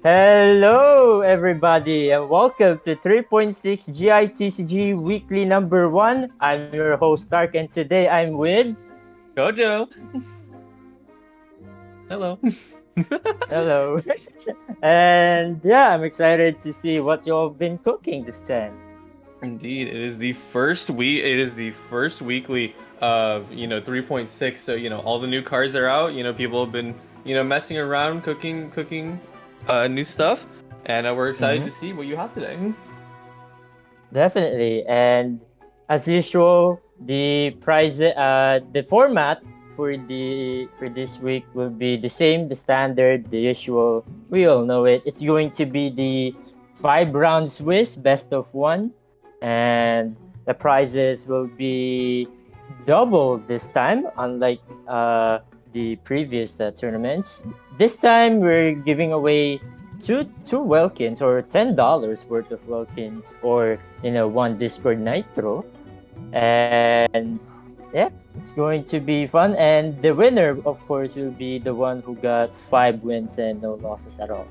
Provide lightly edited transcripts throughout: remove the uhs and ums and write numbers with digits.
Hello, everybody, and welcome to 3.6 GITCG Weekly Number 1. I'm your host, Stark, and today I'm with. Gojo. Hello. Hello. And yeah, I'm excited to see what you all been cooking this time. Indeed, it is the first week. It is the first weekly of 3.6. So all the new cards are out. People have been messing around, cooking new stuff, and we're excited Mm-hmm. to see what you have today. Definitely. And as usual, the format for this week will be the same, the standard, the usual. We all know it. It's going to be the 5 round Swiss best of one, and the prizes will be double this time, unlike the previous tournaments. This time we're giving away two Welkins or $10 worth of Welkins or one Discord Nitro, and yeah, it's going to be fun. And the winner, of course, will be the one who got 5 wins and no losses at all.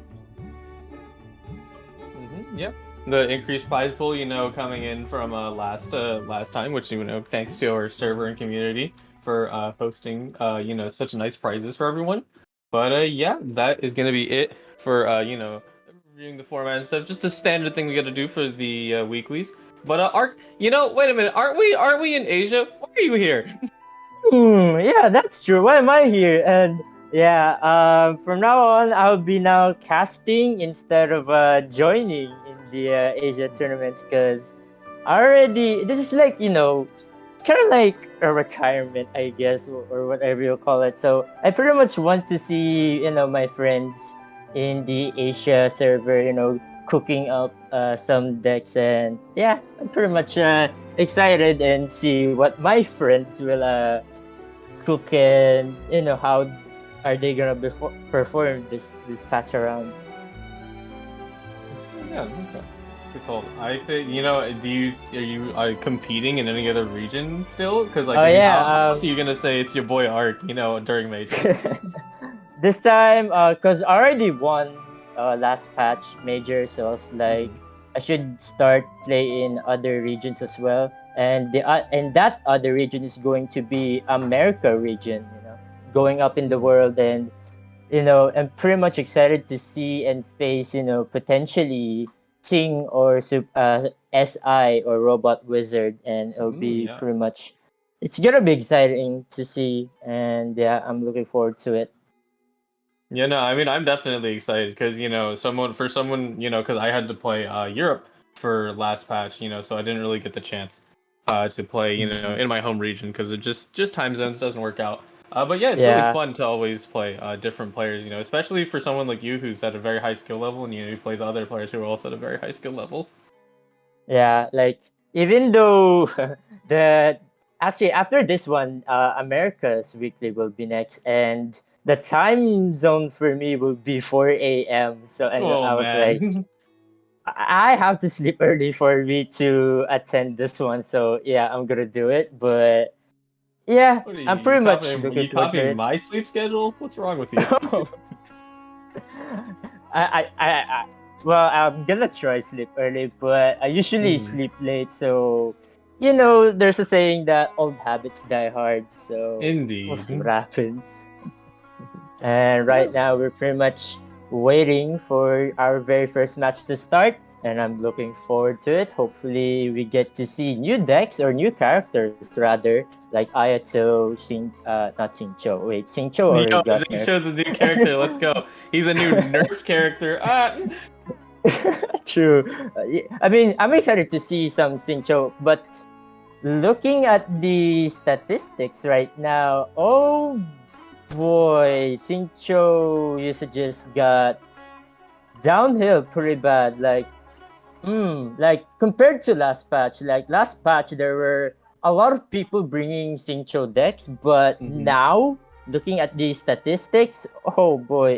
Yep. The increased prize pool, coming in from last time, which thanks to our server and community for hosting such nice prizes for everyone. But yeah, that is gonna be it for reviewing the format and stuff. Just a standard thing we got to do for the weeklies. But Ark, wait a minute, aren't we in Asia? Why are you here? Yeah, that's true. Why am I here? And yeah, from now on, I'll be now casting instead of joining in the Asia tournaments because already this is like kind of like a retirement, I guess, or whatever you call it. So I pretty much want to see my friends in the Asia server, cooking up some decks, and yeah, I'm pretty much excited and see what my friends will cook, and how are they gonna perform this patch around. Yeah, okay. What's it called? I think are you competing in any other region still? Because Oh how yeah, else are you gonna say it's your boy Ark? During majors. this time, cause I already won last patch major, so I was like, Mhm. I should start playing other regions as well. And that other region is going to be America region, going up in the world. And I'm pretty much excited to see and face, potentially Ting or SI or Robot Wizard, and it'll be Yeah. pretty much, it's gonna be exciting to see, and yeah, I'm looking forward to it. Yeah, no, I mean, I'm definitely excited because someone, because I had to play Europe for last patch, so I didn't really get the chance to play, Mhm. in my home region because it just time zones doesn't work out. But yeah, it's really Yeah, fun to always play different players, especially for someone like you who's at a very high skill level, and you play the other players who are also at a very high skill level. yeah. Like even though the actually after this one, America's weekly will be next, and the time zone for me will be 4 a.m. So Oh I was like, man, I have to sleep early for me to attend this one. So yeah, I'm gonna do it. But yeah, what are I'm you pretty much copying? looking You forward to copying it. my sleep schedule? What's wrong with you? I well, I'm gonna try sleep early, but I usually Mhm. sleep late. So, you know, there's a saying that old habits die hard. So we'll see what Indeed. happens. And Yeah. right now, we're pretty much waiting for our very first match to start, and I'm looking forward to it. Hopefully, we get to see new decks or new characters, rather, like Ayato, not Shincho. Wait, Shincho already Yo, got Zeke shows a new nerfed. character. Let's go. He's a new nerf character. True. I mean, I'm excited to see some Shincho, but looking at the statistics right now, oh boy, Shincho usages got downhill pretty bad. Like compared to last patch, like last patch, there were a lot of people bringing Shincho decks, but Mhm. now looking at the statistics, oh boy,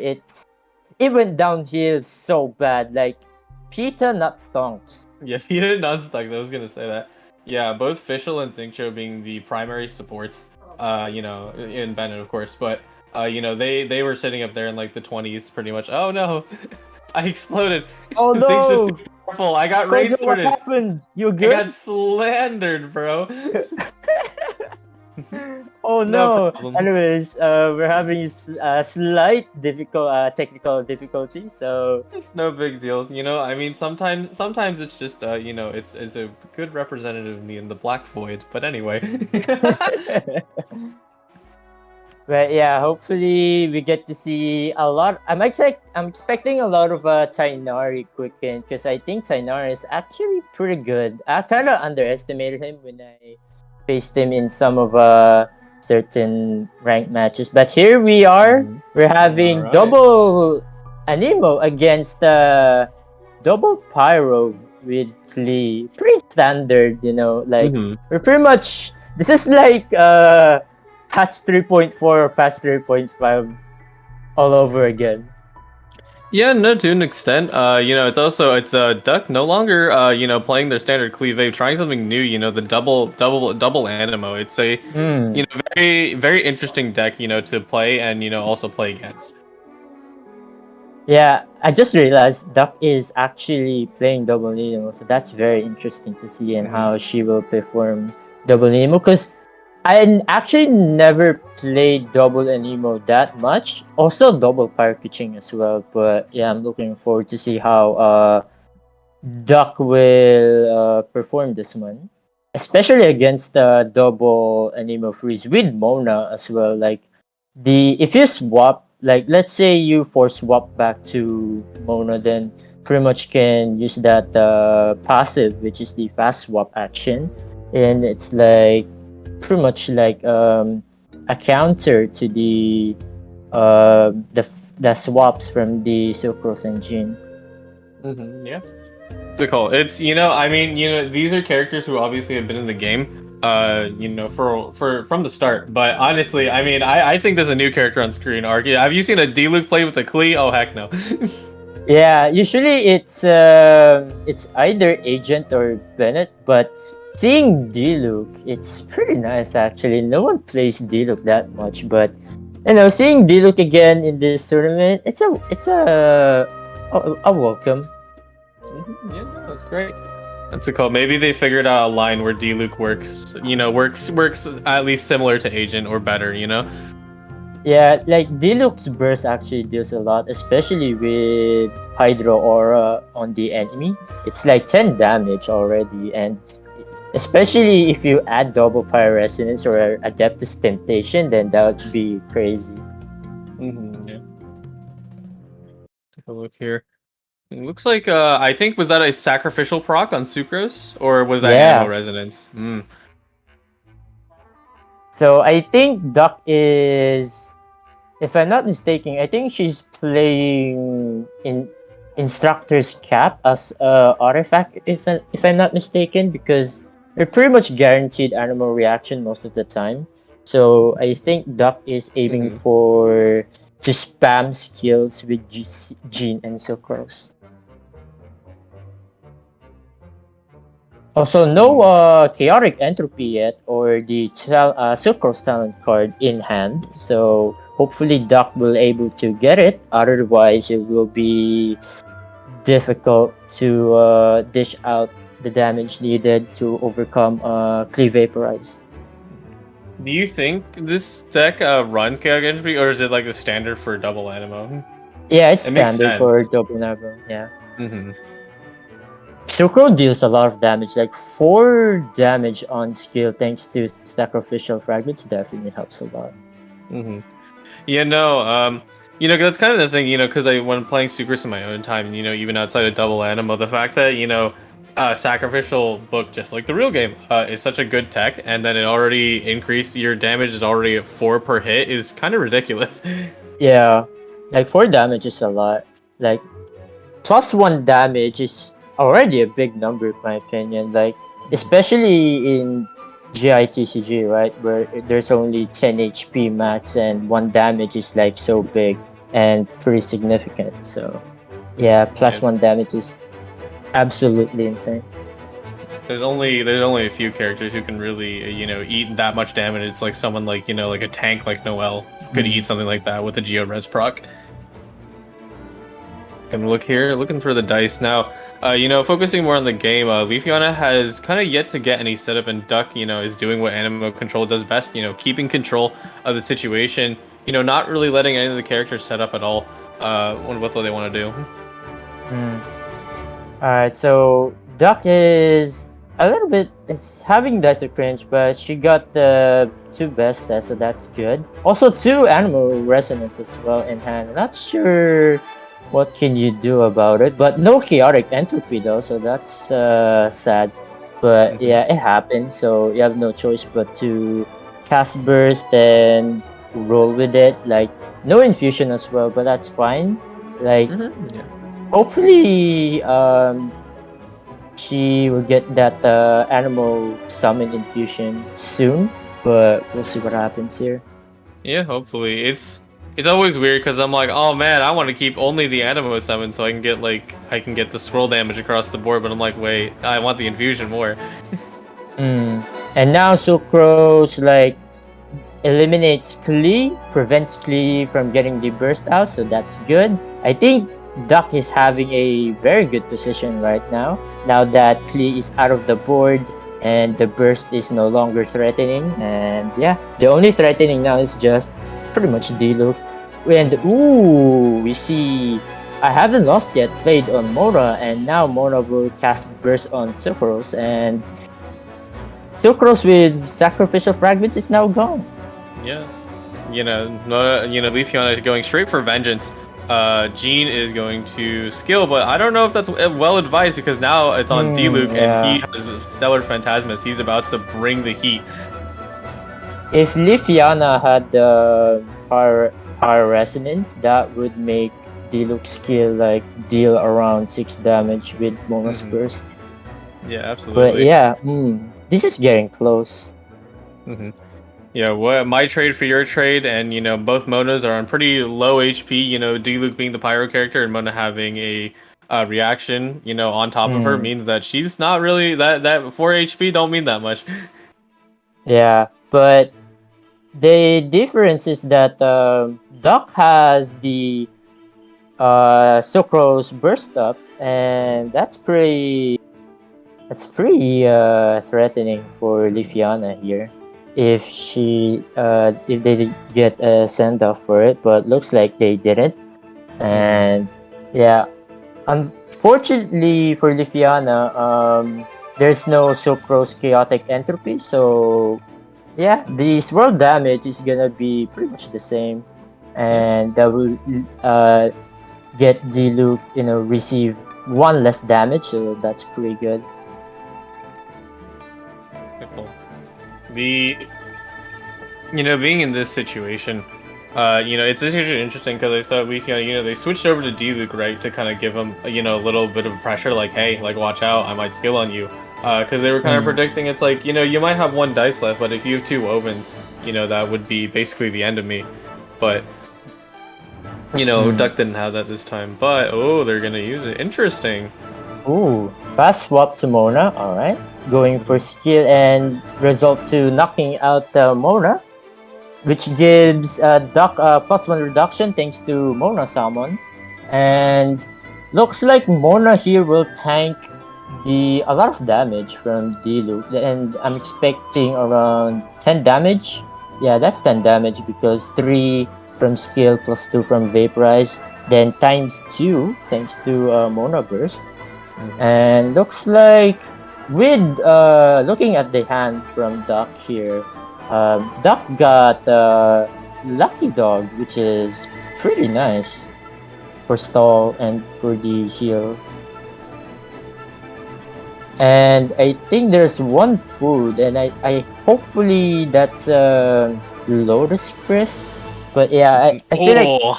it went downhill so bad. Like Pita not stonks. Yeah, he did non-stuck. I was gonna say that. Yeah, both Fischl and Xingqiu being the primary supports, in Bennett, of course, but they were sitting up there in like the 20s pretty much. Oh no, I exploded. Oh Xingqiu's too no, powerful. I got raid Kojo, what sorted. happened? You I got good? slandered, bro. Oh No no. problem. Anyways, we're having a slight difficult technical difficulty, so It's no big deal. I mean, sometimes it's just it's a good representative of me in the Black Void. But anyway. but yeah, hopefully we get to see a lot. I'm expecting a lot of Tainari quicken because I think Tainari is actually pretty good. I kind of underestimated him when I faced him in some of certain ranked matches. But here we are. Mhm. We're All having right. double Anemo against double Pyro with Klee. Pretty standard, you know. Like Mm-hmm. we're pretty much. This is like patch 3.4 or patch 3.5 all over again. Yeah, no, to an extent. It's Duck no longer playing their standard cleave, trying something new. The double Anemo. It's a Hmm. very very interesting deck. To play and also play against. Yeah, I just realized Duck is actually playing double Nemo, so that's very interesting to see and Hmm. how she will perform double Nemo. Because actually never played double Nemo that much. Also double Fire Kitchen as well. But yeah, I'm looking forward to see how Duck will perform this one, especially against double Anemo Freeze with Mona as well. Like the if you swap, like let's say you force swap back to Mona, then pretty much can use that passive, which is the fast swap action, and it's like pretty much like a counter to the swaps from the Silk Rose engine. Mm-hmm. Yeah. What's it called? It's I mean, these are characters who obviously have been in the game, for from the start. But honestly, I mean, I think there's a new character on screen. Arky, have you seen a D-Luke play with a Klee? Oh heck no. Yeah, usually it's either Agent or Bennett, but seeing Diluc, it's pretty nice actually. No one plays Diluc that much, but you know, seeing Diluc again in this tournament, it's a welcome. Yeah, no, that's great. That's it called. Maybe they figured out a line where D-Luke works, works at least similar to Agent or better. Yeah, like Diluc's burst actually deals a lot, especially with Hydro Aura on the enemy. It's like 10 damage already, and Especially if you add double Pyro Resonance or Adeptus Temptation, then that would be crazy. Yeah. Take a look here. It looks like I think was that a sacrificial proc on Sucrose or was that Anemo Yeah. resonance? So I think Duck is, if I'm not mistaken, I think she's playing in Instructor's Cap as artifact, if I'm not mistaken, because they're pretty much guaranteed animal reaction most of the time. So I think Duck is aiming for to spam skills with Gene and Sucrose. Also, no chaotic entropy yet, or the Sucrose talent card in hand. So hopefully Doc will able to get it. Otherwise, it will be difficult to dish out the damage needed to overcome Clee Vaporize. Do you think this deck runs chaotic entropy, or is it like the standard for double Anemo? Yeah, it's It makes standard for sense. double Nago. Yeah. Mm-hmm. Sucrose deals a lot of damage, like 4 damage on skill thanks to sacrificial fragments. Definitely helps a lot. Mm-hmm. Yeah, no, that's kind of the thing, because when playing Sucrose in my own time, even outside of double Anemo, the fact that, sacrificial book, just like the real game, is such a good tech, and then it already increased your damage is already at 4 per hit is kind of ridiculous. Yeah, like 4 damage is a lot. Like +1 damage is already a big number in my opinion. Like especially in GITCG, right, where there's only 10 HP max and 1 damage is like so big and pretty significant. So yeah, +1 damage is absolutely insane. There's only a few characters who can really eat that much damage. It's like someone like like a tank like Noel could eat something like that with a Geo Res proc. And look here, looking through the dice now. Focusing more on the game, Leafeona has kind of yet to get any setup, and Duck, is doing what Anemo Control does best, keeping control of the situation, not really letting any of the characters set up at all, what they want to do. Alright, so Duck is a little bit is having dice of cringe, but she got the 2 best tests, so that's good. Also 2 animal resonance as well in hand. Not sure what can you do about it, but no chaotic entropy though, so that's sad. But yeah, it happens, so you have no choice but to cast burst and roll with it. Like no infusion as well, but that's fine. Like hopefully she will get that animal summon infusion soon, but we'll see what happens here. Yeah, hopefully. It's always weird because I'm like, oh man, I want to keep only the Anemo summon so I can get the scroll damage across the board, but I'm like, wait, I want the infusion more. And now Sucrose like eliminates Klee, prevents Klee from getting the burst out, so that's good. I think Duck is having a very good position right now that Klee is out of the board and the burst is no longer threatening. And yeah, the only threatening now is just pretty much Diluc. And ooh, we see I haven't lost yet played on Mora, and now Mora will cast burst on Sucrose, and Sucrose with sacrificial fragments is now gone. Yeah, Leafeona is going straight for vengeance. Gene is going to skill, but I don't know if that's well advised because now it's on Diluc and he has Stellar Phantasmus. He's about to bring the heat. If Leafeona had the power resonance, that would make Diluc skill like deal around 6 damage with Mona's burst. Yeah, absolutely. But yeah, this is getting close. Yeah, my trade for your trade, and both Monas are on pretty low HP. Diluc being the pyro character and Mona having a reaction, on top of her means that she's not really that 4 HP don't mean that much. Yeah, but the difference is that Duck has the Sucrose burst up, and that's pretty threatening for Leafeona here. If they get a send off for it, but looks like they didn't. And yeah, unfortunately for Leafeona, There's no sucrose chaotic entropy, so yeah, the swirl damage is gonna be pretty much the same, and that will get Diluc, receive one less damage, so that's pretty good. Cool. The being in this situation, it's actually interesting because I saw they switched over to D-Luke, right, to kind of give him a little bit of pressure, like, hey, like, watch out, I might skill on you, because they were kind of predicting it's like you might have one dice left, but if you have two Wovens, that would be basically the end of me, but Duck didn't have that this time, but they're gonna use it. Interesting. Ooh, fast swap to Mona. All right, going for skill and result to knocking out Mona, which gives Duck +1 reduction thanks to Mona summon, and looks like Mona here will tank a lot of damage from Diluc, and I'm expecting around 10 damage. Yeah, that's 10 damage because 3 from skill plus 2 from vaporize, then times 2 thanks to Mona burst. And looks like with looking at the hand from Duck here, Duck got Lucky Dog, which is pretty nice for stall and for the heal. And I think there's one food, and I hopefully that's Lotus Crisp. But yeah, I feel like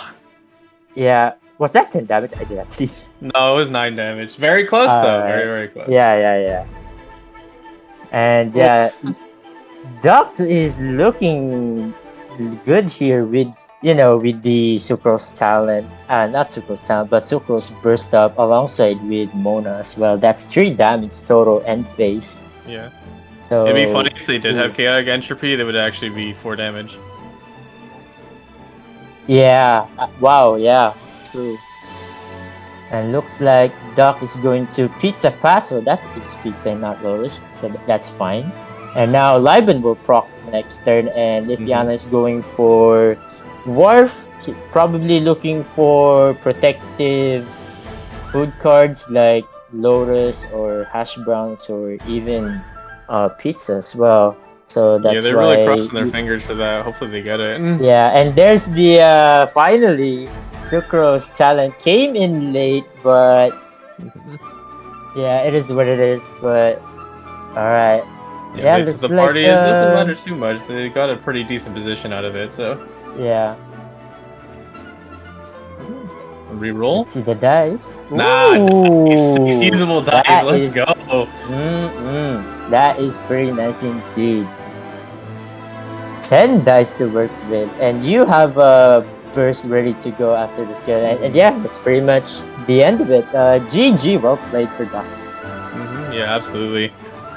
yeah. Was that 10 damage? I did not see. No, it was 9 damage. Very close though. Very, very close. Yeah. And yeah, Duck is looking good here with with the Sucrose talent. Not Sucrose talent, but Sucrose burst up alongside with Mona as well. That's 3 damage total end phase. Yeah. So it'd be funny if they did have chaotic entropy. That would actually be 4 damage. Yeah. Wow. Yeah. True. And looks like Duck is going to Pizza Pass, so that is Pizza and not Lotus, so that's fine. And now Liben will proc next turn, and if Yana is going for Wharf, probably looking for protective food cards like Lotus or hash browns or even pizza as well. So that's they're really crossing their fingers for that. Hopefully they get it. Yeah, and there's the finally Sucrose talent came in late, but yeah, it is what it is. But all right, yeah, looks the party like, it doesn't matter too much. They got a pretty decent position out of it, so yeah. Reroll. Let's see the dice. Nah, nice. Usable dice. Let's go. That is pretty nice indeed. 10 dice to work with, and you have a burst ready to go after the skill. And yeah, that's pretty much the end of it. GG, well played for Duck. Yeah, absolutely.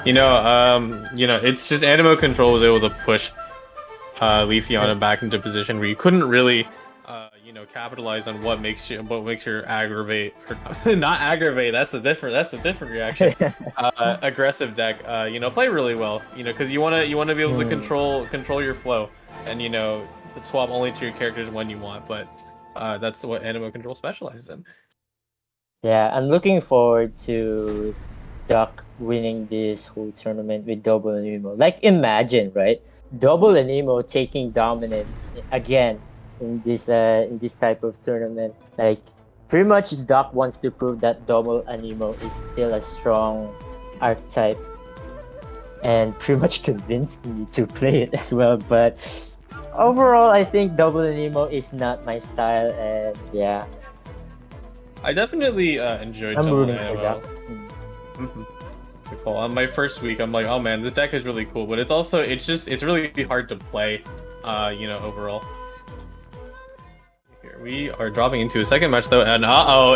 It's just Anemo control was able to push Leafeon back into position where you couldn't really capitalize on what makes your aggravate or not aggravate. That's a different reaction. Aggressive deck. Play really well. Because you wanna be able to control your flow, and swap only to your characters when you want. But that's what Anemo control specializes in. Yeah, I'm looking forward to Duck winning this whole tournament with Double Anemo. Like, imagine, right? Double Anemo taking dominance again in this type of tournament. Like, pretty much Duck wants to prove that Double Anemo is still a strong archetype, and pretty much convinced me to play it as well. But overall, I think Double Anemo is not my style, and yeah. I definitely enjoyed Double Anemo. It's cool. On my first week, I'm like, oh man, this deck is really cool, but it's really hard to play, overall. Here we are dropping into a second match though, and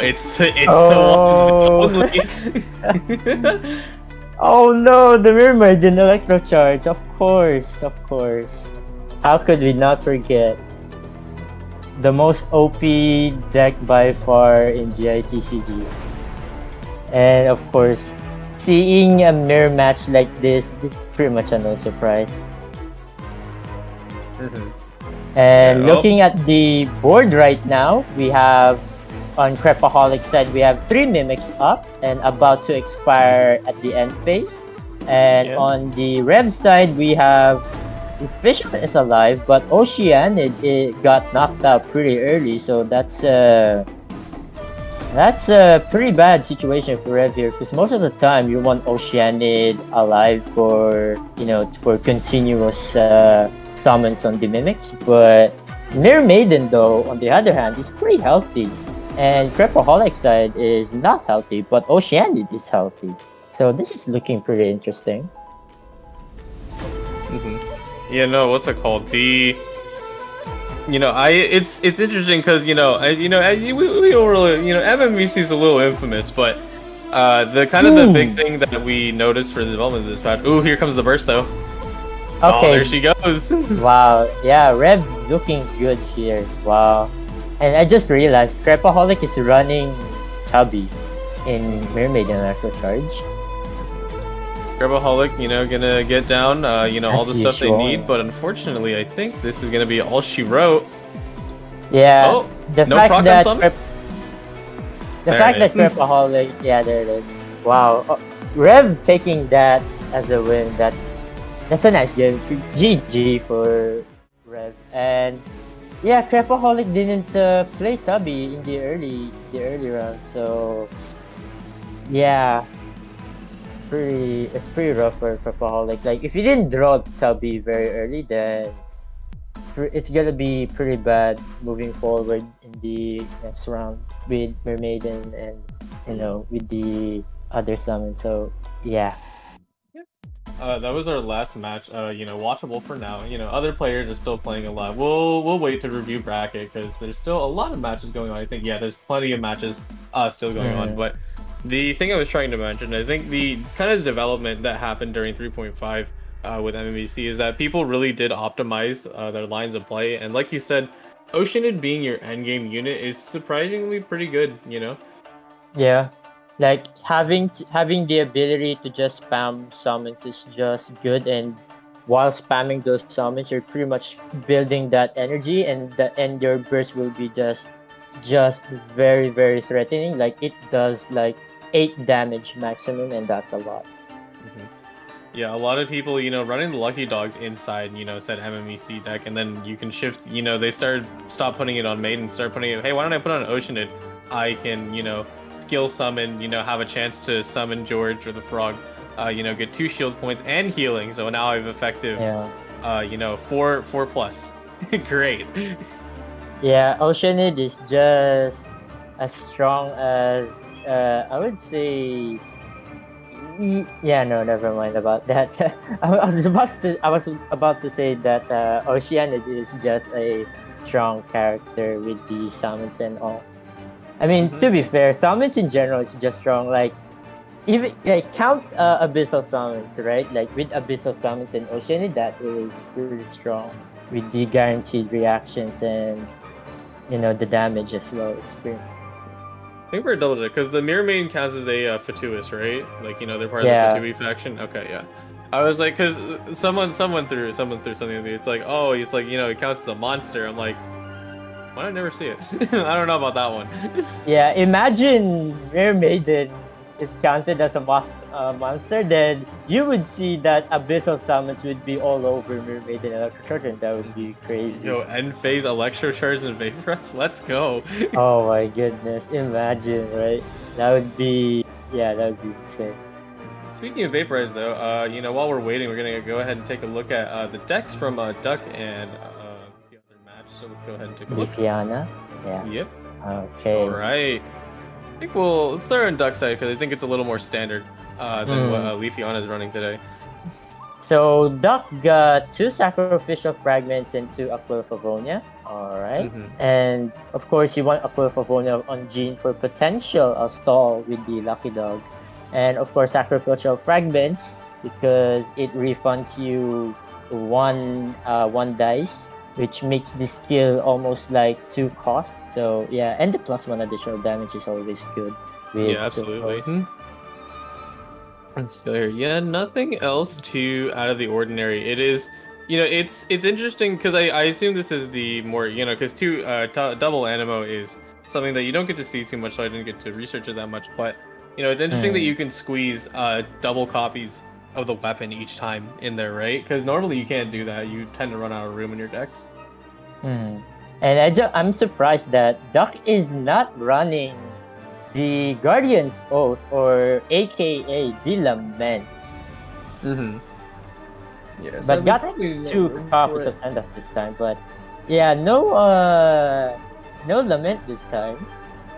it's the one only. Oh no, the Mermaid and Electro Charge, of course. How could we not forget? The most OP deck by far in GITCG. And of course, seeing a mirror match like this is pretty much a no surprise. And looking at the board right now, we have on Crepaholic side, we have 3 Mimics up, and about to expire at the end phase. And Yeah. on the Rev side, we have Fisher is alive, but Oceanid it got knocked out pretty early, so that's a pretty bad situation for Rev here, because most of the time you want Oceanid alive for, for continuous summons on the mimics, but Mir Maiden, though, on the other hand, is pretty healthy. And Crepaholic side is not healthy, but Oceanid is healthy. So this is looking pretty interesting. Yeah, no, what's it called? It's interesting because we don't really, MMVC is a little infamous, but the kind of the big thing that we noticed for the development of this patch. Ooh, here comes the burst though. Okay. Oh, there she goes. Wow, yeah, Rev looking good here. Wow. And I just realized Crepaholic is running Tubby in Mermaid and Electro Charge. Crepaholic, gonna get down, all the stuff they usual. need, but unfortunately, I think this is gonna be all she wrote. Yeah. Oh, the no fact proc on that summon? the There fact it that is. Crepaholic, yeah, there it is. Wow, Rev taking that as a win. That's a nice game. GG for Rev. And yeah, Crepaholic didn't play Tubby in the early round, so yeah, it's pretty rough for Crepaholic. Like if you didn't draw Tubby very early, then it's gonna be pretty bad moving forward in the next round with Mermaiden and with the other summon. So yeah. That was our last match. Watchable for now. Other players are still playing a lot. We'll wait to review bracket because there's still a lot of matches going on. I think there's plenty of matches still going on. But the thing I was trying to mention, I think the kind of development that happened during 3.5 with MMVC is that people really did optimize their lines of play, and like you said, Oceanid being your endgame unit is surprisingly pretty good. Yeah, like having the ability to just spam summons is just good, and while spamming those summons, you're pretty much building that energy, and your burst will be just very very threatening. Like it does like 8 damage maximum, and that's a lot. Yeah, a lot of people, running the Lucky Dogs inside, said MMEC deck, and then you can shift, they stop putting it on Maiden, start putting it, hey, why don't I put on Oceanid? I can, skill summon, have a chance to summon George or the Frog, get 2 shield points and healing, so now I have effective, 4 plus. Great. Yeah, Oceanid is just as strong as I would say. Yeah, no, never mind about that. I was about to say that Oceanid is just a strong character with the summons and all. I mean, to be fair, summons in general is just strong. Like even like count abyssal summons, right? Like with abyssal summons and Oceanid, that is pretty strong with the guaranteed reactions and the damage as well experience. I think we're double check because the Mirror Maiden counts as a Fatuous, right? Like they're part of the Fatui faction. Okay, yeah. I was like, because someone threw something at me. It's like, oh, it's like it counts as a monster. I'm like, why did I never see it? I don't know about that one. Yeah, imagine Rare Maiden is counted as a monster, then you would see that abyssal summons would be all over Rare Maiden and Electrocharge, and that would be crazy. Yo, end phase Electrocharge and Vaporize, let's go. Oh my goodness, imagine, right? That would be insane. Speaking of Vaporize, though, while we're waiting, we're gonna go ahead and take a look at the decks from Duck and the other match. So let's go ahead and take a look. Leafiana? Yeah. Yep. Okay. All right. I think let's start on Duck side because I think it's a little more standard than what Leafiana is running today. So Duck got 2 sacrificial fragments and 2 Aquilophonia. Alright. And of course you want Aquilophonia on Jean for potential stall with the Lucky Dog. And of course sacrificial fragments because it refunds you one dice, which makes the skill almost like 2 cost. So yeah, and the +1 additional damage is always good. Yeah, absolutely. Yeah, nothing else too out of the ordinary. It is, it's interesting because I assume this is the more, because double Anemo is something that you don't get to see too much, so I didn't get to research it that much. But It's interesting that you can squeeze double copies of the weapon each time in there, right? Because normally you can't do that. You tend to run out of room in your decks. Hmm. And I'm surprised that Duck is not running the Guardian's Oath, or AKA the Lament, Mm-hmm. Yeah, but sadly, got probably no two room for copies it. of Send Off this time. But yeah, no Lament this time.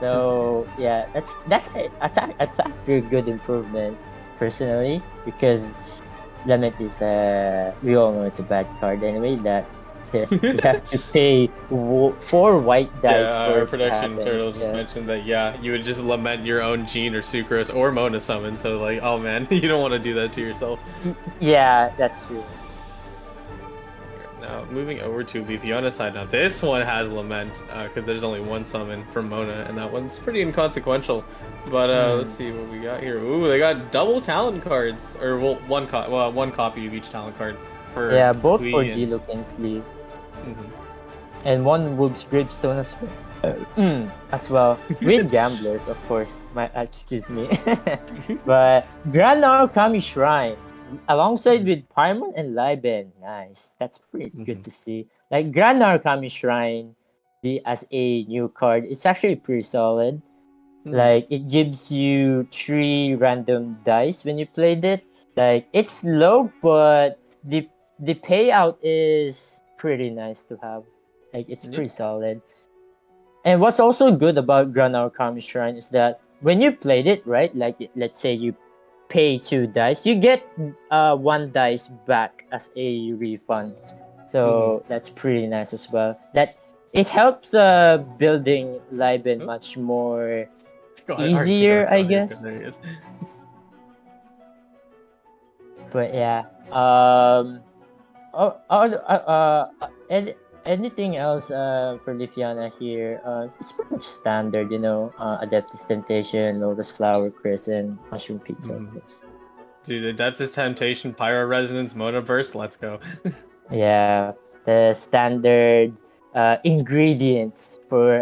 So yeah, that's actually a good improvement personally, because Lament is we all know it's a bad card anyway. That you have to pay 4 white dice Yeah, for our it to production happen. It's turtle just just mentioned that, yeah, you would just lament your own Gene or Sucrose or Mona summon, so like, oh man, you don't want to do that to yourself. yeah, that's true. Now, moving over to Leafy on a side note, this one has Lament, because there's only one summon from Mona, and that one's pretty inconsequential. But let's Hmm. see what we got here. Ooh, they got double talent cards, or well, one copy of each talent card for Yeah, both for Klee and. Diluc and Cleve, Mhm. and one Wolf's Gravestone as well. As well with Gamblers, of course. My excuse me, but Granar Kami Shrine alongside Mhm. with Paimon and Liben. Nice, that's pretty good Mhm. to see. Like Granar Kami Shrine, the as a new card, it's actually pretty solid. Mhm. Like it gives you 3 random dice when you played it. Like it's low, but the payout is pretty nice to have. Like it's Yeah. pretty solid. And what's also good about Granar Kami Shrine is that when you played it, right? Like let's say you pay 2 dice, you get 1 dice back as a refund. Mhm. So that's pretty nice as well. That it helps building Liben Oh, much more God, easier, Artifact I on here. Good, guess. there he is. But yeah, anything else for Lifiana here? It's pretty much standard, Adeptus Temptation, Lotus Flower, Crescent, Mushroom Pizza, of Mhm. course. Dude, Adeptus Temptation, Pyro Resonance, Mona Burst, let's go. Yeah, the standard ingredients for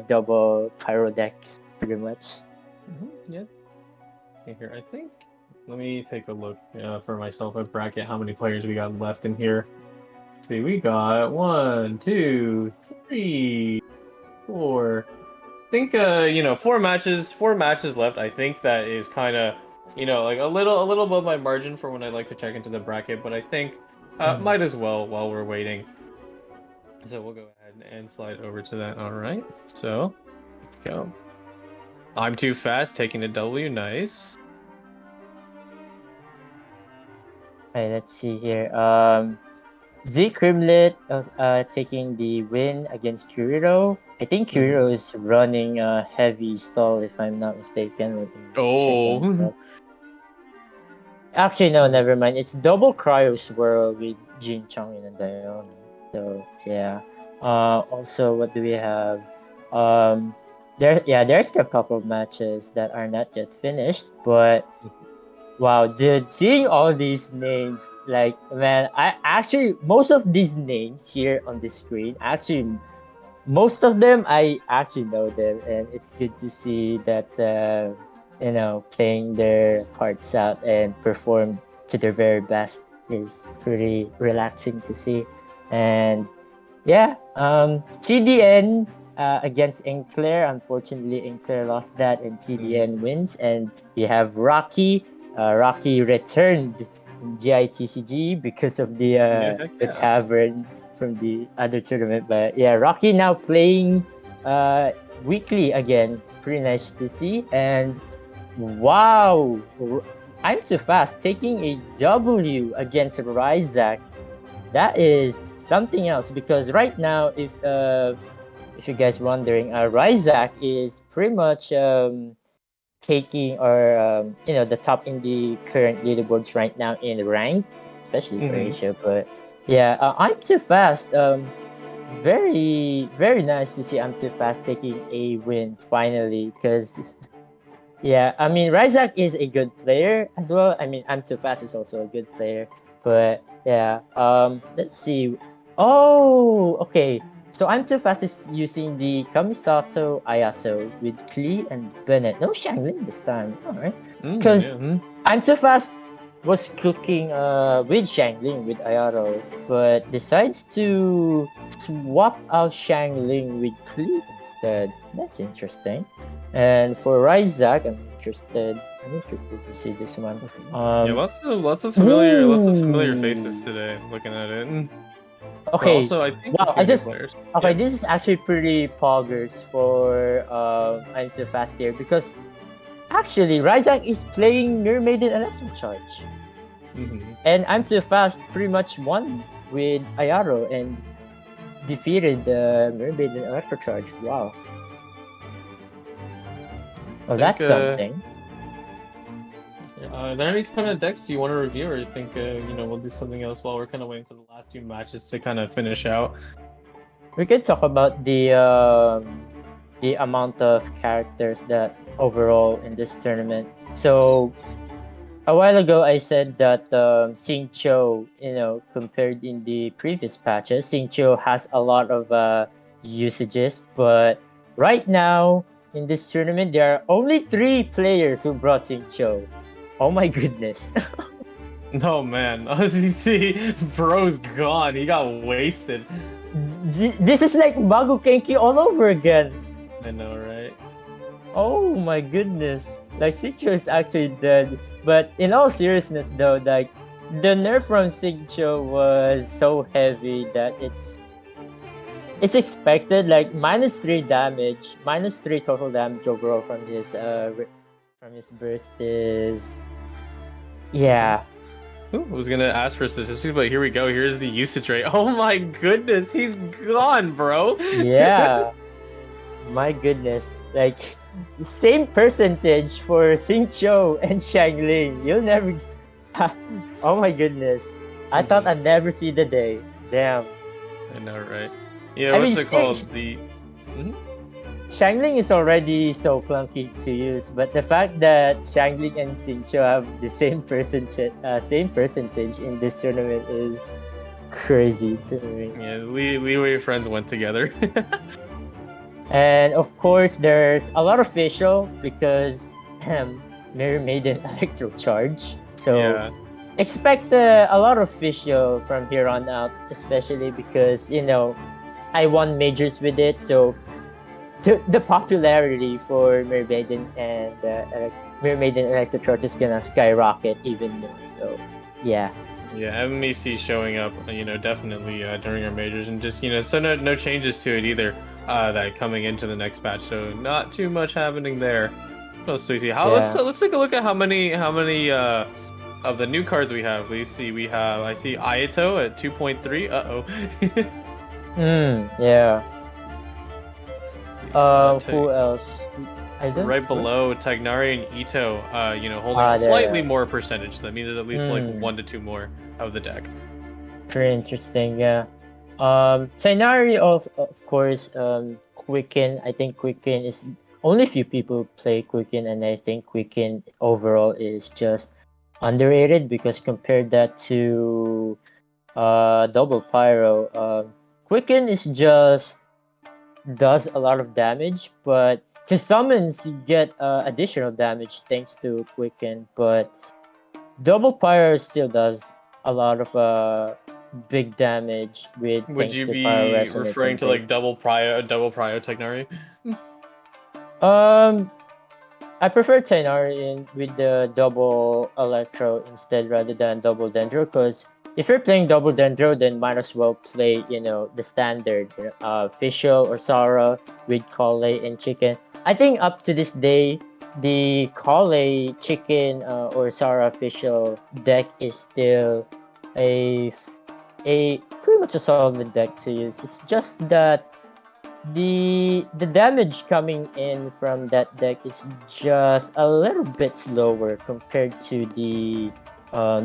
double Pyro decks, pretty much. Yeah. Here, I think. Let me take a look for myself at bracket how many players we got left in here. See, we got one, two, three, four. I think 4 matches left. I think that is kind of like a little above my margin for when I like to check into the bracket, but I think Mm. might as well while we're waiting. So we'll go ahead and slide over to that. All right. So go. I'm too fast, taking a W. Nice. Okay, let's see here. Z Crimlet taking the win against Kuriro. I think Hmm. Kuriro is running a heavy stall, if I'm not mistaken. Let me check on Oh. that. Actually, no, Nice. never mind. It's double Cryo Swirl with Jin Chong and Diona. So yeah. Also, what do we have? Um, there's a couple of matches that are not yet finished, but wow, dude, seeing all these names, like, man, I actually, most of these names here on the screen, actually, most of them, I actually know them, and it's good to see that, playing their hearts out and perform to their very best is pretty relaxing to see. And yeah, TDN against Enclair. Unfortunately, Enclair lost that, and Mhm. TDN wins. And you have Rocky. Rocky returned in GITCG because of Yeah, heck the yeah. tavern from the other tournament. But yeah, Rocky now playing weekly again. Pretty nice to see. And wow, I'm too fast taking a W against Ryzak. That is something else, because right now, if you guys wondering, Ryzak is pretty much taking, or the top in the current leaderboards right now in ranked, especially for Hmm. Asia. But yeah, I'm too fast. Very very nice to see I'm too fast taking a win finally, because yeah, I mean, Ryzak is a good player as well. I mean, I'm too fast is also a good player, but yeah. Let's see. Oh, okay. So I'm too fast is using the Kamisato Ayato with Klee and Bennett. No Shangling this time. Alright. Because I'm too fast was cooking with Shangling with Ayato, but decides to swap out Shangling with Klee instead. That's interesting. And for Ryzak, I'm interested to see this one. Yeah, lots of familiar faces today. Looking at it. Okay. Also, I think wow. players. Okay, this is actually pretty poggers for I'm Too Fast here because actually Ryzak is playing Mermaiden Electro Charge. And I'm Too Fast pretty much won with Ayaro and defeated the Mermaiden Electro Charge. Wow. Well, that's something. Are there any kind of decks you want to review, or you think we'll do something else while we're kind of waiting for the last two matches to kind of finish out? We could talk about the amount of characters that overall in this tournament. So a while ago, I said that Xingqiu, compared in the previous patches, Xingqiu has a lot of usages, but right now in this tournament, there are only 3 players who brought Xingqiu. Oh my goodness. No, man. You see, bro's gone. He got wasted. This is like Magu Kenki all over again. I know, right? Oh my goodness. Like, Xingqiu is actually dead. But in all seriousness though, like, the nerf from Xingqiu was so heavy that it's expected. Like, -3 damage, -3 total damage overall from his burst is... Yeah. Ooh, I was gonna ask for statistics, but here we go. Here's the usage rate. Oh my goodness, he's gone, bro. Yeah. My goodness. Like, same percentage for Xingqiu and Shangling. You'll never... Oh my goodness. I thought I'd never see the day. Damn. I know, right? Yeah, what's it called? Shangling is already so clunky to use, but the fact that Shangling and Xingqiu have the same percentage in this tournament is crazy to me. Yeah, Leeway friends went together. And of course, there's a lot of facial because Mermaiden Electro Charge. So yeah. Expect a lot of facial from here on out, especially because I won majors with it, so the popularity for Mermaiden and Mermaiden Electro Charge is gonna skyrocket even more. So yeah. Yeah, MMEC showing up, definitely during our majors, and just so no changes to it either. That coming into the next patch, so not too much happening there. Let's see. Let's take a look at how many of the new cards we have. I see Ayato at 2.3. Yeah. Who else? Right below Tagnari and Itto, holding slightly more percentage. So that means there's at least like 1 to 2 more of the deck. Pretty interesting, yeah. Tainari also, of course, Quicken. I think Quicken is only few people play Quicken, and I think Quicken overall is just underrated because compared that to Double Pyro, Quicken is just does a lot of damage, but to summons you get additional damage thanks to Quicken, but Double Pyro still does a lot of big damage with Would you be referring to like double prio Tagnari? I prefer Tainari with the double Electro instead rather than double Dendro, because if you're playing double Dendro, then might as well play, the standard Fischl or Sara with Kale and Chicken. I think up to this day, the Kale, Chicken, or Sara Fischl deck is still a pretty much a solid deck to use. It's just that the damage coming in from that deck is just a little bit slower compared to the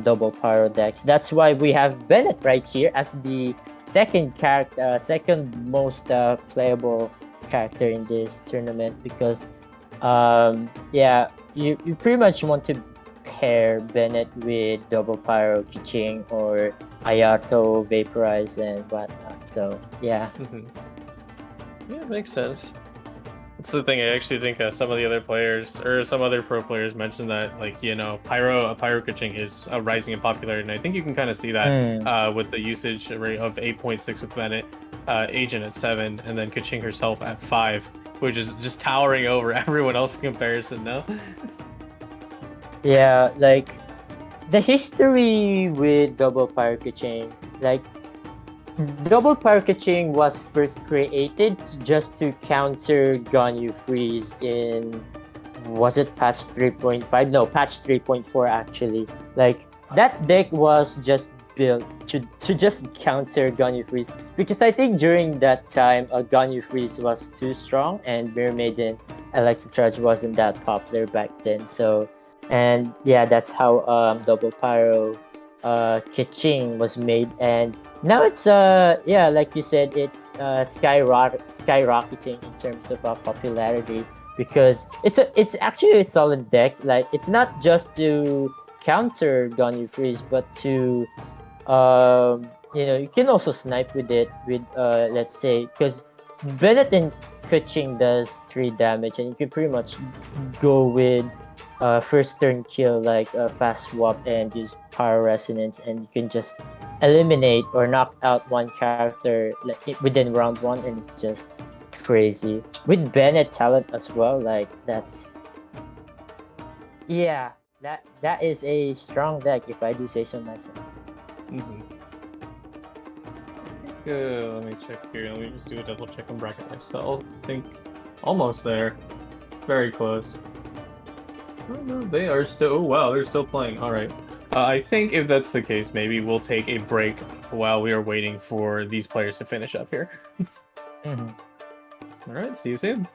double pyro decks. That's why we have Bennett right here as the second most playable character in this tournament, because you pretty much want to pair Bennett with double pyro, Kiching, or Ayato, Vaporize, and whatnot. So yeah. Yeah, makes sense. That's the thing. I actually think some of the other players or some other pro players mentioned that, like, pyro Kaching is rising in popularity, and I think you can kind of see that Mm. with the usage rate of 8.6 with Bennett, Agent at 7, and then Kaching herself at 5, which is just towering over everyone else in comparison. No. Yeah, like the history with double packaging, like double packaging was first created just to counter Ganyu Freeze in, was it patch 3.5? No, patch 3.4 actually. Like that deck was just built to just counter Ganyu Freeze, because I think during that time Ganyu Freeze was too strong and Mirror Maiden Electric Charge wasn't that popular back then. So, and yeah, that's how double pyro Kiching was made, and now it's yeah, like you said, it's skyrocketing in terms of popularity, because it's actually a solid deck. Like it's not just to counter Gunny Freeze, but to you can also snipe with it with let's say, because Bennett and Kuching does 3 damage, and you can pretty much go with first turn kill like fast swap and use power resonance, and you can just eliminate or knock out one character like within round 1, and it's just crazy with Bennett talent as well. Like that's, yeah, that is a strong deck if I do say so myself. Mm-hmm. Let me check here. Let me just do a double check and bracket myself. I think almost there. Very close. Oh, no, they are still. Oh, wow, they're still playing. All right. I think if that's the case, maybe we'll take a break while we are waiting for these players to finish up here. Mm-hmm. All right. See you soon.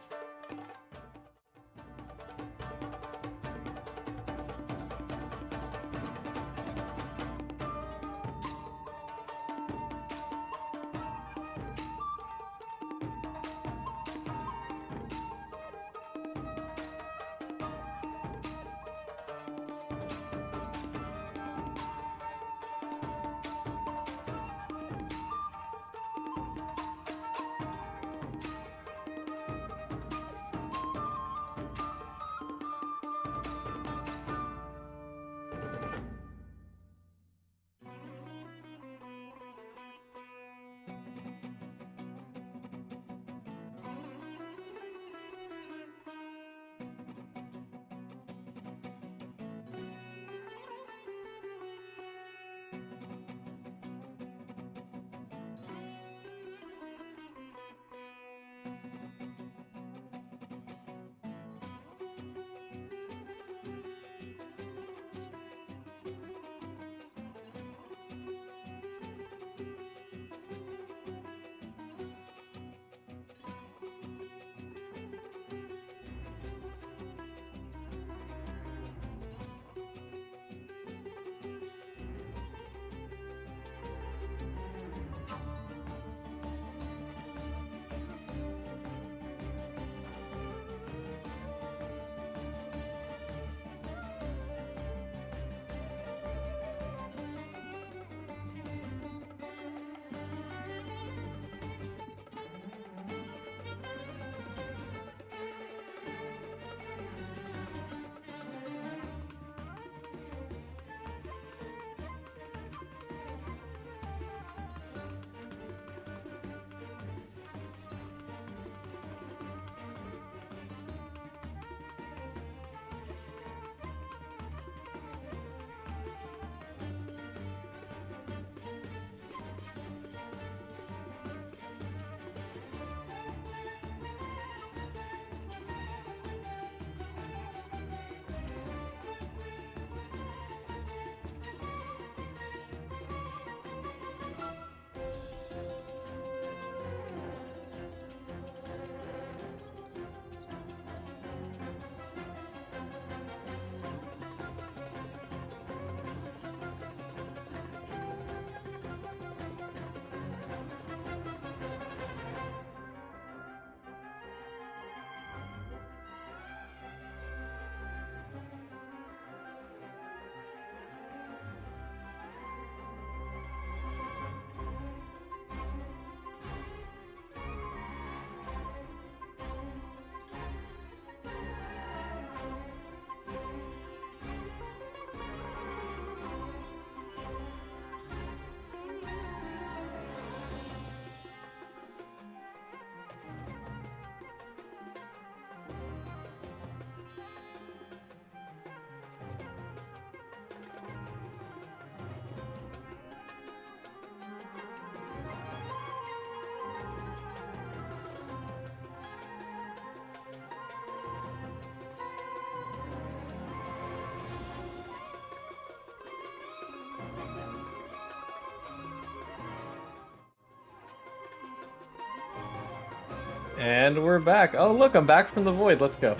And we're back. Oh, look, I'm back from the void. Let's go.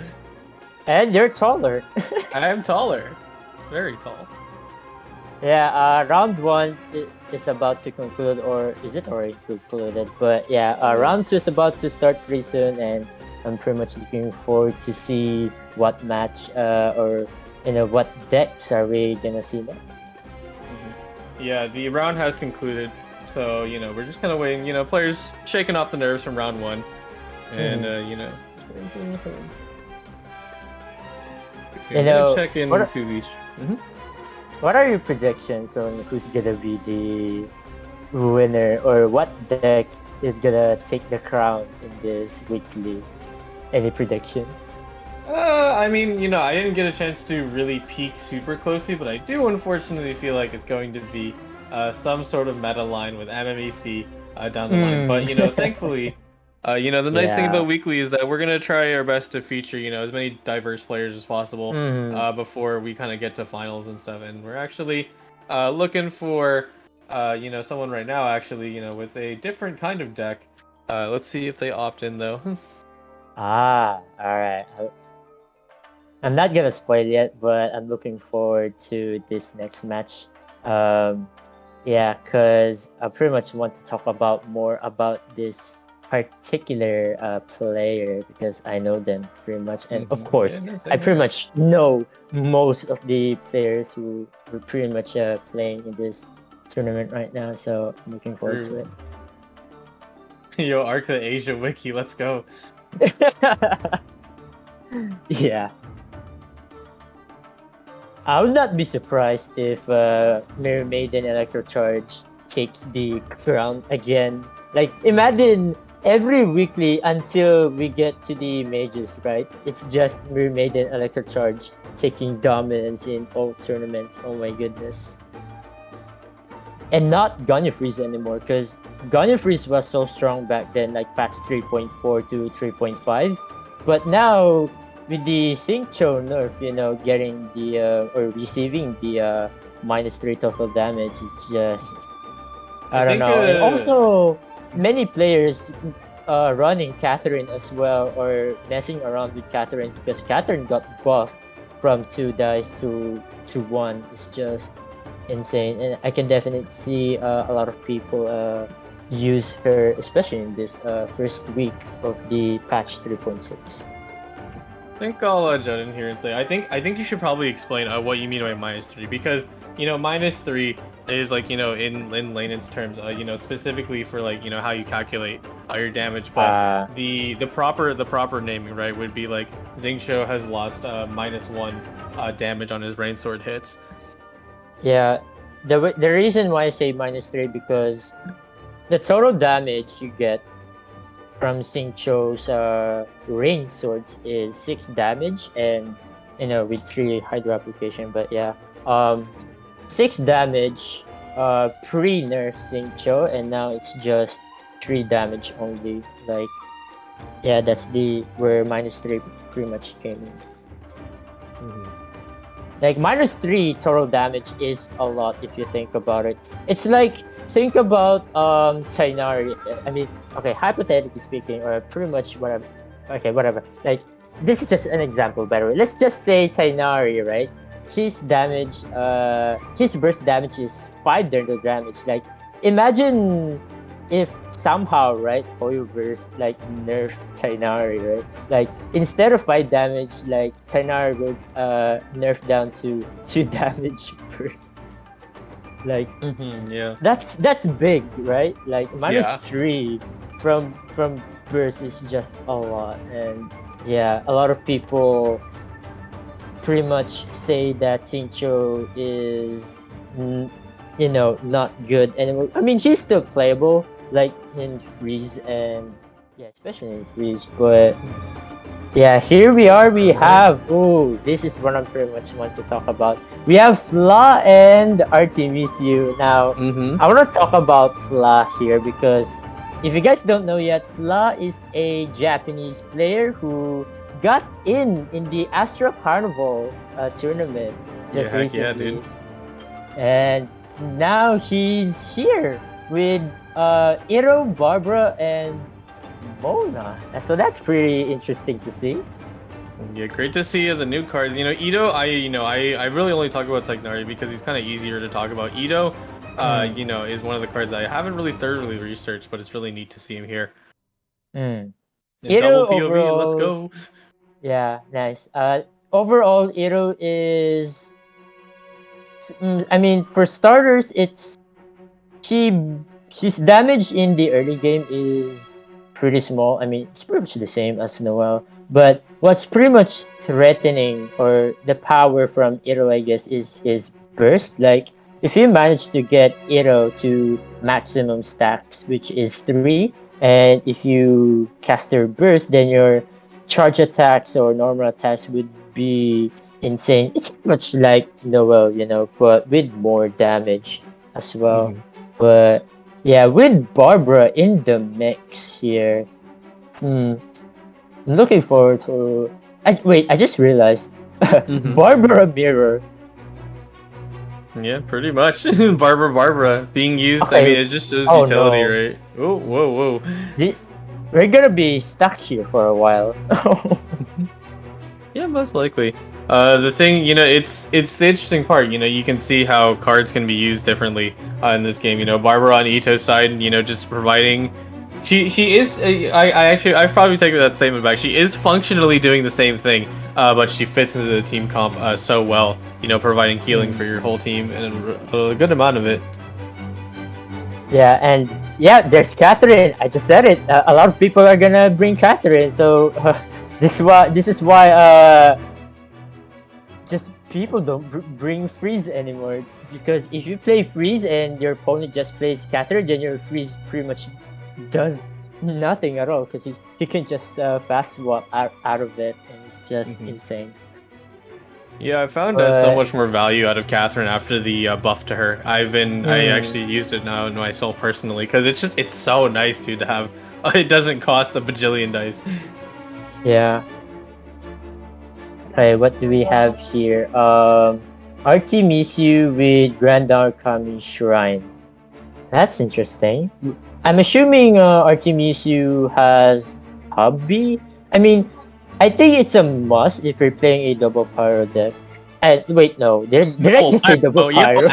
And you're taller. I am taller. Very tall. Yeah, round one is about to conclude, or is it already concluded? But yeah, round two is about to start pretty soon, and I'm pretty much looking forward to see what match or what decks are we gonna see now. Yeah, the round has concluded. So, we're just kind of waiting, players shaking off the nerves from round one. And, You know, check in what to these. what are your predictions on who's gonna be the winner, or what deck is gonna take the crown in this weekly? Any prediction? I mean, I didn't get a chance to really peek super closely, but I do unfortunately feel like it's going to be some sort of meta line with MMEC down the line. But, thankfully, the nice thing about Weekly is that we're going to try our best to feature, as many diverse players as possible before we kind of get to finals and stuff. And we're actually looking for, someone right now, actually, with a different kind of deck. Let's see if they opt in, though. All right. I'm not gonna spoil yet, but I'm looking forward to this next match. Yeah, cause I pretty much want to talk about more about this particular player because I know them pretty much, and of course, I pretty much know most of the players who are pretty much playing in this tournament right now. So I'm looking forward to it. Yo, Arc the Asia Wiki, let's go. Yeah. I would not be surprised if Mirror Maiden Electrocharge takes the crown again. Like, imagine every weekly until we get to the majors, right? It's just Mirror Maiden Electrocharge taking dominance in all tournaments. Oh my goodness. And not Gunny Freeze anymore, because Gunny Freeze was so strong back then, like patch 3.4 to 3.5. But now, with the Xingqiu nerf, getting the or receiving the -3 total damage, it's just I don't know. And also, many players running Catherine as well, or messing around with Catherine because Catherine got buffed from 2 dice to 1. It's just insane, and I can definitely see a lot of people use her, especially in this first week of the patch 3.6. I think I'll jump in here and say I think you should probably explain what you mean by -3, because -3 is like in layman's terms specifically for like how you calculate your damage, but the proper naming, right, would be like Xingqiu has lost -1 damage on his rain sword hits. Yeah, the reason why I say -3 because the total damage you get from Xingqiu's rain swords is 6 damage, and with 3 hydro application. But yeah, 6 damage pre-nerf Xingqiu, and now it's just 3 damage only. Like, yeah, that's where -3 pretty much came in. Like, -3 total damage is a lot if you think about it. It's like, think about Tainari. I mean, okay, hypothetically speaking, or pretty much whatever. Okay, whatever. Like, this is just an example, by the way. Let's just say Tainari, right? His damage, his burst damage is 5 damage. Like, imagine if somehow, right, Hoyoverse like nerf Tainari, right? Like, instead of 5 damage, like Tainari would nerf down to 2 damage burst. Like, yeah, that's big, right? Like -3 from burst is just a lot, and yeah, a lot of people pretty much say that Xingqiu is not good anymore. I mean, she's still playable, like in freeze, and yeah, especially in freeze. But yeah, here we are. We have this is what I pretty much want to talk about. We have Fla and Artemisiu. Now, I want to talk about Fla here because if you guys don't know yet, Fla is a Japanese player who got in the Astro Carnival tournament just recently. Yeah, dude. And now he's here with Itto, Barbara, and Mona. So that's pretty interesting to see. Yeah, great to see the new cards. Itto, I really only talk about Technari because he's kind of easier to talk about. Itto, is one of the cards I haven't really thoroughly researched, but it's really neat to see him here. Mm. And double Iro POV, let's overall, go. yeah, nice. Overall, Iro is. I mean, for starters, she she's damage in the early game is pretty small. I mean, it's pretty much the same as Noel. But what's pretty much threatening or the power from Iro, I guess, is his burst. Like, if you manage to get Iro to maximum stacks, which is 3, and if you cast her burst, then your charge attacks or normal attacks would be insane. It's pretty much like Noel, but with more damage as well. But yeah, with Barbara in the mix here, I'm looking forward to. I just realized Barbara Mirror. Yeah, pretty much. Barbara being used. Okay. I mean, it just shows Oh, utility, no. right? Oh, whoa. We're gonna be stuck here for a while. Yeah, most likely. The thing, it's the interesting part. You can see how cards can be used differently in this game. Barbara on Ito's side, just providing. She is. I probably take that statement back. She is functionally doing the same thing, but she fits into the team comp so well. Providing healing for your whole team and a good amount of it. Yeah, and yeah, there's Catherine. I just said it. A lot of people are gonna bring Catherine, so this is why just people don't bring freeze anymore, because if you play freeze and your opponent just plays Catherine, then your freeze pretty much does nothing at all, because he can just fast swap out of it, and it's just insane. Yeah, I found so much more value out of Catherine after the buff to her. I actually used it now myself personally because it's so nice to have. It doesn't cost a bajillion dice. Yeah. Okay, what do we have here? Artemisu with Grand Arcami Shrine. That's interesting. I'm assuming Artemisu has Hobby. I mean, I think it's a must if you're playing a double pyro deck. And wait, no, did I just say double pyro?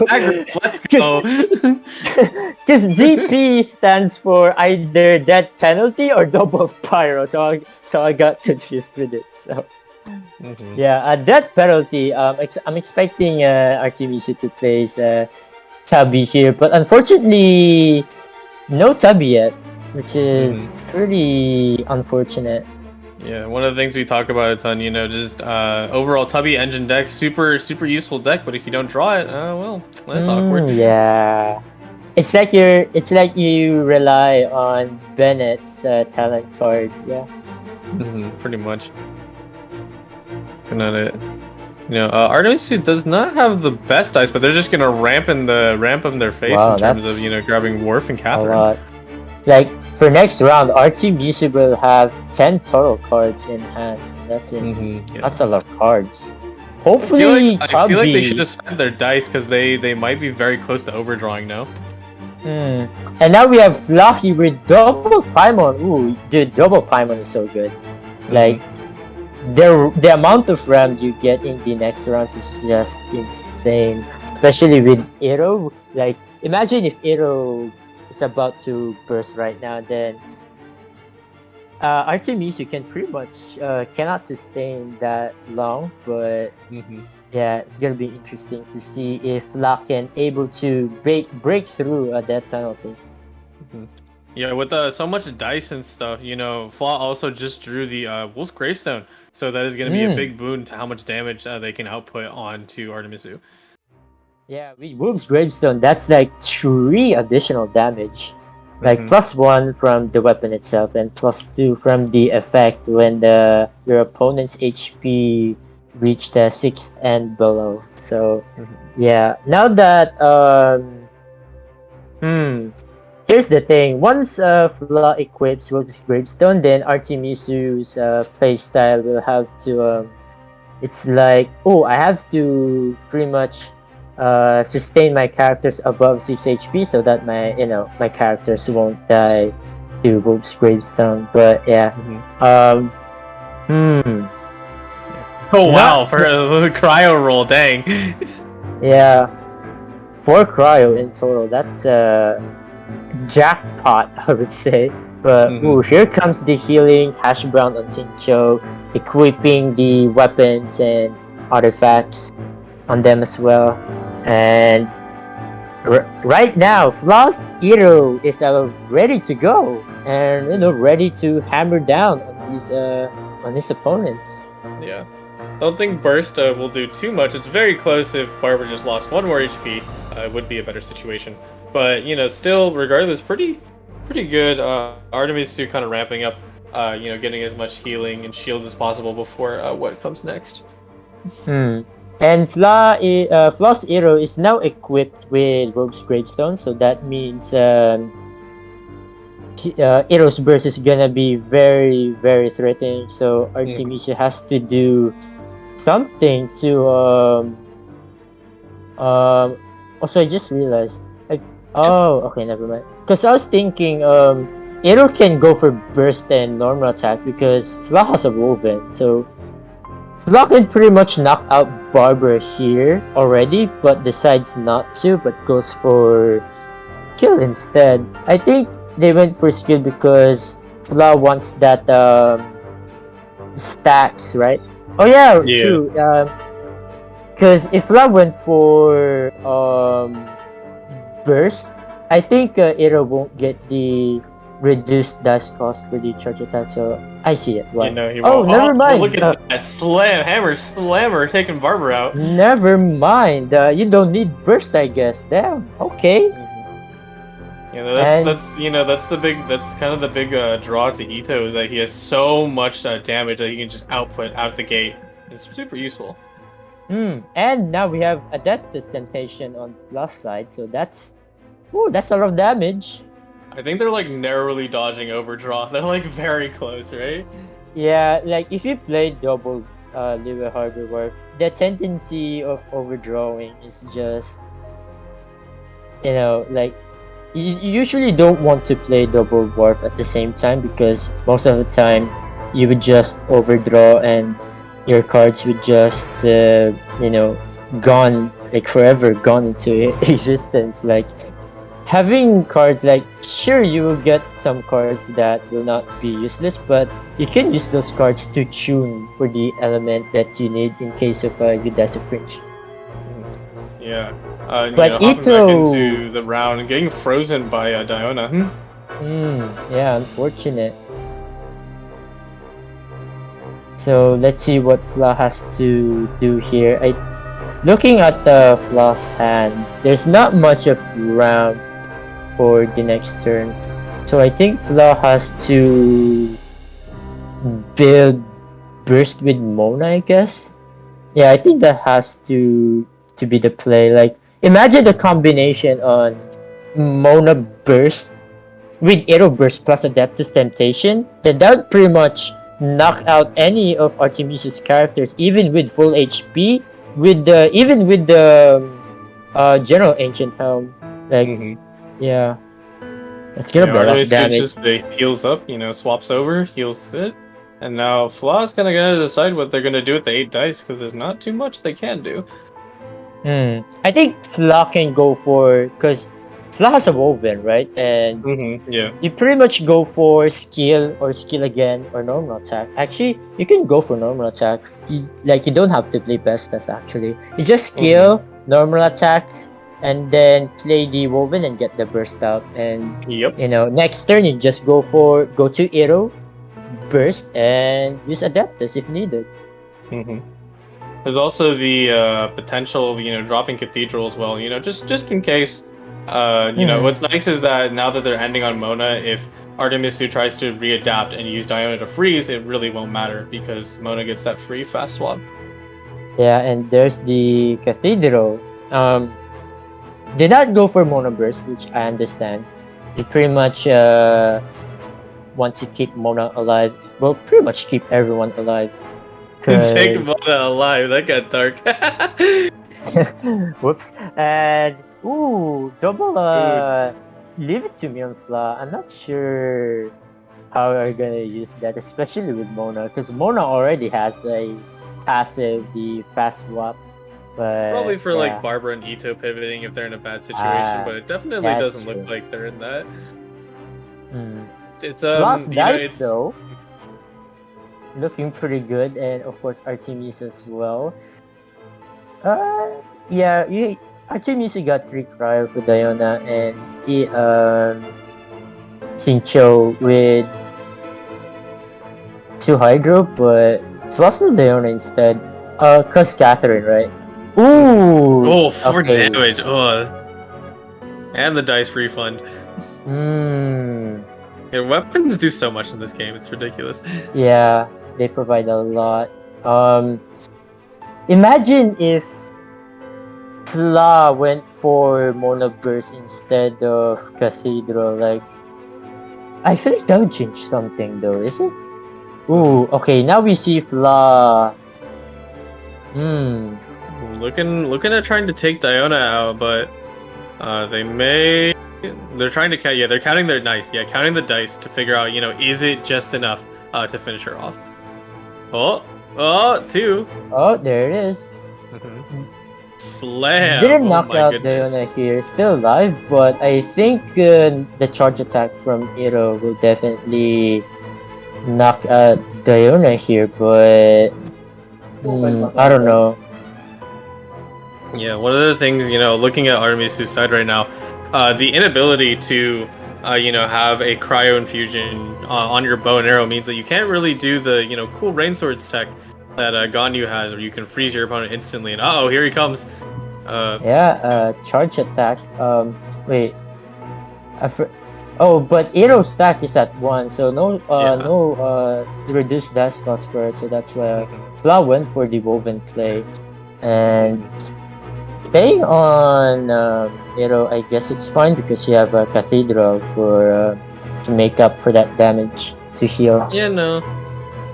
Let's go. Because DP stands for either death penalty or double pyro, so I got confused with it. So yeah, a death penalty. I'm expecting Artemisu to place Tubby here, but unfortunately, no Tubby yet, which is pretty unfortunate. Yeah, one of the things we talk about a ton, just overall Tubby engine deck, super useful deck, but if you don't draw it, well, that's awkward. Yeah, it's like you rely on Bennett's talent card. Yeah, pretty much. Artemis does not have the best dice, but they're just gonna ramp in their face in terms of grabbing Worf and Catherine. Like for next round, our team usually will have 10 total cards in hand. That's it. That's a lot of cards. Hopefully, I feel like they should have spent their dice because they might be very close to overdrawing now. And now we have Lucky with double Paimon. Ooh, dude, double Paimon is so good. Like the amount of RAM you get in the next rounds is just insane. Especially with Iro. Like, imagine if Iro is about to burst right now, then Artemisu can pretty much cannot sustain that long, but yeah, it's gonna be interesting to see if La can able to break through a death penalty. Yeah, with so much dice and stuff, Flaw also just drew the Wolf's Gravestone, so that is going to be a big boon to how much damage they can output onto Artemisu. Yeah, with Wolf's Gravestone, that's like 3 additional damage. Like +1 from the weapon itself and +2 from the effect when your opponent's HP reach the 6th and below. So yeah, now that here's the thing. Once Flaw equips Wolf's Gravestone, then Artemisu's playstyle will have to it's like, I have to pretty much sustain my characters above 6 HP so that my characters won't die to Wolf's Gravestone. But yeah, Mhm. hmm, Oh wow, not for a cryo roll, dang. yeah, 4 cryo in total. That's a jackpot, I would say. But ooh, Mhm. here comes the healing hash brown on Sincho, equipping the weapons and artifacts on them as well. And right now, Floss Hero is ready to go and ready to hammer down on his opponents. Yeah. I don't think Burst will do too much. It's very close if Barbara just lost one more HP. It would be a better situation. But, still, regardless, pretty good. Artemis 2 kind of ramping up, getting as much healing and shields as possible before what comes next. Hmm. And Floss Hero is now equipped with Rogue's Gravestone, so that means Hero's Burst is gonna be very, very threatening. So Mhm. Artemisia has to do something to Also, I just realized. Like, Yeah. oh, okay, never mind. Because I was thinking, Hero can go for burst and normal attack because Fla has a woven. So Fla can pretty much knock out Barbara here already, but decides not to, but goes for skill instead. I think they went for skill because Fla wants that stacks, right? Oh yeah, Yeah. true. Because if Fla went for burst, I think Ira won't get the reduced dash cost for the charge attack. So I see it. Why? He Oh, won't. never Oh, look mind. at that hammer slammer taking Barbara out. Never mind. You don't need burst, I guess. Damn. Okay. And That's the big that's kind of the big draw to Itto is that he has so much damage that he can just output out of the gate. It's super useful. and now we have Adeptus Temptation on plus side. So that's a lot of damage. I think they're like narrowly dodging overdraw. They're like very close, right? Yeah, like if you play double Liver Harbor Wharf, the tendency of overdrawing is just like you usually don't want to play double Wharf at the same time because most of the time you would just overdraw and your cards would just gone like forever gone into existence. Like having cards like sure you will get some cards that will not be useless, but you can use those cards to tune for the element that you need in case of you dash a cringe. Yeah. But Hopping back Itto, into the round and getting frozen by Diona. yeah, unfortunate. So let's see what Fla has to do here. Looking at the Fla's hand, there's not much of ramp for the next turn. So I think Fla has to build burst with Mona, I guess. Yeah, I think that has to be the play. Like imagine the combination on Mona burst with Arrow burst plus Adeptus Temptation. Then that would pretty much knock out any of Artemisia's characters, even with full HP. Even with the General Ancient Helm. Like yeah. That's gonna be a lot of Artemis damage. just heals up, swaps over, heals it. And now Flaw's kind of gonna decide what they're gonna do with the 8 dice because there's not too much they can do. I think Fla can go for because Fla has a woven, right? And Yeah. you pretty much go for skill or skill again or normal attack. Actually, you can go for normal attack. You don't have to play Bestas actually. You just skill, normal attack, and then play the woven and get the burst out. And Yep. Next turn you just go to Arrow, burst, and use Adeptus if needed. There's also the potential of dropping Cathedral as well. Just in case. What's nice is that now that they're ending on Mona, if Artemisu tries to readapt and use Diona to freeze, it really won't matter because Mona gets that free fast swap. Yeah, and there's the Cathedral. Did not go for Mona Burst, which I understand. They pretty much want to keep Mona alive. Well, pretty much keep everyone alive. Take Mona alive. That got dark. Whoops. And double leave it to me on Fla. I'm not sure how we're gonna use that, especially with Mona, because Mona already has a passive, the fast swap. But Probably for like yeah, Barbara and Ito pivoting if they're in a bad situation, but it definitely that's doesn't look true. like they're in that. Hmm. It's Lost you know, dice it's though, looking pretty good, and of course Artemis as well. Yeah, Artemis got 3 cryo for Diona, and Sincho with 2 hydro, but swaps to Diona instead. Cause Catherine, right? Ooh, oh 4 damage. okay. Oh, and the dice refund. Hmm. Yeah, weapons do so much in this game. It's ridiculous. Yeah, they provide a lot. Imagine if Fla went for Monoburst instead of Cathedral. Like, I feel like that would change something, though, is it? Ooh, okay. Now we see Fla. Hmm. Looking at trying to take Diona out, but they may. They're trying to count. Yeah, they're counting their dice. Yeah, counting the dice to figure out, is it just enough to finish her off? Oh, 2. Oh, there it is. Slam! Didn't Oh knock my out goodness. Diona here. Still alive, but I think the charge attack from Iro will definitely knock out Diona here. But I don't know. Yeah, one of the things, looking at Artemis' side right now, the inability to, have a cryo infusion on your bow and arrow means that you can't really do the, cool rain swords tech that Ganyu has, where you can freeze your opponent instantly. And uh-oh, here he comes. Yeah, charge attack. Wait. Oh, but Iro stack is at 1, so Yeah. no reduced dash cost for it. So that's why Fla went for the woven clay. And staying on Iro, I guess it's fine because you have a cathedral for to make up for that damage to heal. Yeah, no.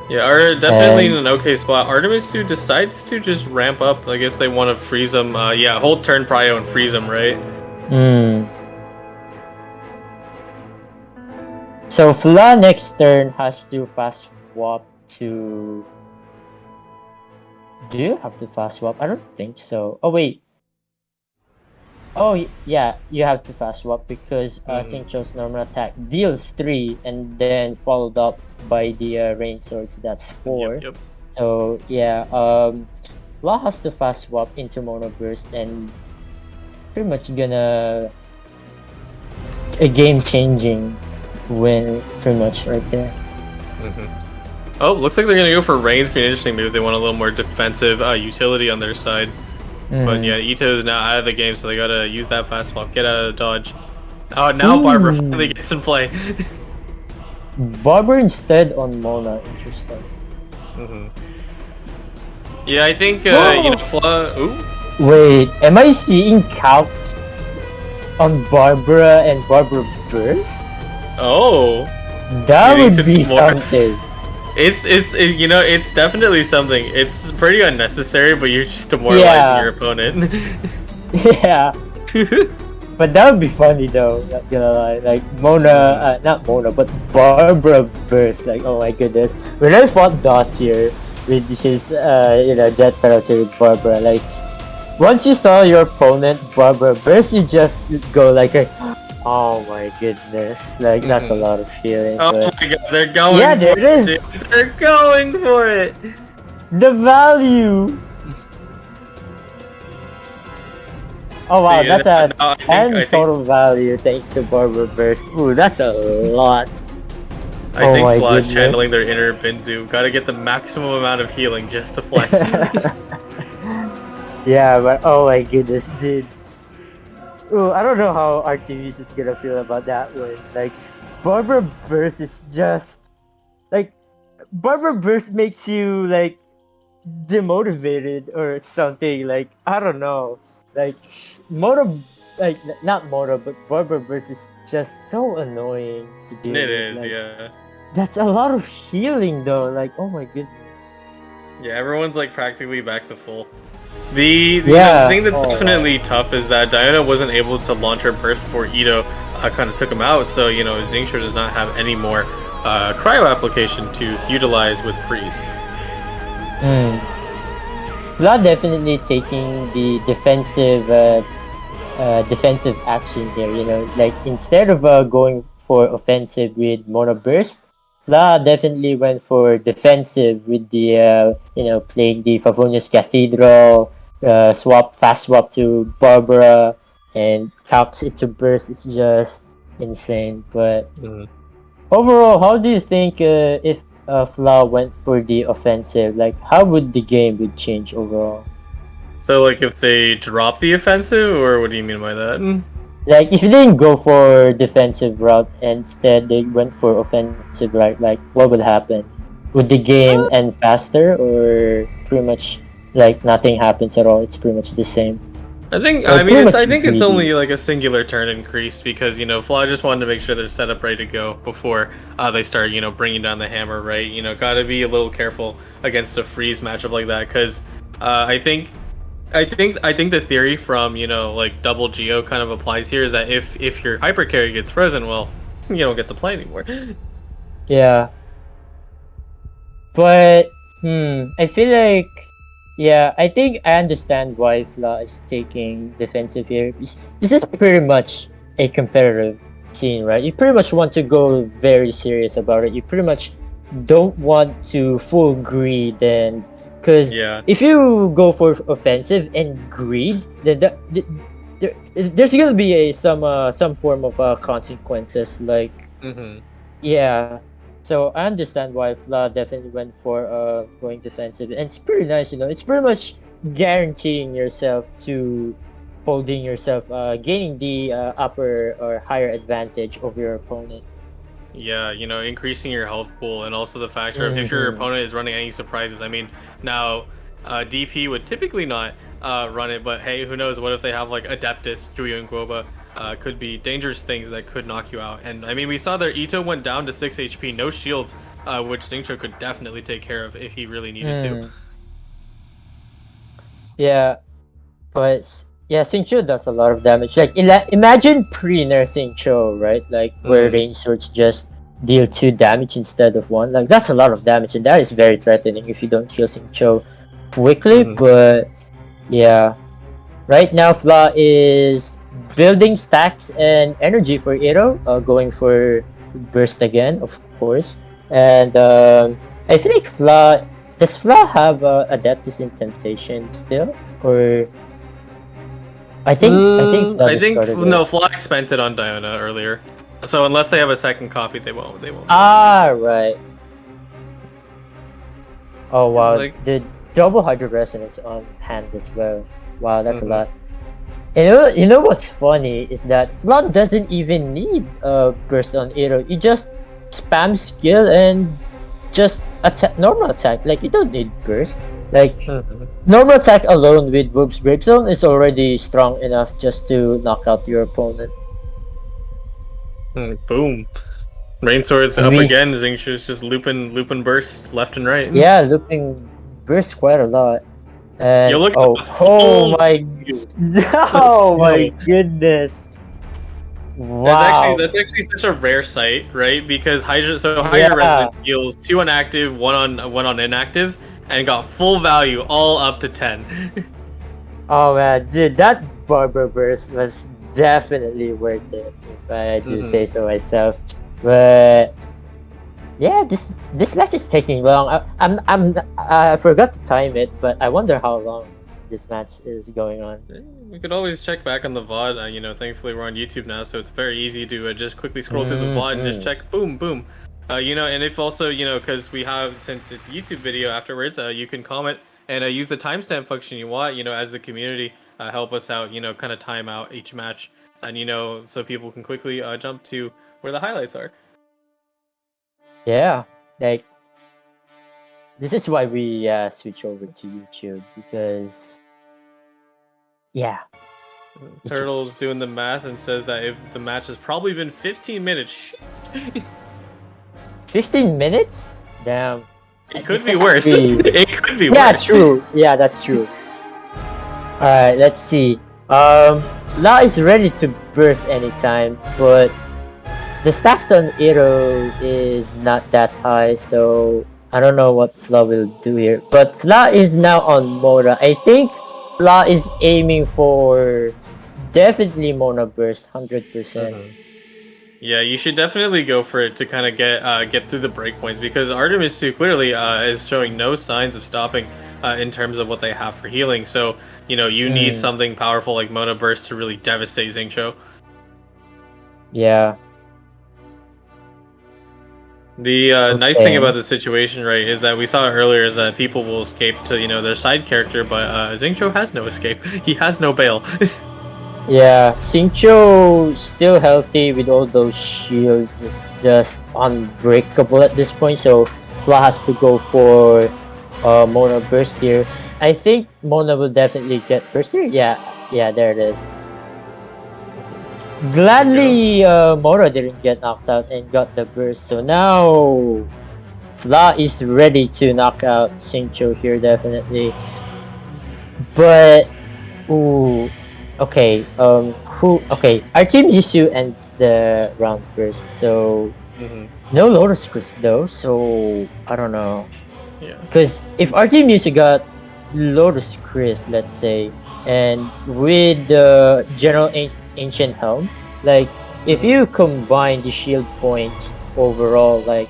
Yeah, are definitely in And an okay spot. Artemis who decides to just ramp up. I guess they want to freeze him. Yeah, hold turn prio and freeze him, right? So Fla next turn has to fast swap to. Do you have to fast swap? I don't think so. Oh wait. Oh yeah, you have to fast swap because St. Joe's normal attack deals 3 and then followed up by the rain swords. That's 4. Yep. So yeah, Law has to fast swap into Mono Burst and pretty much gonna a game changing win pretty much right there. Oh, looks like they're gonna go for Rain's pretty interesting. Maybe they want a little more defensive utility on their side. But yeah, Ito is now out of the game, so they gotta use that fast swap. Get out of the dodge. Oh, now Barbara finally gets in play. Barbara instead on Mona. Interesting. Yeah, I think Fla. Ooh. Wait, am I seeing counts on Barbara and Barbara Burst? Oh, that would be something. It's definitely something. It's pretty unnecessary, but you're just demoralizing your opponent. Yeah. But that would be funny though, not gonna lie. Like Mona, not Mona, but Barbara Burst. Like, oh my goodness. When I fought Dot here with his, death penalty with Barbara, like, once you saw your opponent, Barbara Burst, you just go like, oh my goodness. Like, that's a lot of feeling. Oh my god, they're going yeah, there it is. Dude. They're going for it. The value. Oh wow, that's a 10 total value thanks to Barbara Burst. Ooh, that's a lot. I think Flash channeling their inner Benzu. Gotta get the maximum amount of healing just to flex. Yeah, but oh my goodness, dude. Ooh, I don't know how RTVs is gonna feel about that one. Like, Barbara Burst is just... Like, Barbara Burst makes you, like, demotivated or something. Like, I don't know. Like, not Moto, but Barbara Burst is just so annoying to deal with. It is, like, yeah. That's a lot of healing though, like, oh my goodness. Yeah, everyone's like practically back to full. The thing that's definitely tough is that Diana wasn't able to launch her burst before Ito kind of took him out. So Xingqiu does not have any more cryo application to utilize with freeze. Fla definitely taking the defensive action here. Like instead of going for offensive with mono burst, Fla definitely went for defensive with the playing the Favonius Cathedral, fast swap to Barbara, and calcs it to burst. It's just insane. But overall, how do you think if Fla went for the offensive, like how would the game would change overall? So like if they drop the offensive, or what do you mean by that? Like if you didn't go for defensive route and instead they went for offensive route, like what would happen? Would the game end faster, or pretty much like nothing happens at all? It's pretty much the same. I think it's only like a singular turn increase because Flaw just wanted to make sure they're set up ready to go before they start bringing down the hammer, right? Got to be a little careful against a freeze matchup like that because I think the theory from like double Geo kind of applies here is that if your hyper carry gets frozen, well, you don't get to play anymore. Yeah, but I feel like I think I understand why Fla is taking defensive here. This is pretty much a competitive scene, right? You pretty much want to go very serious about it. You pretty much don't want to full greed and. Because if you go for offensive and greed, then there's gonna be some form of consequences. Like, So I understand why Fla definitely went for going defensive, and it's pretty nice. It's pretty much guaranteeing yourself to holding yourself, gaining the upper or higher advantage over your opponent. Yeah, increasing your health pool and also the factor of if your opponent is running any surprises. I mean, now DP would typically not run it, but hey, who knows? What if they have like Adeptus, Juyo, and Guoba? Could be dangerous things that could knock you out. And I mean, we saw their Itto went down to 6 HP, no shields, which Xingqiu could definitely take care of if he really needed to. Yeah, but Xingqiu does a lot of damage. Like, imagine pre-nerf Xingqiu, right? Like, where range swords just deal 2 damage instead of 1. Like, that's a lot of damage, and that is very threatening if you don't kill Xingqiu quickly. But, yeah. Right now, Fla is building stacks and energy for Itto, going for burst again, of course. And, I feel like does Fla have Adeptus in Temptation still? Or... I think Fla expended on Diona earlier, so unless they have a second copy, they won't. Right. Oh wow, the double Hydro Resonance on hand as well. Wow, that's a lot. You know what's funny is that Fla doesn't even need burst on Itto. You just spam skill and just normal attack. Like you don't need burst. Like, normal attack alone with Boob's Brave Zone is already strong enough just to knock out your opponent. Boom. Rain Sword's up again. Xingqiu's just looping burst left and right. Yeah, looping burst quite a lot. And look oh my goodness. Wow. That's actually such a rare sight, right? Because Hydra Resonance deals 2 on active, 1 on inactive. And got full value all up to 10. Oh man, dude, that Barbara burst was definitely worth it, if I do say so myself. But yeah, this match is taking long. I forgot to time it, but I wonder how long this match is going on. We could always check back on the VOD. Thankfully we're on YouTube now, so it's very easy to just quickly scroll through the VOD and just check. Boom, boom. And if also, because we have, since it's a YouTube video afterwards, you can comment and use the timestamp function you want, as the community, help us out, kind of time out each match and, so people can quickly jump to where the highlights are. Yeah, like, this is why we switch over to YouTube, because, Turtle's doing the math and says that if the match has probably been 15 minutes. 15 minutes? Damn. It could be worse. It could be worse. Yeah, true. Yeah, that's true. Alright, let's see. La is ready to burst anytime, but the stacks on Itto is not that high, so I don't know what Fla will do here. But Fla is now on Mona. I think Fla is aiming for definitely Mona burst 100%. Yeah, you should definitely go for it to kind of get through the breakpoints because Artemis 2 clearly is showing no signs of stopping in terms of what they have for healing. So you need something powerful like Mona Burst to really devastate Xingqiu. Yeah. The nice thing about the situation, right, is that we saw earlier is that people will escape to their side character, but Xingqiu has no escape. He has no bail. Yeah, Xingqiu still healthy with all those shields. Is just unbreakable at this point, so Fla has to go for Mona Burst here. I think Mona will definitely get Burst here. Yeah, there it is. Gladly, Mona didn't get knocked out and got the Burst, so now Fla is ready to knock out Xingqiu here, definitely. But, ooh, okay, okay, our team Yisu ends the round first, so no Lotus Crisp though, so I don't know. Yeah. Because if our team Yisu got Lotus Crisp, let's say, and with the General Ancient Helm, like, if you combine the shield points overall, like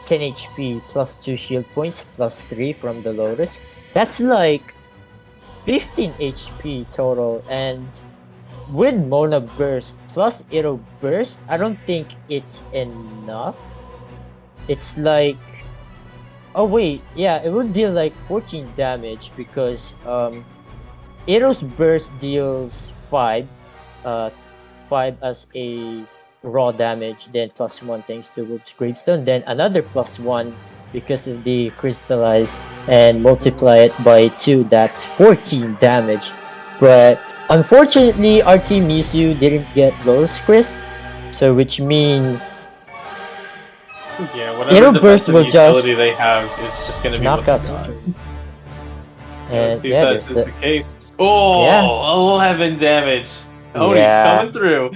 10 HP plus 2 shield points plus 3 from the Lotus, that's like 15 HP total, and with Mona Burst plus Itto Burst, I don't think it's enough. It's like, oh wait, yeah, it will deal like 14 damage because Itto's Burst deals 5 as a raw damage, then +1 thanks to Wolf's Gravestone, then another +1 because of the crystallize, and multiply it by 2, that's 14 damage. But unfortunately, our team Misu didn't get Lotus Crisp, so which means whatever defensive utility they have is just going to be knock out. Let's see if that's the case. Oh, yeah. 11 damage. Oni coming through.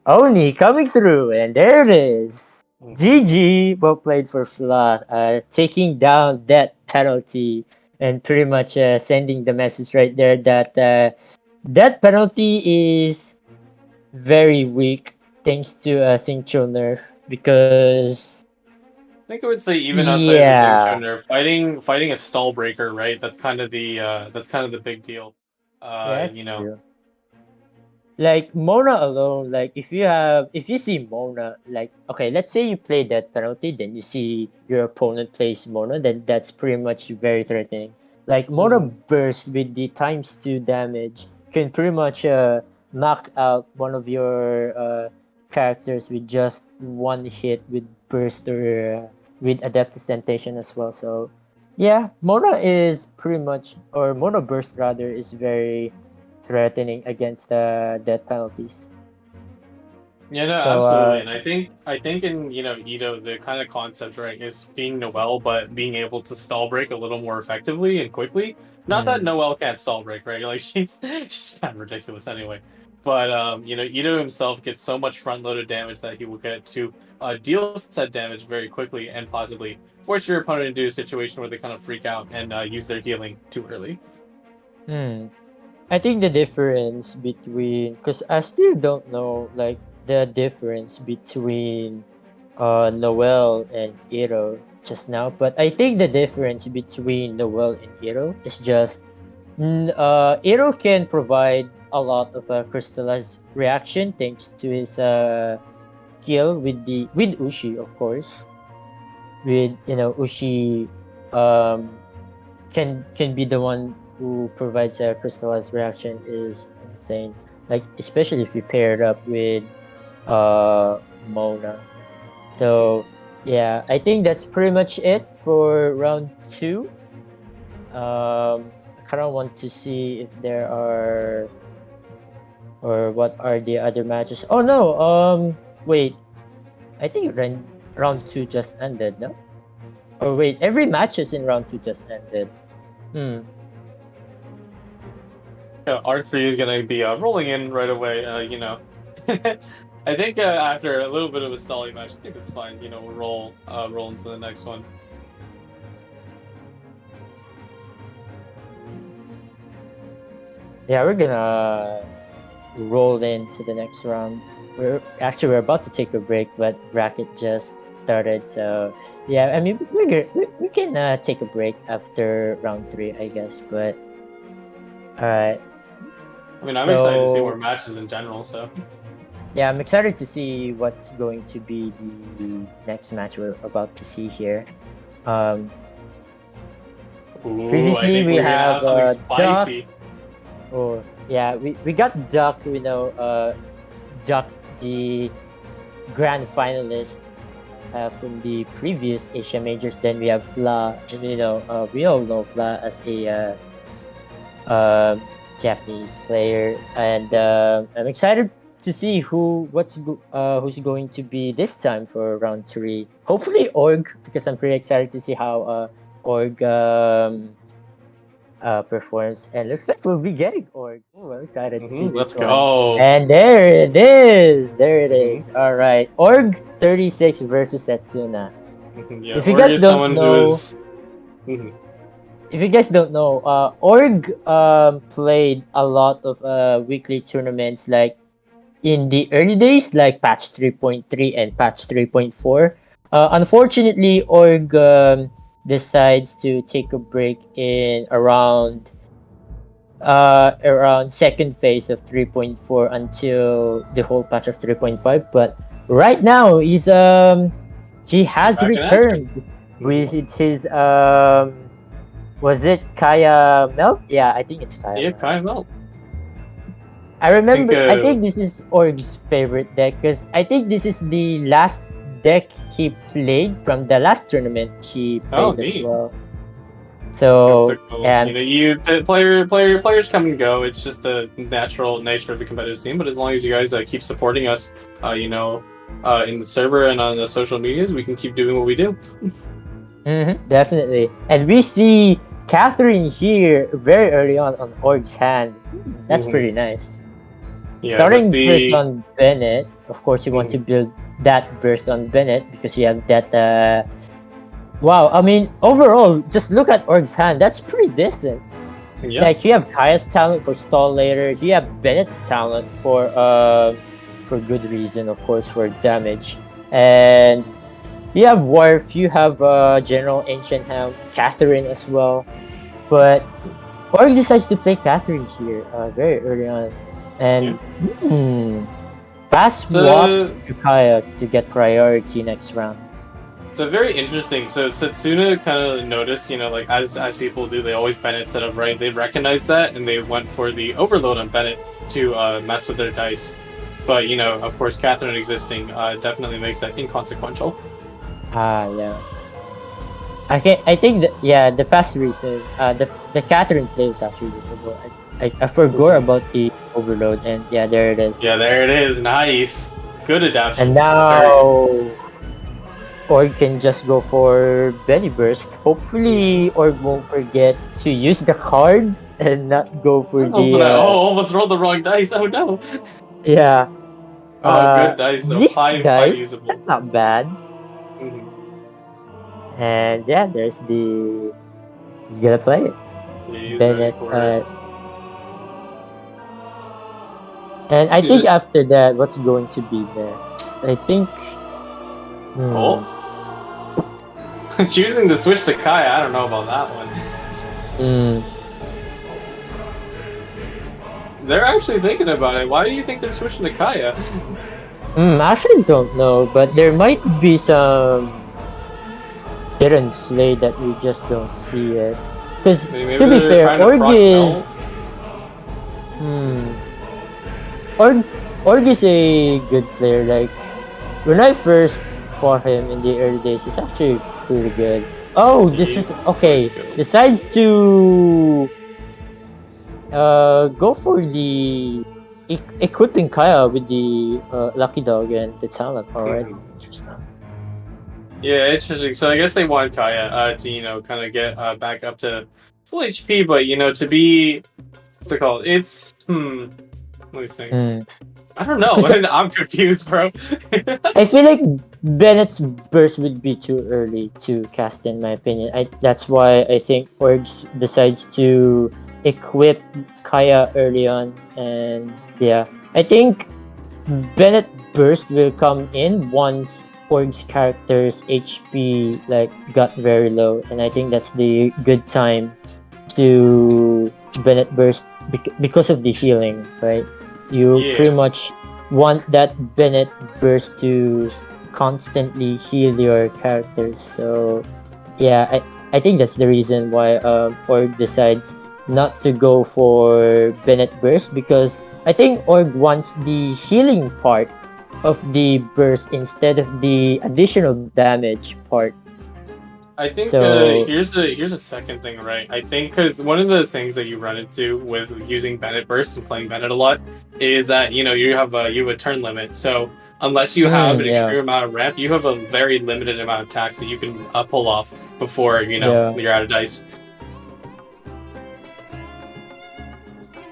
Oni coming through, and there it is. GG, well played for Fla, taking down that penalty and pretty much sending the message right there that that penalty is very weak thanks to Xingqiu nerf, because I think I would say even outside the Xingqiu nerf, fighting a stall breaker, right? That's kind of the big deal. True. Like Mona alone, like if you see Mona, like, okay, let's say you play that penalty, then you see your opponent plays Mona, then that's pretty much very threatening. Like Mona Burst with the ×2 damage can pretty much knock out one of your characters with just one hit with Burst or with Adeptus Temptation as well. So yeah, Mona is pretty much, or Mona Burst rather, is very threatening against death penalties. Yeah, no, absolutely. And I think in Itto, the kind of concept, right, is being Noelle, but being able to stall break a little more effectively and quickly. Not that Noelle can't stall break, right? Like she's kind of ridiculous anyway. But Itto himself gets so much front-loaded damage that he will get to deal set damage very quickly and possibly force your opponent into a situation where they kind of freak out and use their healing too early. I think the difference between, because I still don't know like the difference between Noelle and Itto just now, but I think the difference between Noelle and Itto is just Itto can provide a lot of crystallized reaction thanks to his skill with Ushi, of course. With Ushi can be the one who provides a crystallized reaction is insane. Like especially if you pair it up with Mona. So yeah, I think that's pretty much it for round 2. I kind of want to see if there are, or what are the other matches. Oh no, wait. I think round 2 just ended, no? Or wait, every matches in round 2 just ended. R3 is gonna be rolling in right away. I think after a little bit of a stalling match, I think it's fine. We'll roll into the next one. Yeah, we're gonna roll into the next round. We're about to take a break, but bracket just started, so yeah. I mean, we can take a break after round 3, I guess. But all right. I mean, I'm excited to see more matches in general. So yeah, I'm excited to see what's going to be the next match we're about to see here. Previously, we have something spicy. Duck. Oh, yeah, we got Duck. Duck, the grand finalist from the previous Asia Majors. Then we have Fla. And, we all know Fla as a Japanese player, and I'm excited to see who's going to be this time for round 3. Hopefully Org, because I'm pretty excited to see how Org performs, and looks like we'll be getting Org. Oh, I'm excited to see this Let's one. go. And there it is. All right, Org 36 versus Setsuna. Yeah, If you Org guys is don't someone know, who is. if you guys don't know, Org played a lot of weekly tournaments like in the early days, like patch 3.3 and patch 3.4. Unfortunately, Org decides to take a break in around second phase of 3.4 until the whole patch of 3.5. But right now, he has Back in action. returned with his was it Kaya Melt? Yeah, I think it's Kaya Yeah, Melt. kind of. I remember. I think, think this is Org's favorite deck because I think this is the last deck he played from the last tournament he played as neat. well. So cool. and players come and go. It's just the natural nature of the competitive scene. But as long as you guys keep supporting us, in the server and on the social medias, we can keep doing what we do. Definitely. And we see Catherine here very early on Org's hand. That's pretty nice. Yeah, Starting first on Bennett, of course, you want to build that burst on Bennett because you have that. Wow, I mean, overall, just look at Org's hand. That's pretty decent. Yeah. Like you have Kaya's talent for stall later. You have Bennett's talent for good reason, of course, for damage. And you have Worf. You have General Ancient Hound, Catherine as well. But Org decides to play Catherine here very early on. And fast walk to Kaya to get priority next round. So very interesting. So Setsuna kind of noticed, like as people do, they always Bennett set up right. They recognized that and they went for the overload on Bennett to mess with their dice. But of course, Catherine existing definitely makes that inconsequential. Yeah. I think that the fast reason the Catherine play was actually usable. I forgot about the overload, and yeah, there it is. Yeah, there it is. Nice, good adaptation. And now Org can just go for Benny Burst. Hopefully, Org won't forget to use the card and not go for almost rolled the wrong dice. Oh no. Yeah. Good dice though. High usable. That's not bad. And yeah, he's gonna play it. Yeah, Bennett. And I think after that, what's going to be next? I think. Choosing to switch to Kaya, I don't know about that one. They're actually thinking about it. Why do you think they're switching to Kaya? I actually don't know, but there might be some hidden play that we just don't see it. Because to be fair, Org is a good player. Like when I first fought him in the early days, he's actually pretty good. Oh, this is okay. Decides to go for the equipping Kaya with the Lucky Dog and the talent already. Interesting. Yeah, interesting. So I guess they want Kaya to kind of get back up to full HP, but to be what's it called? It's let me think. Hmm. I don't know. 'Cause I'm confused, bro. I feel like Bennett's burst would be too early to cast, in my opinion. That's why I think Orgs decides to equip Kaya early on, and yeah, I think Bennett burst will come in once Org's character's HP like got very low, and I think that's the good time to Bennett burst because of the healing, right? You Yeah. pretty much want that Bennett burst to constantly heal your characters. So yeah, I think that's the reason why Org decides not to go for Bennett burst, because I think Org wants the healing part of the burst instead of the additional damage part. I think So here's a second thing, right? I think because one of the things that you run into with using Bennett burst and playing Bennett a lot is that you have a turn limit. So unless you have an yeah, extreme amount of ramp, you have a very limited amount of attacks that you can pull off before yeah. you're out of dice.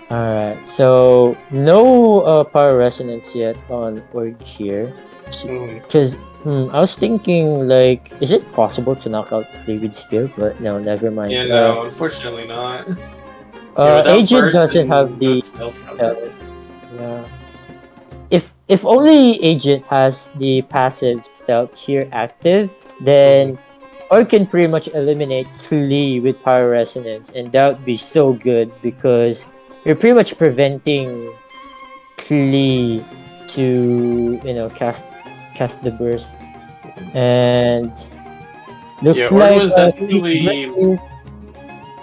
Alright, so no power resonance yet on Org here. Because I was thinking, like, is it possible to knock out Klee with skill? But no, never mind. Yeah, no, unfortunately not. Without Agent burst doesn't and have no the. stealth cover. Yeah. If only Agent has the passive stealth here active, then Org can pretty much eliminate Klee with power resonance, and that would be so good because you're pretty much preventing Klee to cast the burst, and looks Org like was Klee's definitely burst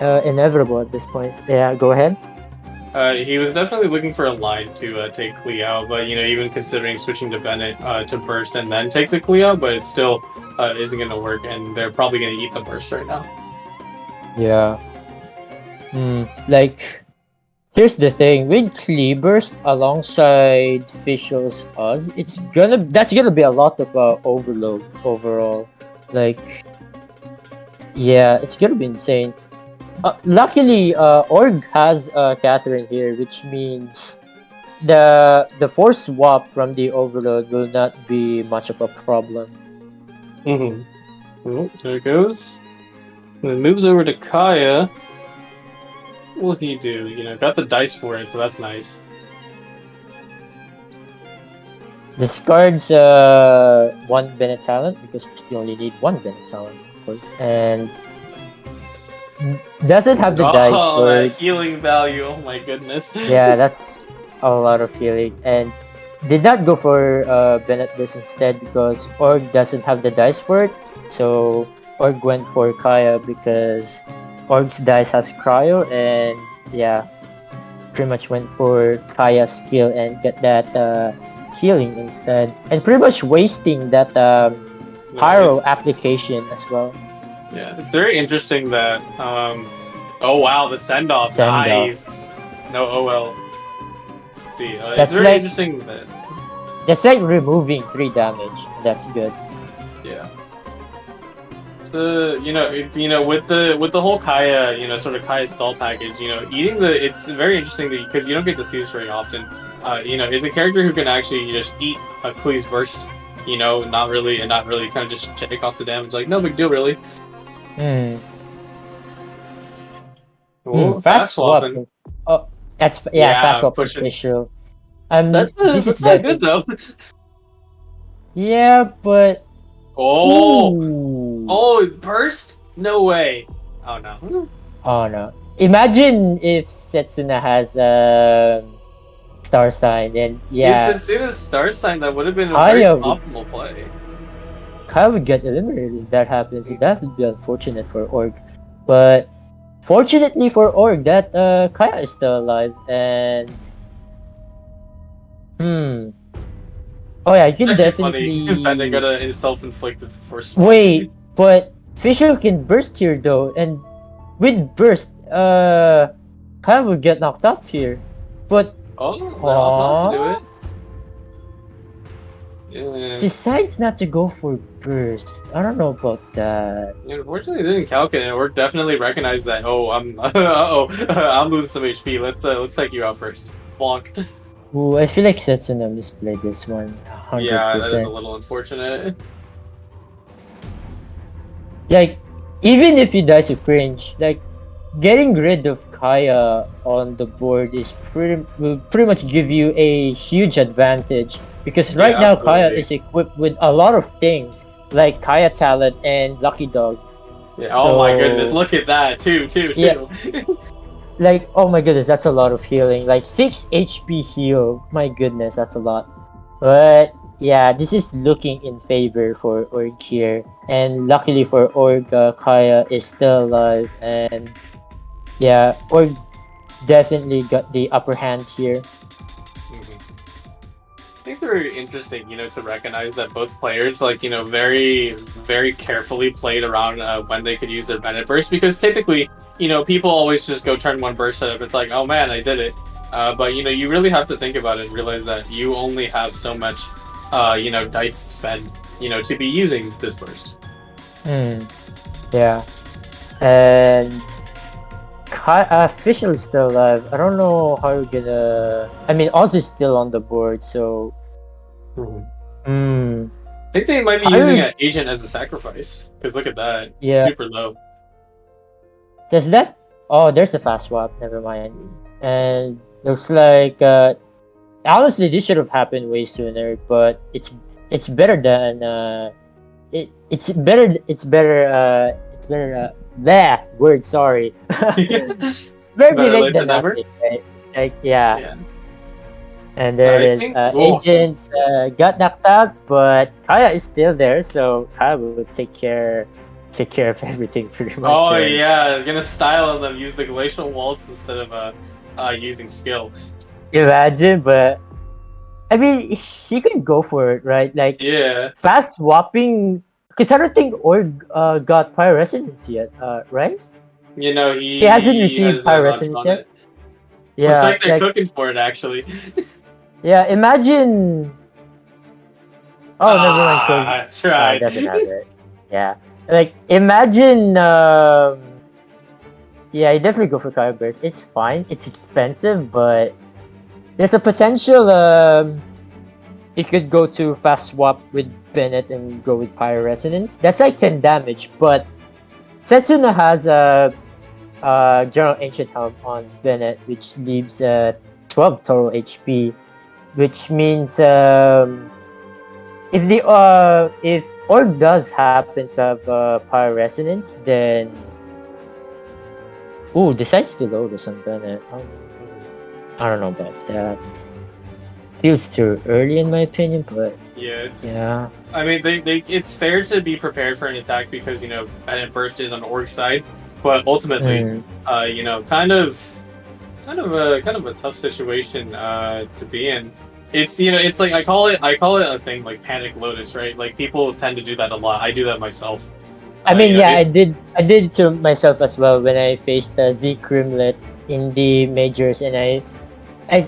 is inevitable at this point. Yeah, go ahead. he was definitely looking for a line to take Klee out, but even considering switching to Bennett to burst and then take the Klee out, but it still isn't going to work, and they're probably going to eat the burst right now. Yeah. Like, here's the thing with Klee burst alongside Fischl's Oz, that's gonna be a lot of overload overall. Like, yeah, it's gonna be insane. Luckily, Org has Catherine here, which means the force swap from the overload will not be much of a problem. Oh, there it goes. When it moves over to Kaya, what will he do? Got the dice for it, so that's nice. Discards one Bennett talent because you only need one Bennett talent, of course, and doesn't have the dice for that healing value. Oh my goodness. Yeah, that's a lot of healing, and did not go for Bennett burst instead because Org doesn't have the dice for it. So Org went for Kaya because Org's dice has cryo, and yeah, pretty much went for Kaya's skill and get that healing instead, and pretty much wasting that pyro application as well. Yeah, it's very interesting that. Oh wow, the send off, nice. No OL. Let's see, it's very interesting that. That's like removing 3 damage. That's good. Yeah. So with the whole Kaya, sort of Kaya stall package, eating it's very interesting because you don't get to see this very often. It's a character who can actually just eat a Klee's burst. Not really kind of just take off the damage. Like no big deal, really. Fast swap. Oh, that's fast swap official. That's not good though. Yeah, but burst? No way. Oh no. Oh no. Imagine if Setsuna has star sign, and yeah. If Setsuna's star sign, that would have been a very optimal play. Kyle would get eliminated if that happens, and that would be unfortunate for Org. But fortunately for Org, that Kaya is still alive, and oh yeah, you can definitely. That they got a self-inflicted force. Wait, but Fisher can burst here though, and with burst, Kyle will get knocked out here. But I'll do it. decides not to go for burst. I don't know about that. Unfortunately, it didn't calculate. Orc definitely recognized that. Oh, I'm I'm losing some HP. Let's take you out first. Bonk. Ooh, I feel like Setsuna misplayed this one Yeah, that is a 100%. little unfortunate. Like, even if he dies of cringe, like, getting rid of Kaya on the board will pretty much give you a huge advantage because right Yeah, now Kaya absolutely. is equipped with a lot of things like Kaya Talent and Lucky Dog. Yeah. Oh my goodness, So look at that. Two. yeah, like oh my goodness, that's a lot of healing. Like 6 HP heal. My goodness, that's a lot. But yeah, this is looking in favor for Org here. And luckily for Org, Kaya is still alive. And yeah, Org definitely got the upper hand here. I think it's very interesting, to recognize that both players, like, very, very carefully played around when they could use their Bennett burst because typically, people always just go turn one burst setup. It's like, oh man, I did it. But you really have to think about it and realize that you only have so much, dice to spend, to be using this burst. Hmm. Yeah. And Fish is still alive. I don't know how you're gonna. I mean, Oz is still on the board, so. Hmm. I think they might be using an agent as a sacrifice because look at that, Yeah. super low. Does that? Oh, there's the fast swap. Never mind. And looks like honestly, this should have happened way sooner, but it's better than it's better that word, sorry. Very late than nothing, right? Like yeah. And there it is. Agents got knocked out, but Kaya is still there, so Kaya will take care of everything pretty much. Oh yeah, gonna style them, use the glacial waltz instead of using skill. Imagine, but I mean, he could go for it, right? Like fast swapping. Because I don't think Org got Pyro Resonance yet, right? He hasn't received Pyro Resonance yet. Yeah, looks like they're cooking for it actually. Yeah, imagine. Oh, never mind. That's right. Doesn't have it. Yeah, like imagine. Yeah, you definitely go for Kyber Burst. It's fine. It's expensive, but there's a potential. It could go to fast swap with Bennett and go with Pyro Resonance. That's like 10 damage, but Setsuna has a General Ancient Helm on Bennett, which leaves 12 total HP, which means if Org does happen to have Pyro Resonance, then decides to Lotus on Bennett. I don't know about that. Feels too early in my opinion, but yeah. I mean, it's fair to be prepared for an attack because Bennett Burst is on Org's side, but ultimately, kind of a tough situation to be in. It's it's like I call it a thing like Panic Lotus, right? Like people tend to do that a lot. I do that myself. I mean, I did it to myself as well when I faced Z Crimlet in the majors, and I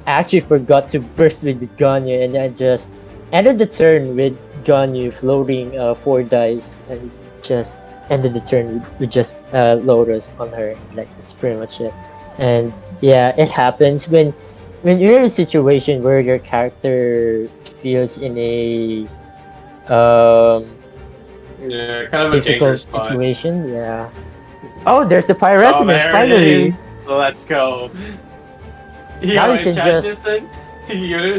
actually forgot to burst with the Ganyu, and I just ended the turn with Ganyu floating 4 dice, and just ended the turn with just Lotus on her. Like that's pretty much it. And yeah, it happens when you're in a situation where your character feels in a kind of a difficult spot. situation. Yeah. Oh, there's the Pyro Resonance finally. Let's go. Now you can just said,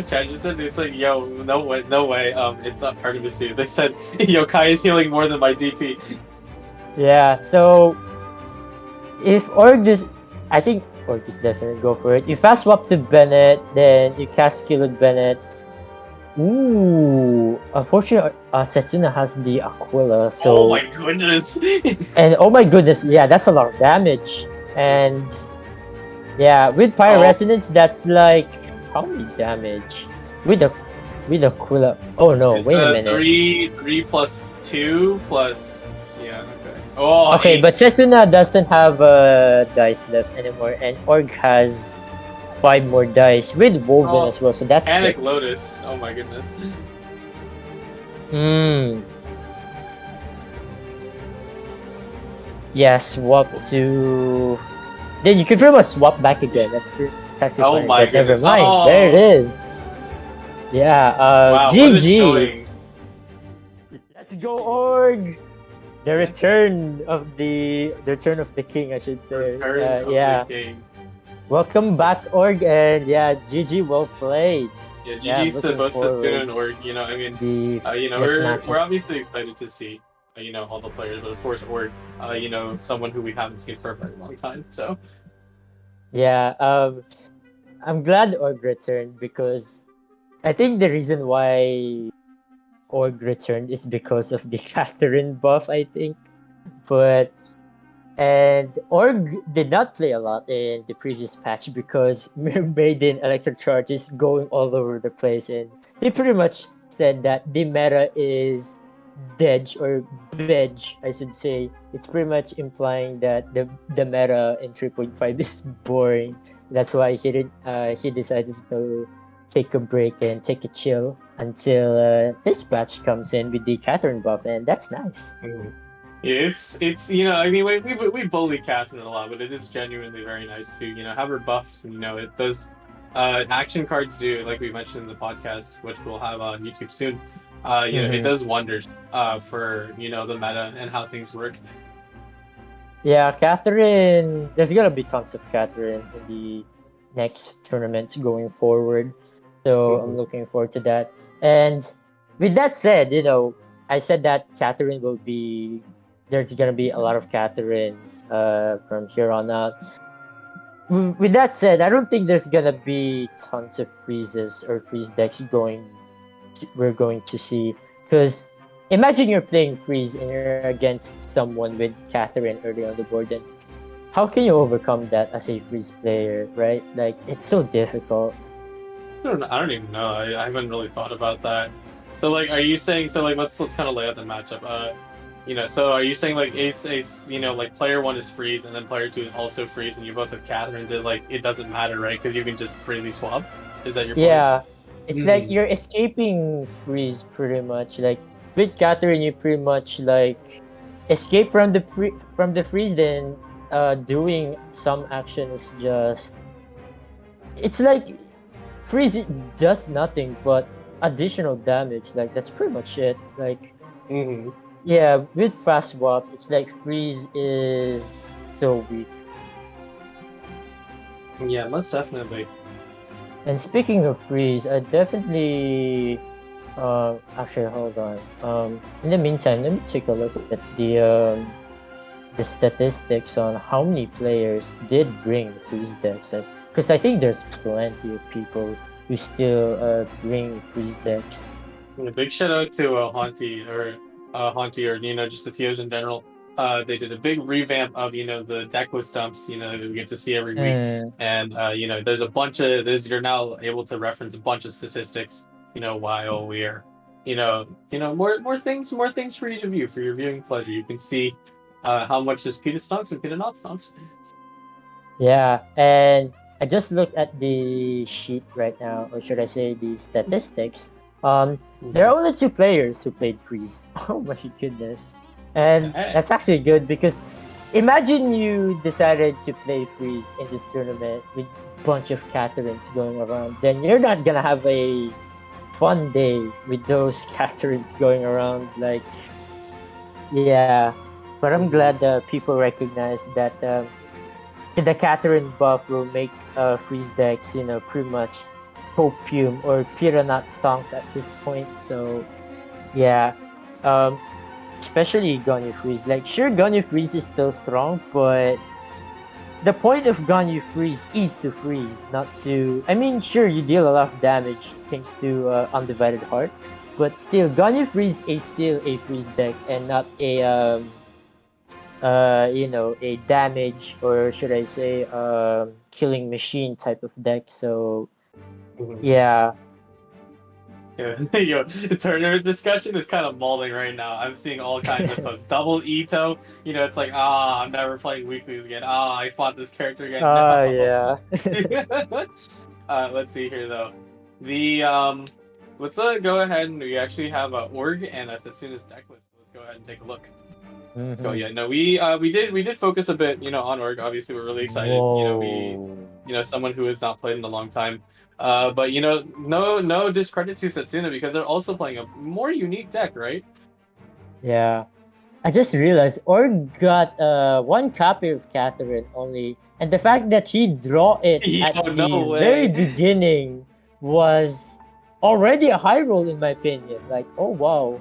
chat just said it's like, yo, no way, it's not part of the suit. They said, yo, Kai is healing more than my DP. Yeah, so if Org is, I think Org is definitely go for it. You fast swap to Bennett, then you cast skill with Bennett. Ooh, unfortunately, Setsuna has the Aquila, so. Oh my goodness! And oh my goodness, yeah, that's a lot of damage. And yeah, with Pyro Resonance, that's like how many damage? With Aquila. Oh no, wait a minute. 3 plus 2 plus. Yeah, okay. Oh, okay, 8. but Setsuna doesn't have dice left anymore, and Org has 5 more dice with Woven as well, so that's Panic 6. Lotus. Oh my goodness. Mm. Yeah, swap to. Then you could pretty much swap back again. It's actually Oh funny, my but never goodness. mind. There it Oh is. Yeah. wow, what a GG. showing. Let's go, org. Yeah. The return of the king, I should say. Return of the Yeah. King. Welcome back, org, and yeah, GG, well played. Yeah, Yeah, I'm GG's to looking both forward Suspin and Org. I mean, the next we're matches. obviously excited to see, all the players, but of course Org, someone who we haven't seen for a very long time. So Yeah, I'm glad org returned because I think the reason why org returned is because of the Catherine buff, I think. But and org did not play a lot in the previous patch because Maiden Electric Charge is going all over the place, and he pretty much said that the meta is dead or veg, I should say. It's pretty much implying that the meta in 3.5 is boring. That's why he decided to take a break and take a chill until this patch comes in with the Catherine buff, and that's nice. mm. Yeah, it's I mean we bully Catherine a lot, but it is genuinely very nice to have her buffed. It does. Action cards do, like we mentioned in the podcast, which we'll have on YouTube soon. It Mm-hmm. does wonders for the meta and how things work. Yeah, Catherine. There's gonna be tons of Catherine in the next tournaments going forward. So I'm Mhm. looking forward to that. And with that said, I said that Catherine will be. There's gonna be a lot of Catherines from here on out. With that said, I don't think there's gonna be tons of freezes or freeze decks we're going to see because imagine you're playing freeze and you're against someone with Catherine early on the board, then how can you overcome that as a freeze player, right? Like it's so difficult. I don't even know. I haven't really thought about that. So like, are you saying so? Like, let's kind of lay out the matchup. So are you saying like ace, like player one is freeze and then player two is also freeze, and you both have Catherines? It doesn't matter, right? Because you can just freely swap. Is that your point? Yeah, it's like Hmm. you're escaping freeze pretty much. Like with Catherine, you pretty much like escape from from the freeze, then doing some action is just it's like freeze does nothing but additional damage. Like that's pretty much it. Like Hmm. yeah, with fast swap, it's like freeze is so weak. Yeah, most definitely. And speaking of freeze, I definitely actually hold on. In the meantime, let me take a look at the statistics on how many players did bring freeze decks. Because I think there's plenty of people who still bring freeze decks. And a big shout out to Haunty or just the TOs in general. They did a big revamp of the deck list dumps that we get to see every week, Mm, and there's a bunch of you're now able to reference a bunch of statistics while we're more things for each of you for your viewing pleasure. You can see how much is Peter stonks and Peter not stonks. yeah, and I just looked at the sheet right now, or should I say the statistics. There are only two players who played freeze. Oh my goodness. And Hey. that's actually good because imagine you decided to play freeze in this tournament with a bunch of Catherines going around. Then you're not gonna have a fun day with those Catherines going around. Like, yeah. But I'm glad that people recognize that the Catherine buff will make freeze decks, pretty much copium or piranha stonks at this point. So yeah, um, especially Ganyu Freeze. Like sure, Ganyu Freeze is still strong, but the point of Ganyu Freeze is to freeze, not to. I mean, sure, you deal a lot of damage thanks to Undivided Heart, but still, Ganyu Freeze is still a freeze deck and not a damage or should I say killing machine type of deck. So yeah. Yeah, the tournament discussion is kind of molding right now. I'm seeing all kinds of posts. Double Itto, it's like, I'm never playing weeklies again. I fought this character again. No. Yeah. Let's see here though. The let's go ahead and we actually have a Org and a Setsuna's deck list. Let's go ahead and take a look. Let's go. Yeah, no, we did focus a bit, on Org. Obviously, we're really excited. Someone who has not played in a long time. But no discredit to Setsuna because they're also playing a more unique deck, right? Yeah. I just realized Org got one copy of Catherine only, and the fact that he draw it at the very beginning was already a high roll in my opinion. Like, oh wow.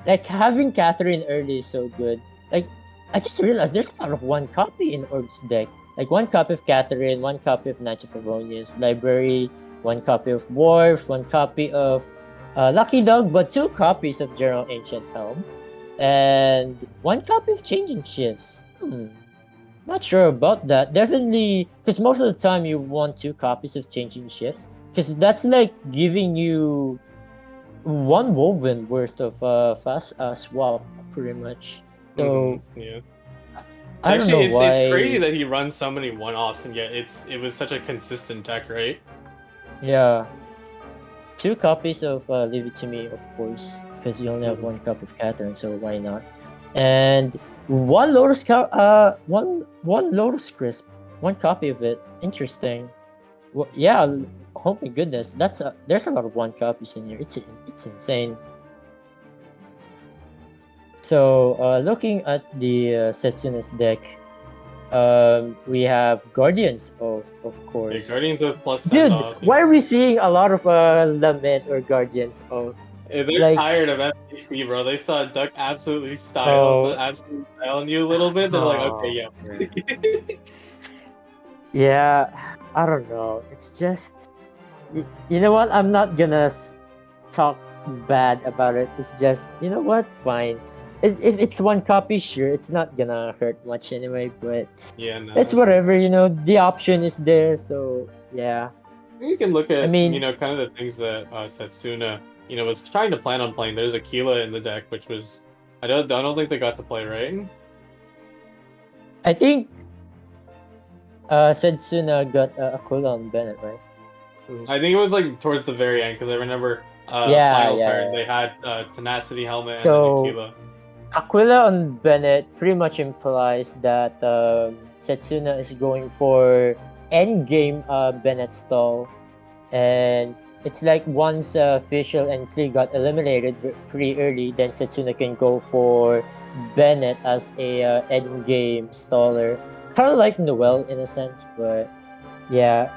Like having Catherine early is so good. Like I just realized there's a lot of one copy in Org's deck. Like one copy of Catherine, one copy of Knights of Favonius, Library, one copy of Dwarf, one copy of Lucky Dog, but two copies of General Ancient Helm, and one copy of Changing Shifts. Not sure about that. Definitely, because most of the time you want two copies of Changing Shifts, because that's like giving you one woven worth of fast swap, pretty much. So yeah. I don't know why. It's crazy that he runs so many one-offs, and yet it was such a consistent deck, right? Yeah. Two copies of Leave It To Me, of course, because you only have one copy of Catherine, so why not? And one Lotus one Lotus Crisp, one copy of it. Interesting. Well, yeah. Oh my goodness, there's a lot of one copies in here. It's insane. So looking at the Setsuna's deck, we have Guardians of course. Yeah, Guardians of plus. Dude, why are we seeing a lot of Lament or Guardians of? They're tired of FPC, bro. They saw Duck absolutely styling you a little bit. They're like, okay, yeah. Yeah, I don't know. It's just, you know what? I'm not gonna talk bad about it. It's just, you know what? Fine. If it's one copy, sure, it's not gonna hurt much anyway. But yeah, no, it's whatever. The option is there. So yeah. You can look at, kind of the things that Setsuna, was trying to plan on playing. There's Aquila in the deck, which was, I don't think they got to play, right? I think Setsuna got Aquila on Bennett, right? I think it was like towards the very end because I remember final turn they had Tenacity Helmet and Aquila. Aquila on Bennett pretty much implies that Setsuna is going for endgame Bennett stall, and it's like once Fischl and Klee got eliminated pretty early, then Setsuna can go for Bennett as a endgame staller, kind of like Noel in a sense, but yeah,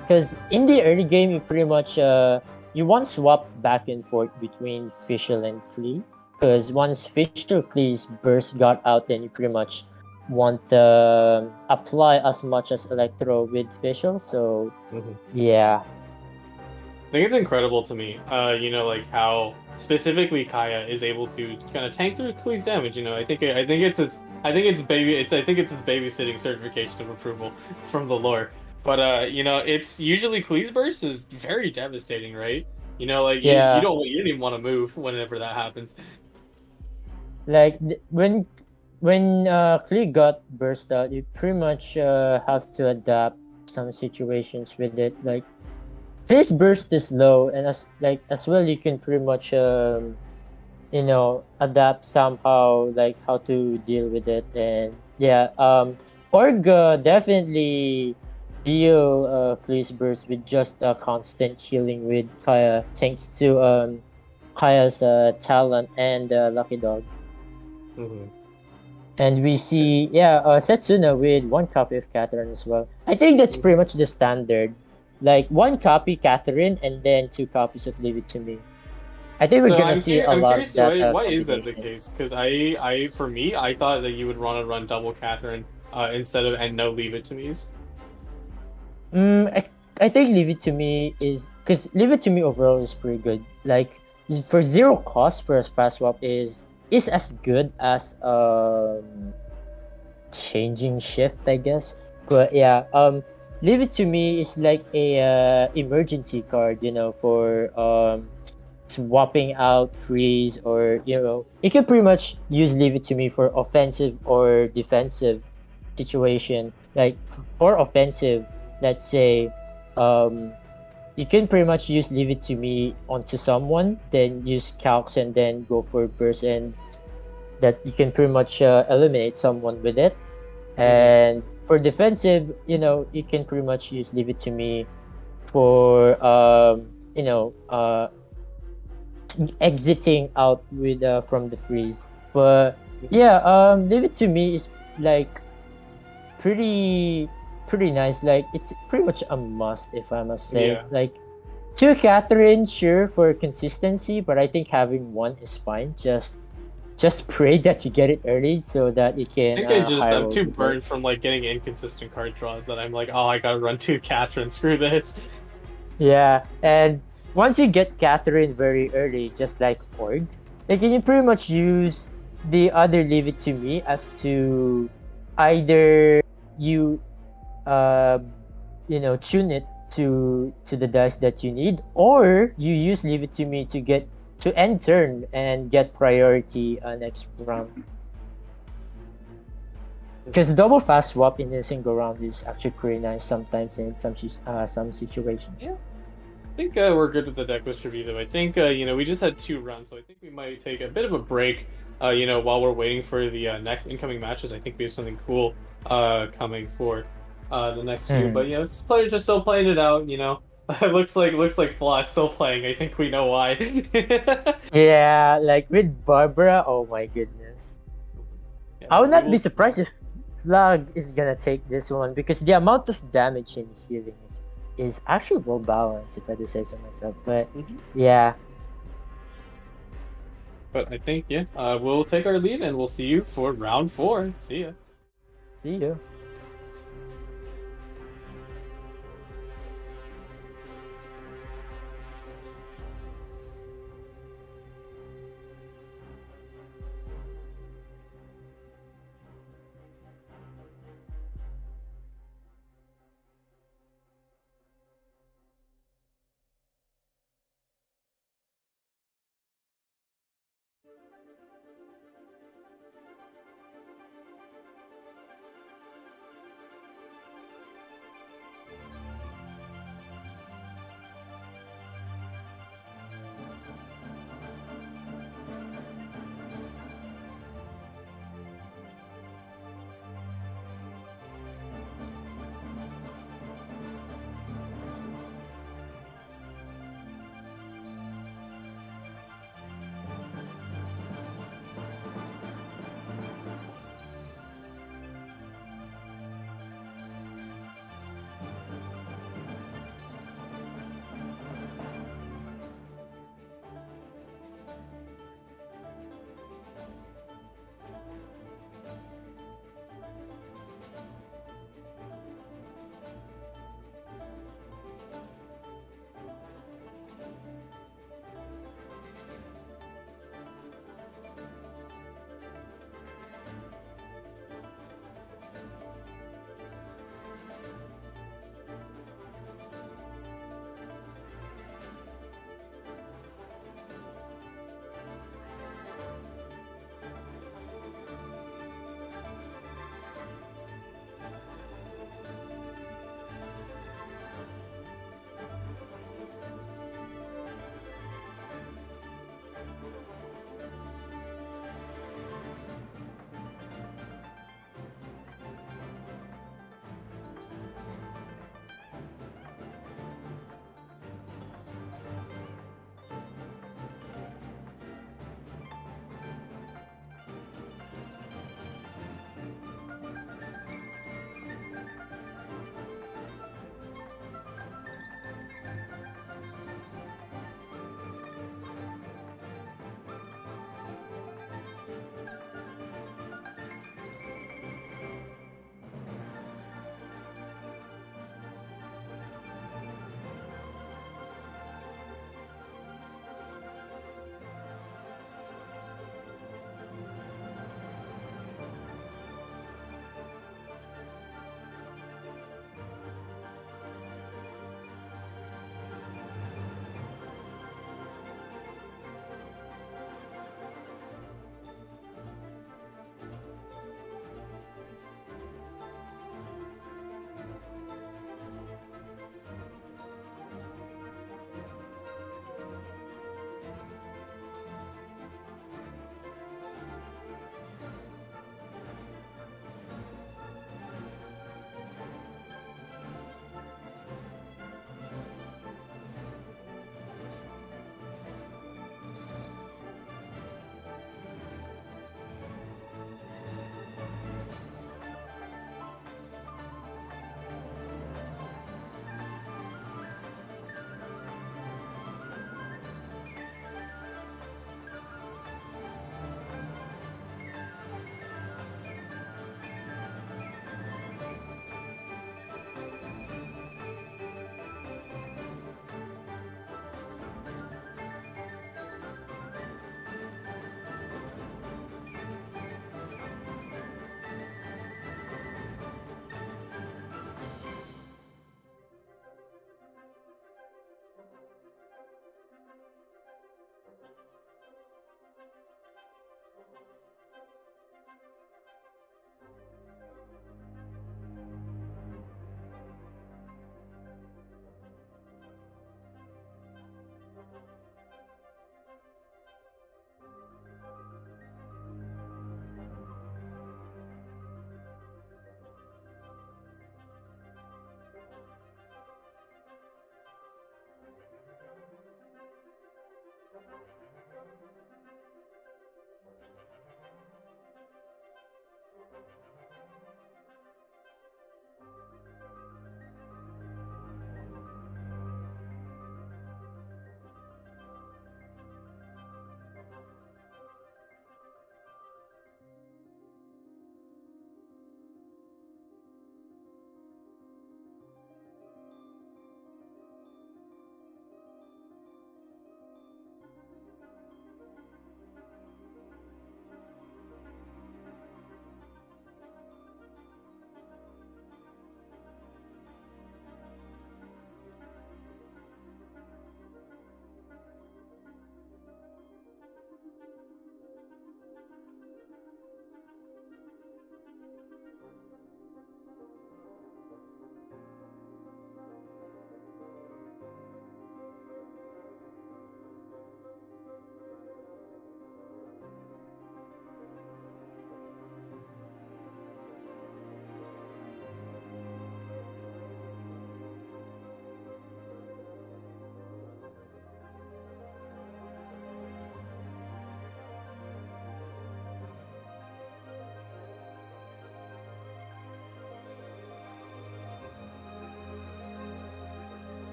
because in the early game you pretty much you want swap back and forth between Fischl and Klee. Because once Fischl Klee's burst got out, then you pretty much want to apply as much as Electro with Fischl. So, yeah. I think it's incredible to me, like how specifically Kaya is able to kind of tank through Klee's damage. I think it's his babysitting certification of approval from the lore. But it's usually Klee's burst is very devastating, right? You don't even want to move whenever that happens. Like when Klee got burst out, you pretty much have to adapt some situations with it. Like Klee's burst is low, and as well you can pretty much adapt somehow, like how to deal with it. And Org definitely deal Klee's burst with just constant healing with Kaya, thanks to Kaya's talent and Lucky Dog. And we see Setsuna with one copy of Catherine as well. I think that's pretty much the standard, like one copy Catherine and then two copies of Leave It To Me. I think we're gonna see a lot of that. Why is that the case? Because for me, I thought that you would want to run double Catherine instead of and no Leave It To Me's. I think Leave It To Me is because Leave It To Me overall is pretty good. Like for zero cost for a fast swap is as good as Changing Shift, I guess. But yeah, Leave It To Me is like a emergency card, for swapping out freeze, or you can pretty much use Leave It To Me for offensive or defensive situation. Like for offensive, let's say you can pretty much use leave it to me onto someone, then use calcs and then go for burst, and that you can pretty much eliminate someone with it. Hmm. And for defensive, you can pretty much use leave it to me for exiting out with from the freeze. But yeah, leave it to me is like pretty pretty nice. Like it's pretty much a must, if I must say. Yeah. Like two Catherine, sure, for consistency, but I think having one is fine. Just pray that you get it early so that you I can think high I'm roll too with it. burned from like getting inconsistent card draws that I'm like, oh, I gotta run two Catherine. Screw this. Yeah, and once you get Catherine very early, just like Org, like you can pretty much use the other leave it to me as to either you uh tune it to the dice that you need, or you use leave it to me to get to end turn and get priority next round. Because double fast swap in a single round is actually pretty nice sometimes in some situations. Yeah. I think we're good with the deck list review, though. I think we just had two runs, so I think we might take a bit of a break. While we're waiting for the next incoming matches. I think we have something cool coming for the next few. But Mhm. this players are still playing it out. It looks like Flaw is still playing. I think we know why. Yeah, like with Barbara, oh my goodness. Yeah, I would but we not be will see. surprised if Lag is gonna take this one because the amount of damage and healing is actually well balanced, if I do say so myself. But Mhm. yeah, But I think yeah, we'll take our leave and we'll see you for round four. See ya. see you.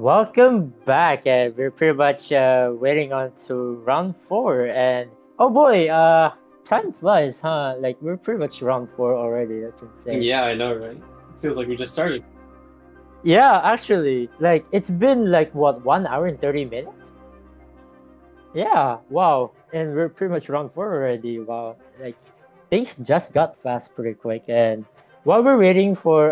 Welcome back, and we're pretty much waiting on to round four. And oh boy, time flies, huh? Like we're pretty much round four already. That's insane. Yeah, I know, right? Feels like we just started. Yeah, actually, like it's been like what 1 hour and 30 minutes. Yeah, wow, and we're pretty much round four already. Wow, like things just got fast pretty quick. And while we're waiting for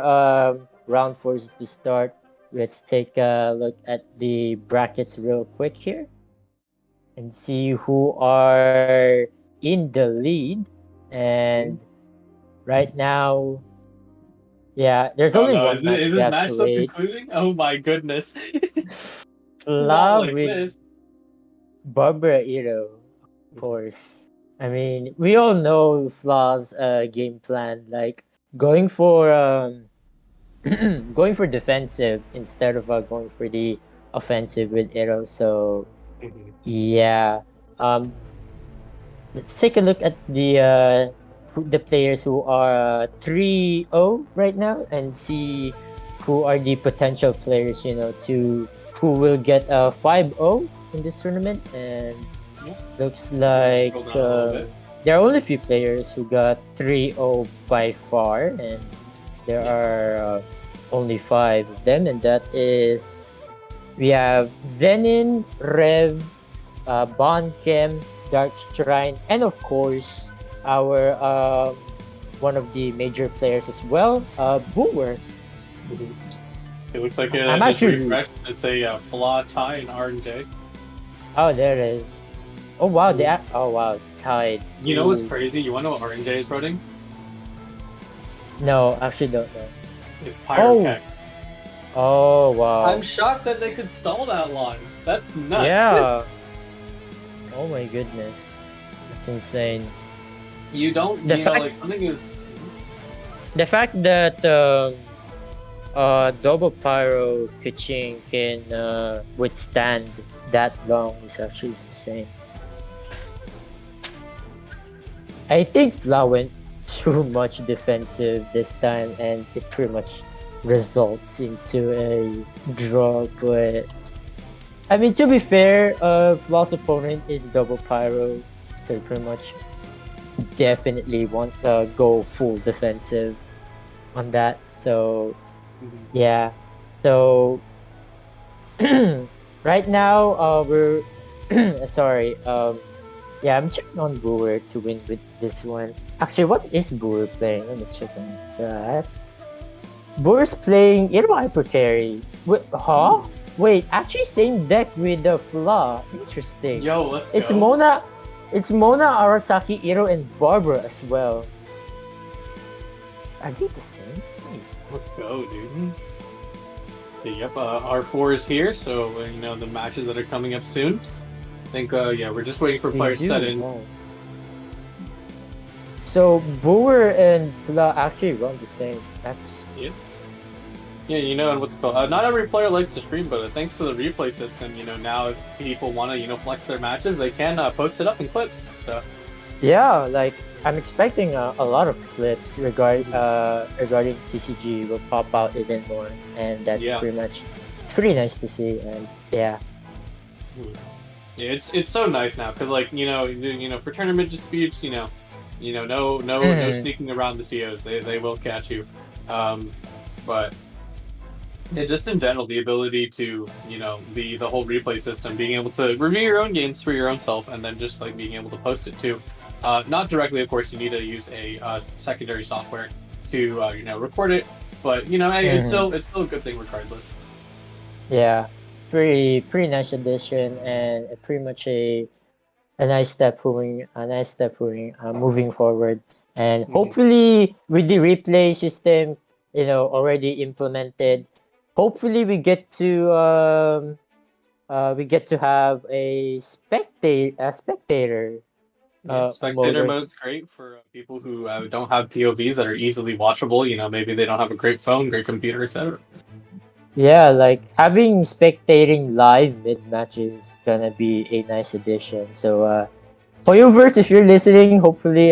round four to start, let's take a look at the brackets real quick here and see who are in the lead. And right now, yeah, there's Oh only no, one match is we this have match to still wait. concluding? Oh my goodness. Not Fla like with this. Barbara Ito, of course. I mean, we all know Fla's game plan, like going for going for defensive instead of going for the offensive with Ito. So yeah, um, let's take a look at the players who are 3-0 right now and see who are the potential players, to who will get a 5-0 in this tournament. And Yeah. looks Let's like scroll down a little bit. there are only a few players who got 3-0 by far, and there Yeah. are only five of them, and that is we have Zenin, Rev, Bon Kim, Dark Shrine, and of course our one of the major players as well, Boomer. It looks like I'm it just actually refreshed. It's a flaw tie in R&J. oh there it is. Oh wow, oh wow, tied. You know what's Ooh. crazy? You want to know what R&J is running? No, actually don't know. It's Pyrocake. Oh wow. I'm shocked that they could stall that long. That's nuts. Yeah. Oh my goodness, that's insane. You don't, The you know, fact- like something is. The fact that double pyro pitching can withstand that long is actually insane. I think Fla went too much defensive this time, and it pretty much results into a draw. But I mean, to be fair, Fla's opponent is double pyro, so pretty much definitely want to go full defensive on that. So yeah, so right now we're sorry. Yeah, I'm checking on Brewer to win with this one. Actually, what is Brewer playing? Let me check on that. Brewer's playing Irma Hyper Carry. Wait, huh? Wait, actually same deck with the Fla. Interesting. Yo, let's It's go. Mona, Arataki, Ito, and Barbara as well. Are they the same? Wait. Let's go, dude. Okay, yep, R4 is here, so you know the matches that are coming up soon. I think, yeah, we're just waiting for They players do, set in. wow. So Brewer and Fla actually run the same. That's Yeah, you know, and what's called. Not every player likes to stream, but thanks to the replay system, you know, now if people want to, you know, flex their matches, they can post it up in clips. So yeah. Like I'm expecting a lot of clips regarding TCG will pop out even more, and that's Yeah. pretty nice to see. And yeah, yeah, it's so nice now because like you know for tournament disputes, no sneaking around the COs. They will catch you, but. Yeah, just in general, the ability to, you know, the whole replay system, being able to review your own games for your own self, and then just like being able to post it too. Not directly, of course. You need to use a secondary software to you know record it, but you know it's still a good thing regardless. yeah, pretty nice addition, and pretty much a nice step moving forward. And hopefully with the replay system, already implemented, hopefully we get to have a spectator Yeah, spectator mode. mode's great for people who don't have POVs that are easily watchable. You know, maybe they don't have a great phone, great computer, etc. Yeah, like having spectating live mid match is gonna be a nice addition. So for you verse, if you're listening, hopefully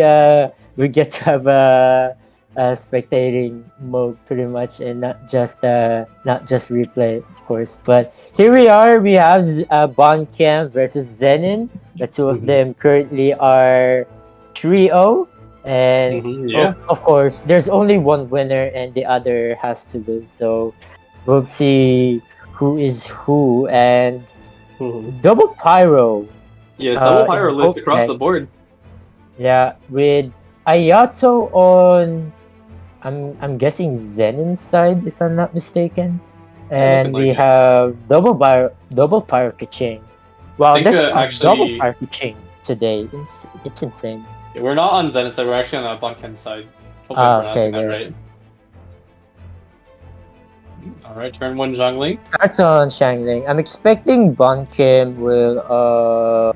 we get to have spectating mode pretty much, and not just replay, of course. But here we are. We have Boncam versus Zenin. The two of Mhm. them currently are 3-0, and Yeah. of course, there's only one winner, and the other has to lose. So we'll see who is who, and Mhm. double pyro Yeah, double pyro in list both across the decks. board. Yeah, with Ayato on, I'm guessing Zenin's side if I'm not mistaken, Yeah, looking and like we it. have double pyro Kaching. I Wow, think there's a lot of double actually pyro Kaching today. It's insane. we're not on Zenith side. We're actually on the Bunken side. Hopefully, I'm Okay, pronouncing that there. right. All right, turn one jungling. Starts on Shangling. I'm expecting Bon Kim will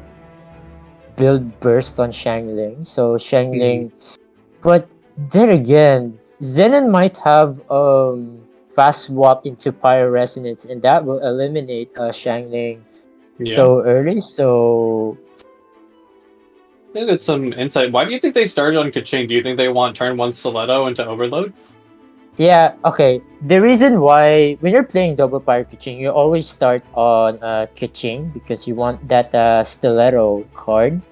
build burst on Shangling. So Mhm. Shangling, but then again, Zenon might have fast swap into Pyro Resonance, and that will eliminate Shangling Yeah, so early. So I think that's some insight. Why do you think they started on Kaching? Do you think they want turn one Stiletto into Overload? yeah, okay. The reason why when you're playing double Pyro Kitching, you always start on Kitching because you want that Stiletto card,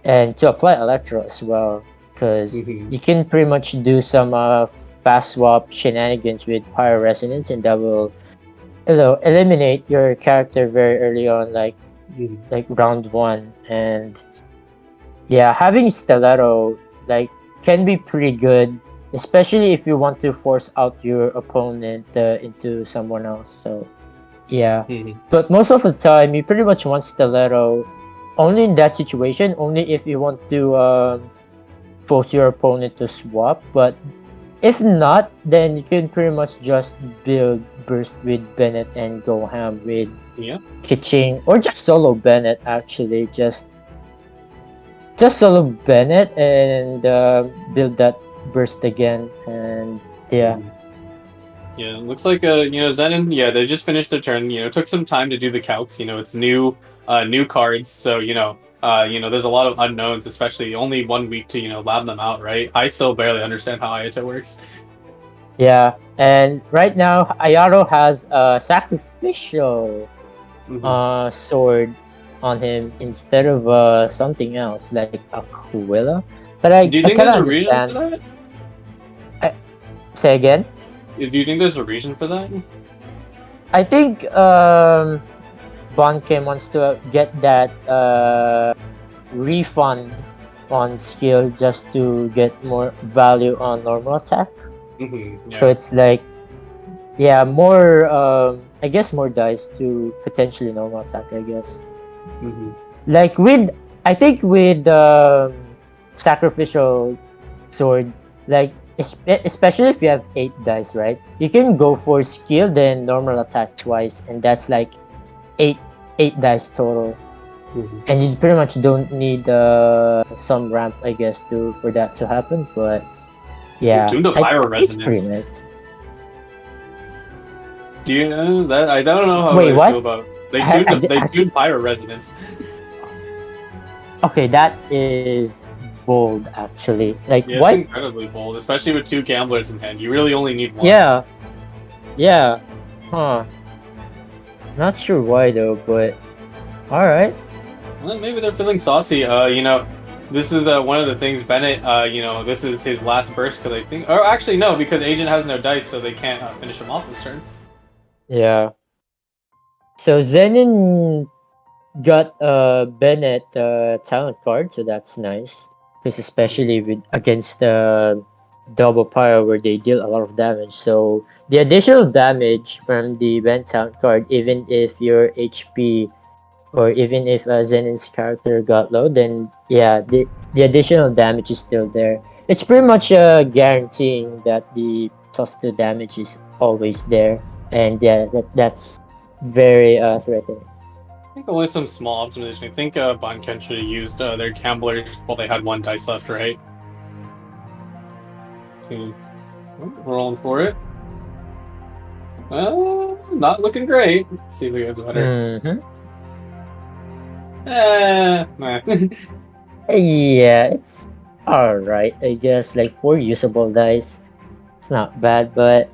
and to apply Electro as well, because Mm-hmm. you can pretty much do some fast swap shenanigans with Pyro Resonance, and that will eliminate your character very early on, Mm-hmm. like round one. And yeah, having Stiletto like can be pretty good, especially if you want to force out your opponent into someone else. So yeah, Mm-hmm. but most of the time you pretty much want Stiletto only in that situation, only if you want to force your opponent to swap. But if not, then you can pretty much just build burst with Bennett and go ham with Yeah. Kitching, or just solo Bennett actually. Just solo Bennett and build that burst again, and yeah. Mm-hmm. Yeah, it looks like Zenin. Yeah, they just finished their turn. Took some time to do the calcs. It's new cards, so there's a lot of unknowns, especially only 1 week to lab them out. Right? I still barely understand how Ayato works. Yeah, and right now Ayaro has a sacrificial Mm-hmm. sword on him instead of something else like Aquila. But I Do you I think kind there's of a reason for understand. that? I, say again. Do you think there's a reason for that? I think Bon Kim wants to get that refund on skill just to get more value on normal attack. Mm-hmm. So Yeah. it's like, yeah, more I guess more dice to potentially normal attack, I guess. Mm-hmm. Like with, I think with sacrificial sword, like especially if you have 8 dice, right? You can go for skill then normal attack twice, and that's like eight eight dice total. Mm-hmm. And you pretty much don't need some ramp, I guess, to for that to happen. But yeah, Tune to I Pyro think it's pretty Resonance. nice. Do you that I don't know how Wait, I feel what? about they Actually, tuned Pyro Resonance. okay, that is bold actually. Like Yeah, it's what? incredibly bold, especially with two gamblers in hand. You really only need one. Yeah, yeah, huh? Not sure why though, but all right. Well, maybe they're feeling saucy. This is one of the things Bennett. This is his last burst because I think, or actually no, because Agent has no dice, so they can't finish him off this turn. Yeah. So Zenin got Bennett talent card, so that's nice. Because especially with against double power where they deal a lot of damage. So the additional damage from the Bennett talent card, even if your HP or even if Zenin's character got low, then yeah, the additional damage is still there. It's pretty much guaranteeing that the +2 damage is always there, and yeah, that's very threatening. I think only some small optimization. I think Banken should have used their gamblers while they had one dice left, right? So, rolling for it. Not looking great. Let's see if we get better. Mm-hmm. Nah. Yeah, it's Alright, I guess like 4 usable dice. It's not bad, but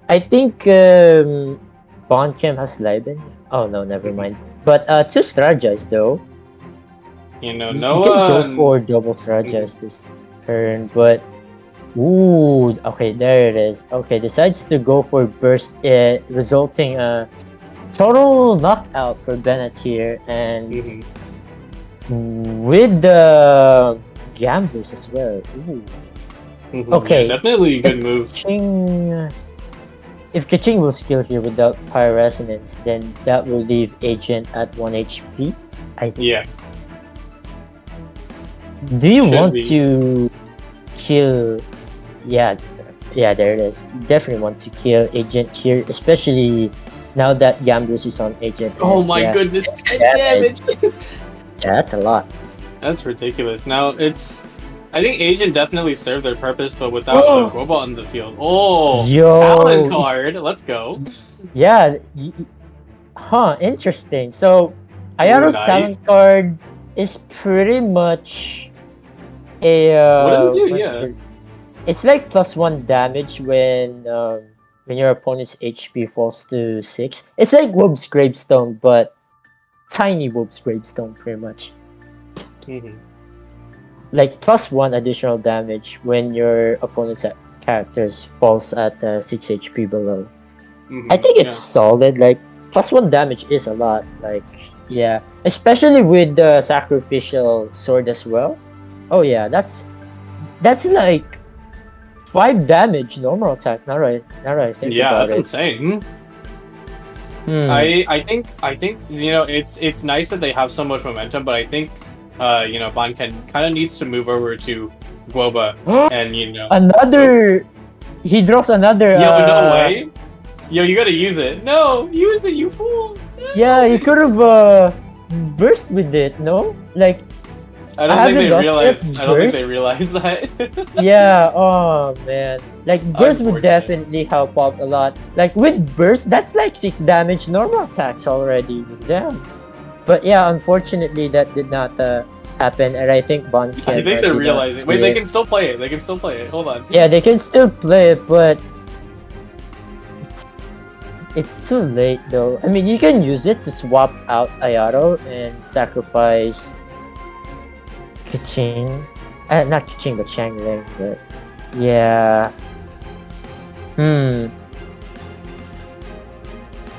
I think Bondcam has Liben. Oh no, never mind. But to strategize though, You know, you can go Noah. for double strategize this turn, but ooh, okay, there it is. Okay, decides to go for burst, resulting total knockout for Bennett here, and with the gamblers as well. Ooh. Okay. Yeah, definitely a good move. If Kaching will skill here without Pyro Resonance, then that will leave Agent at 1 HP. Yeah. Do you Should want be. to kill? Yeah, there it is. Definitely want to kill Agent here, especially now that Gamblers is on Agent. Oh and, my yeah, goodness, 10 damage! Yeah, that's a lot. That's ridiculous. Now, I think Agent definitely served their purpose, but without the robot in the field. Oh! Yo, Talon card! Let's go! Yeah, interesting. So, Ayaro's nice. Talon card is pretty much a. What does it do? Yeah. It's like +1 damage when your opponent's HP falls to 6. It's like Woob's Gravestone, but tiny Woob's Gravestone, pretty much. Like +1 additional damage when your opponent's characters falls at 6 HP below. I think it's solid. Like +1 damage is a lot. Like yeah, especially with the sacrificial sword as well. Oh yeah, that's like 5 damage normal attack. Now I think about that's it. insane. I think it's nice that they have so much momentum, but I think Banken kind of needs to move over to Guoba and he draws another. Yo, no way. Yo, you gotta use it. No, use it, you fool. No. Yeah, he could have burst with it. No, like. I don't think they realized that. Yeah, oh man. Like burst would definitely help out a lot. Like with burst, that's like 6 damage normal attacks already. Damn. But yeah, unfortunately that did not happen, and I think Bond can. I think they're realizing. Wait, they can still play it. They can still play it. Hold on. Yeah, they can still play it, but it's too late though. I mean, you can use it to swap out Ayaro and sacrifice Kaching. Not Kaching, but Shangling, but yeah.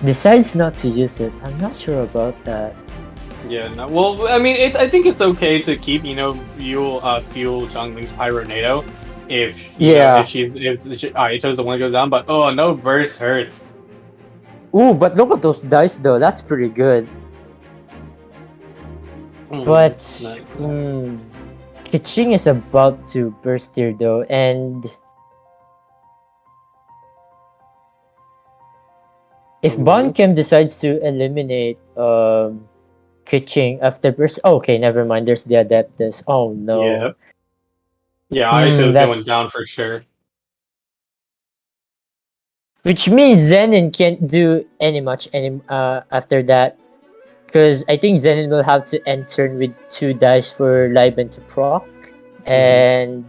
Decides not to use it. I'm not sure about that. Yeah, no, well, I mean, I think it's okay to keep, fuel Zhongling's Pyronado if Ito's the one that goes down, but no burst hurts. Ooh, but look at those dice though. That's pretty good. But Kaching is about to burst here though, and if Bonkem decides to eliminate Kaching after burst, okay, never mind. There's the Adeptus. Oh no. Yeah, Ito's going down for sure. Which means Zenin can't do much after that. Because I think Zenin will have to end turn with 2 dice for Liben to proc. And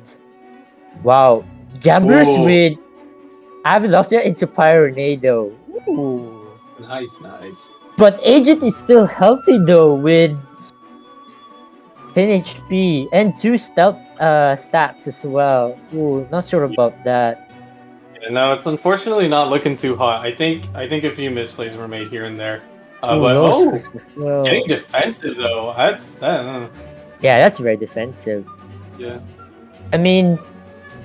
wow. Gamblers with Avilosia into Pyronado. Ooh. Nice. But Agent is still healthy though with 10 HP and 2 stealth stats as well. Ooh, not sure about that. Yeah, no, it's unfortunately not looking too hot. I think a few misplays were made here and there. Getting defensive though. Yeah, that's very defensive. Yeah. I mean,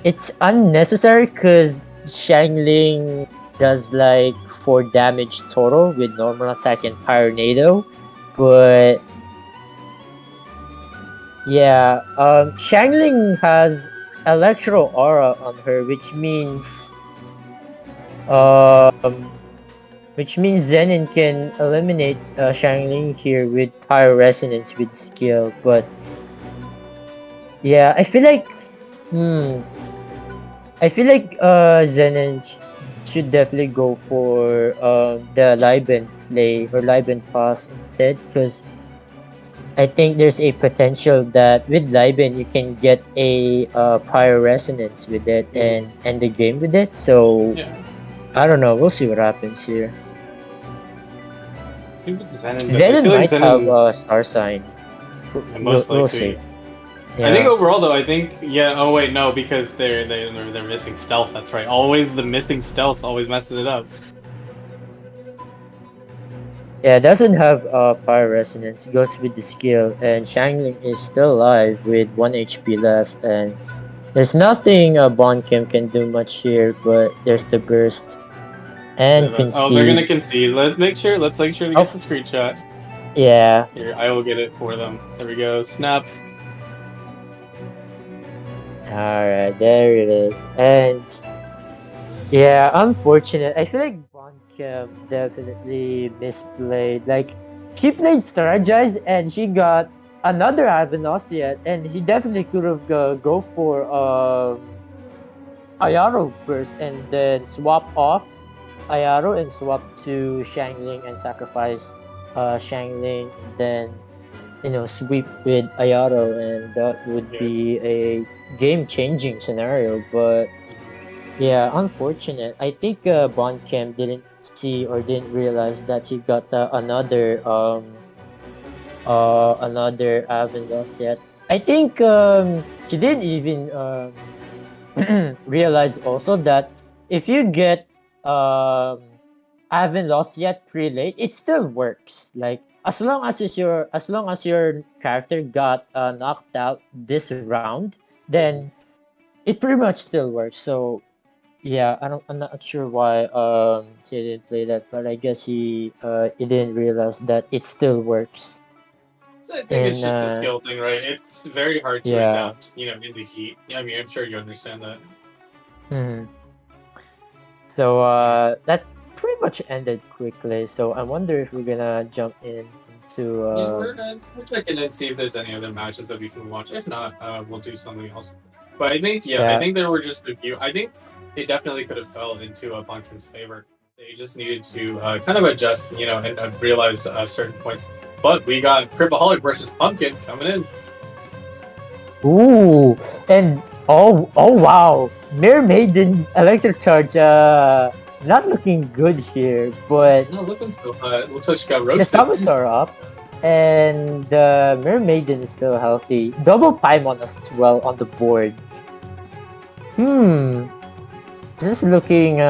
it's unnecessary because Shangling does like 4 damage total with normal attack and Pyronado, but yeah, Shangling has Electro Aura on her, which means Zenin can eliminate Shangling here with Pyro Resonance with skill, but yeah, I feel like Zenin should definitely go for the Liben play or Liben pass instead, because I think there's a potential that with Liben you can get a pyro resonance with it and end the game with it. So Yeah. I don't know. We'll see what happens here. See what Zenon's up. I Zenon feel like might have Zenon, a star sign. most We'll likely. see. I think Yeah. overall though, I think Oh wait, no, because they're missing stealth. That's right. Always the missing stealth always messes it up. Yeah, it doesn't have pyro resonance. It goes with the skill, and Shangling is still alive with 1 HP left, and there's nothing Bon Kim can do much here, but there's the burst and Oh, they're gonna concede. concede. Let's make sure. Let's make sure to get the screenshot. Yeah. Here, I will get it for them. There we go. Snap. Alright, there it is. And yeah, unfortunate. I feel like Bon Kim definitely misplayed. Like, she played strategize and she got another Avanosiat, and he definitely could have go for Ayaro first and then swap off Ayaro and swap to Shangling and sacrifice Shangling, and then sweep with Ayaro, and that would be a game-changing scenario. But yeah, unfortunate. I think Bon Kim didn't see or didn't realize that he got another Avon lost yet. I think she didn't even realize also that if you get Avon lost yet pretty late, it still works. Like as long as your character got knocked out this round, then it pretty much still works. So yeah, I'm not sure why he didn't play that, but I guess he didn't realize that it still works. So I think it's just a skill thing, right? It's very hard to Yeah. adapt, in the heat. I mean, I'm sure you understand that. So that pretty much ended quickly. So I wonder if we're gonna jump into. We're checking and see if there's any other matches that we can watch. If not, we'll do something else. But I think, I think there were just a few. I think it definitely could have fell into Bunkin's favor. They just needed to kind of adjust, and realize certain points. But we got Cripaholic versus Pumpkin coming in. Ooh, and oh wow, Mirror Maiden Electric Charge not looking good here, but No, looking still. It looks like she got the roasted. summons are up, and the Mirror Maiden is still healthy. Double Paimon as well on the board. This is looking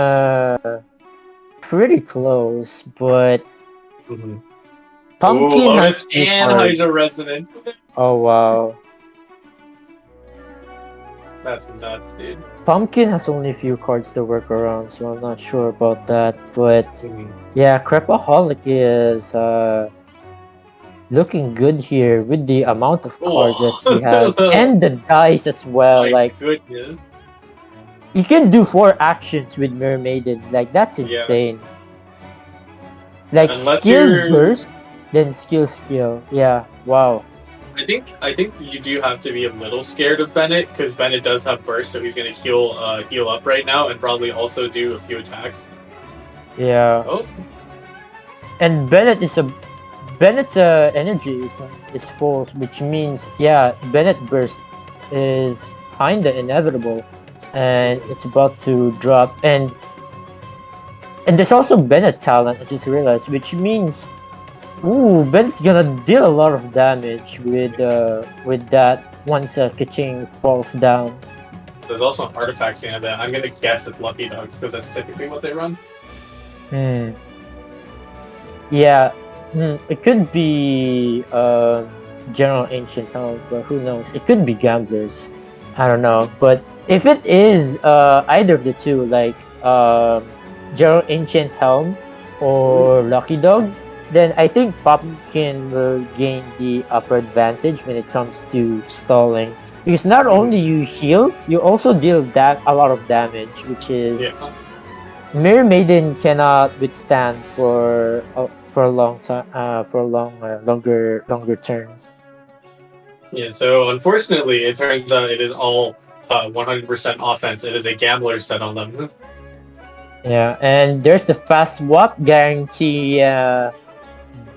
pretty close, but Pumpkin Lotus has few and cards. Hydra Resonance. Oh wow. That's nuts, dude. Pumpkin has only a few cards to work around, so I'm not sure about that. But yeah, Crepaholic is looking good here with the amount of cards that he has and the dice as well. My like goodness. You can do 4 actions with Mermaiden. Like that's insane. Like Unless skill burst, then skill. Yeah. Wow. I think you do have to be a little scared of Bennett, because Bennett does have burst, so he's gonna heal up right now and probably also do a few attacks. Yeah. Oh. And Bennett's energy is full, which means Bennett burst is kinda inevitable, and it's about to drop. And there's also Bennett talent, I just realized, which means Bennett's gonna deal a lot of damage with that once Kiching falls down. There's also an artifact scene of that. I'm gonna guess it's Lucky Dogs, because that's typically what they run. Yeah. It could be General Ancient Helm, but who knows? It could be Gamblers. I don't know. But if it is either of the two, like General Ancient Helm or Lucky Dog, then I think Pumpkin will gain the upper advantage when it comes to stalling. Because not only you heal, you also deal a lot of damage, which is Mirror Maiden cannot withstand for a long time, longer turns. Yeah. So unfortunately, it turns out it is all 100% offense. It is a gambler set on them. Yeah, and there's the fast swap guarantee.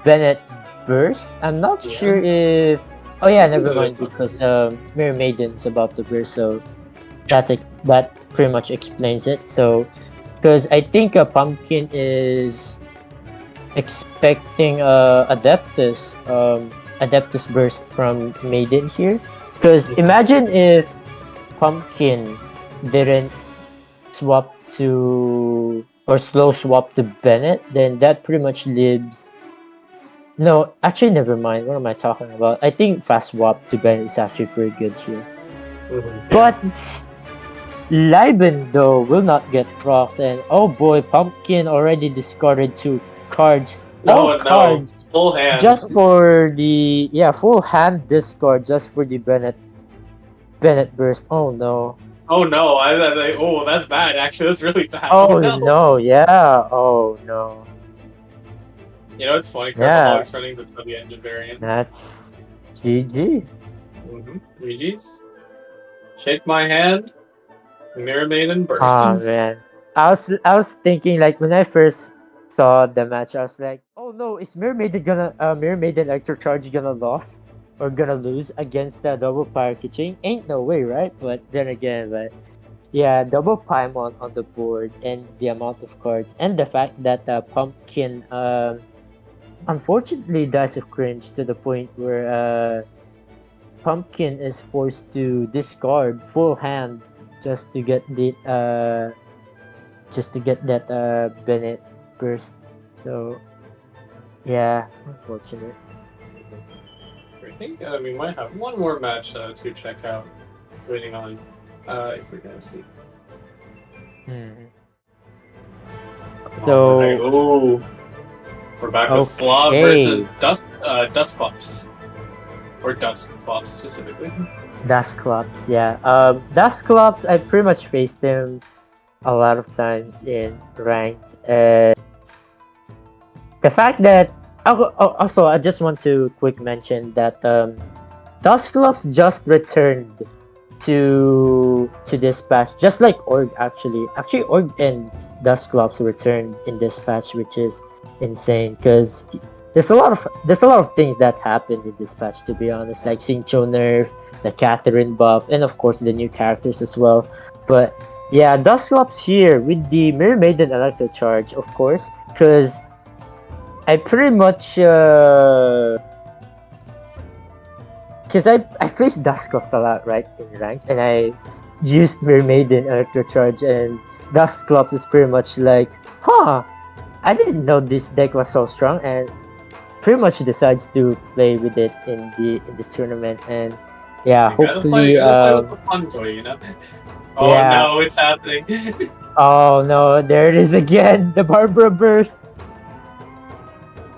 Bennett burst. I'm not Yeah. sure if. Oh yeah, I think never that mind is because Mirror Maiden's about to burst, so that pretty much explains it. So because I think a pumpkin is expecting Adeptus burst from Maiden here. Because imagine if pumpkin didn't swap to or slow swap to Bennett, then that pretty much leaves. No, actually, never mind. What am I talking about? I think fast swap to Bennett is actually pretty good here. Yeah. But Liben though will not get procs, and oh boy, Pumpkin already discarded 2 cards. All No, no, cards full hand. just for the full hand discard just for the Bennett burst. Oh no. Oh no, oh, that's bad. Actually, that's really bad. Oh Oh no. no, yeah. Oh no. You know, it's funny. Yeah. Carpahog's running the Tubby engine variant. That's GG. GG's. Shake my hand. Mirror Maiden burst. Oh man. I was thinking like when I first saw the match, I was like, oh no, is Mirror Maiden Electro Charge gonna lose or gonna lose against the double Pyre Kitchen? Ain't no way, right? But then again, but yeah, double Paimon on the board and the amount of cards and the fact that Pumpkin unfortunately dies of cringe to the point where Pumpkin is forced to discard full hand just to get that Bennett burst. So yeah, unfortunate. I think we might have one more match to check out. Waiting on if we're gonna see. So Alright, oh, we're back with Flaw versus Dusclops. Or Dusclops specifically. Dusclops, yeah. Dusclops, I pretty much faced him a lot of times in ranked. The fact that also I just want to quick mention that Dusclops just returned to Dispatch, just like Org actually. Actually, Org and Dusclops returned in Dispatch, which is insane because there's a lot of things that happened in Dispatch, to be honest, like Xingqiu nerf, the Catherine buff, and of course the new characters as well. But yeah, Dusclops here with the Mirror Maiden Electro Charge, of course, because I pretty much because I faced Dusclops a lot, right, in ranked, and I used Mirror Maiden Electro Charge, and Dusclops is pretty much like, huh, I didn't know this deck was so strong, and pretty much decides to play with it in this tournament. And yeah, hopefully play with the fun toy, you know. Oh yeah. no, it's happening. Oh no, there it is again, the Barbara burst.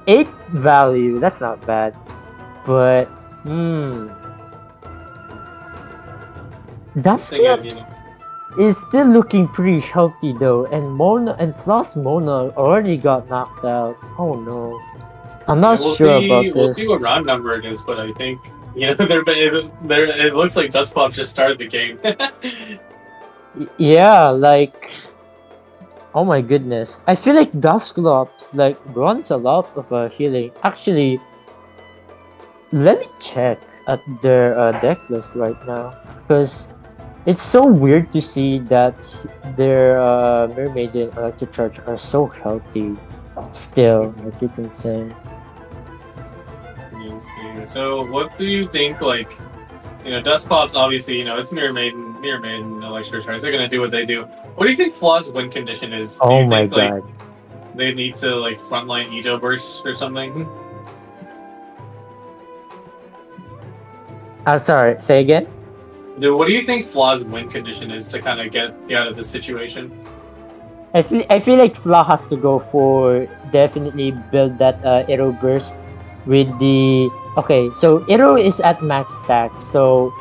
8 value, that's not bad, but Dusclops is still looking pretty healthy though, and Mona and Floss Mona already got knocked out. Oh no, I'm not sure about this. We'll see what round number it is, but I think it looks like Dusclops just started the game. Yeah, like, oh my goodness, I feel like Dusclops like runs a lot of healing. Actually, let me check at their deck list right now, because it's so weird to see that their Mermaid and Electro Charge are so healthy still. Like, it's insane. So what do you think, like, Dusclops, obviously, it's Mirror Maiden, Electro Charge, they're gonna do what they do. What do you think Flaw's win condition is? Do you think, god. Like, they need to, like, frontline Itto burst or something? Sorry, say again? Dude, what do you think Flaw's win condition is to kind of get out of this situation? I feel like Flaw has to go for definitely build that Itto burst with the so Itto is at max stack, so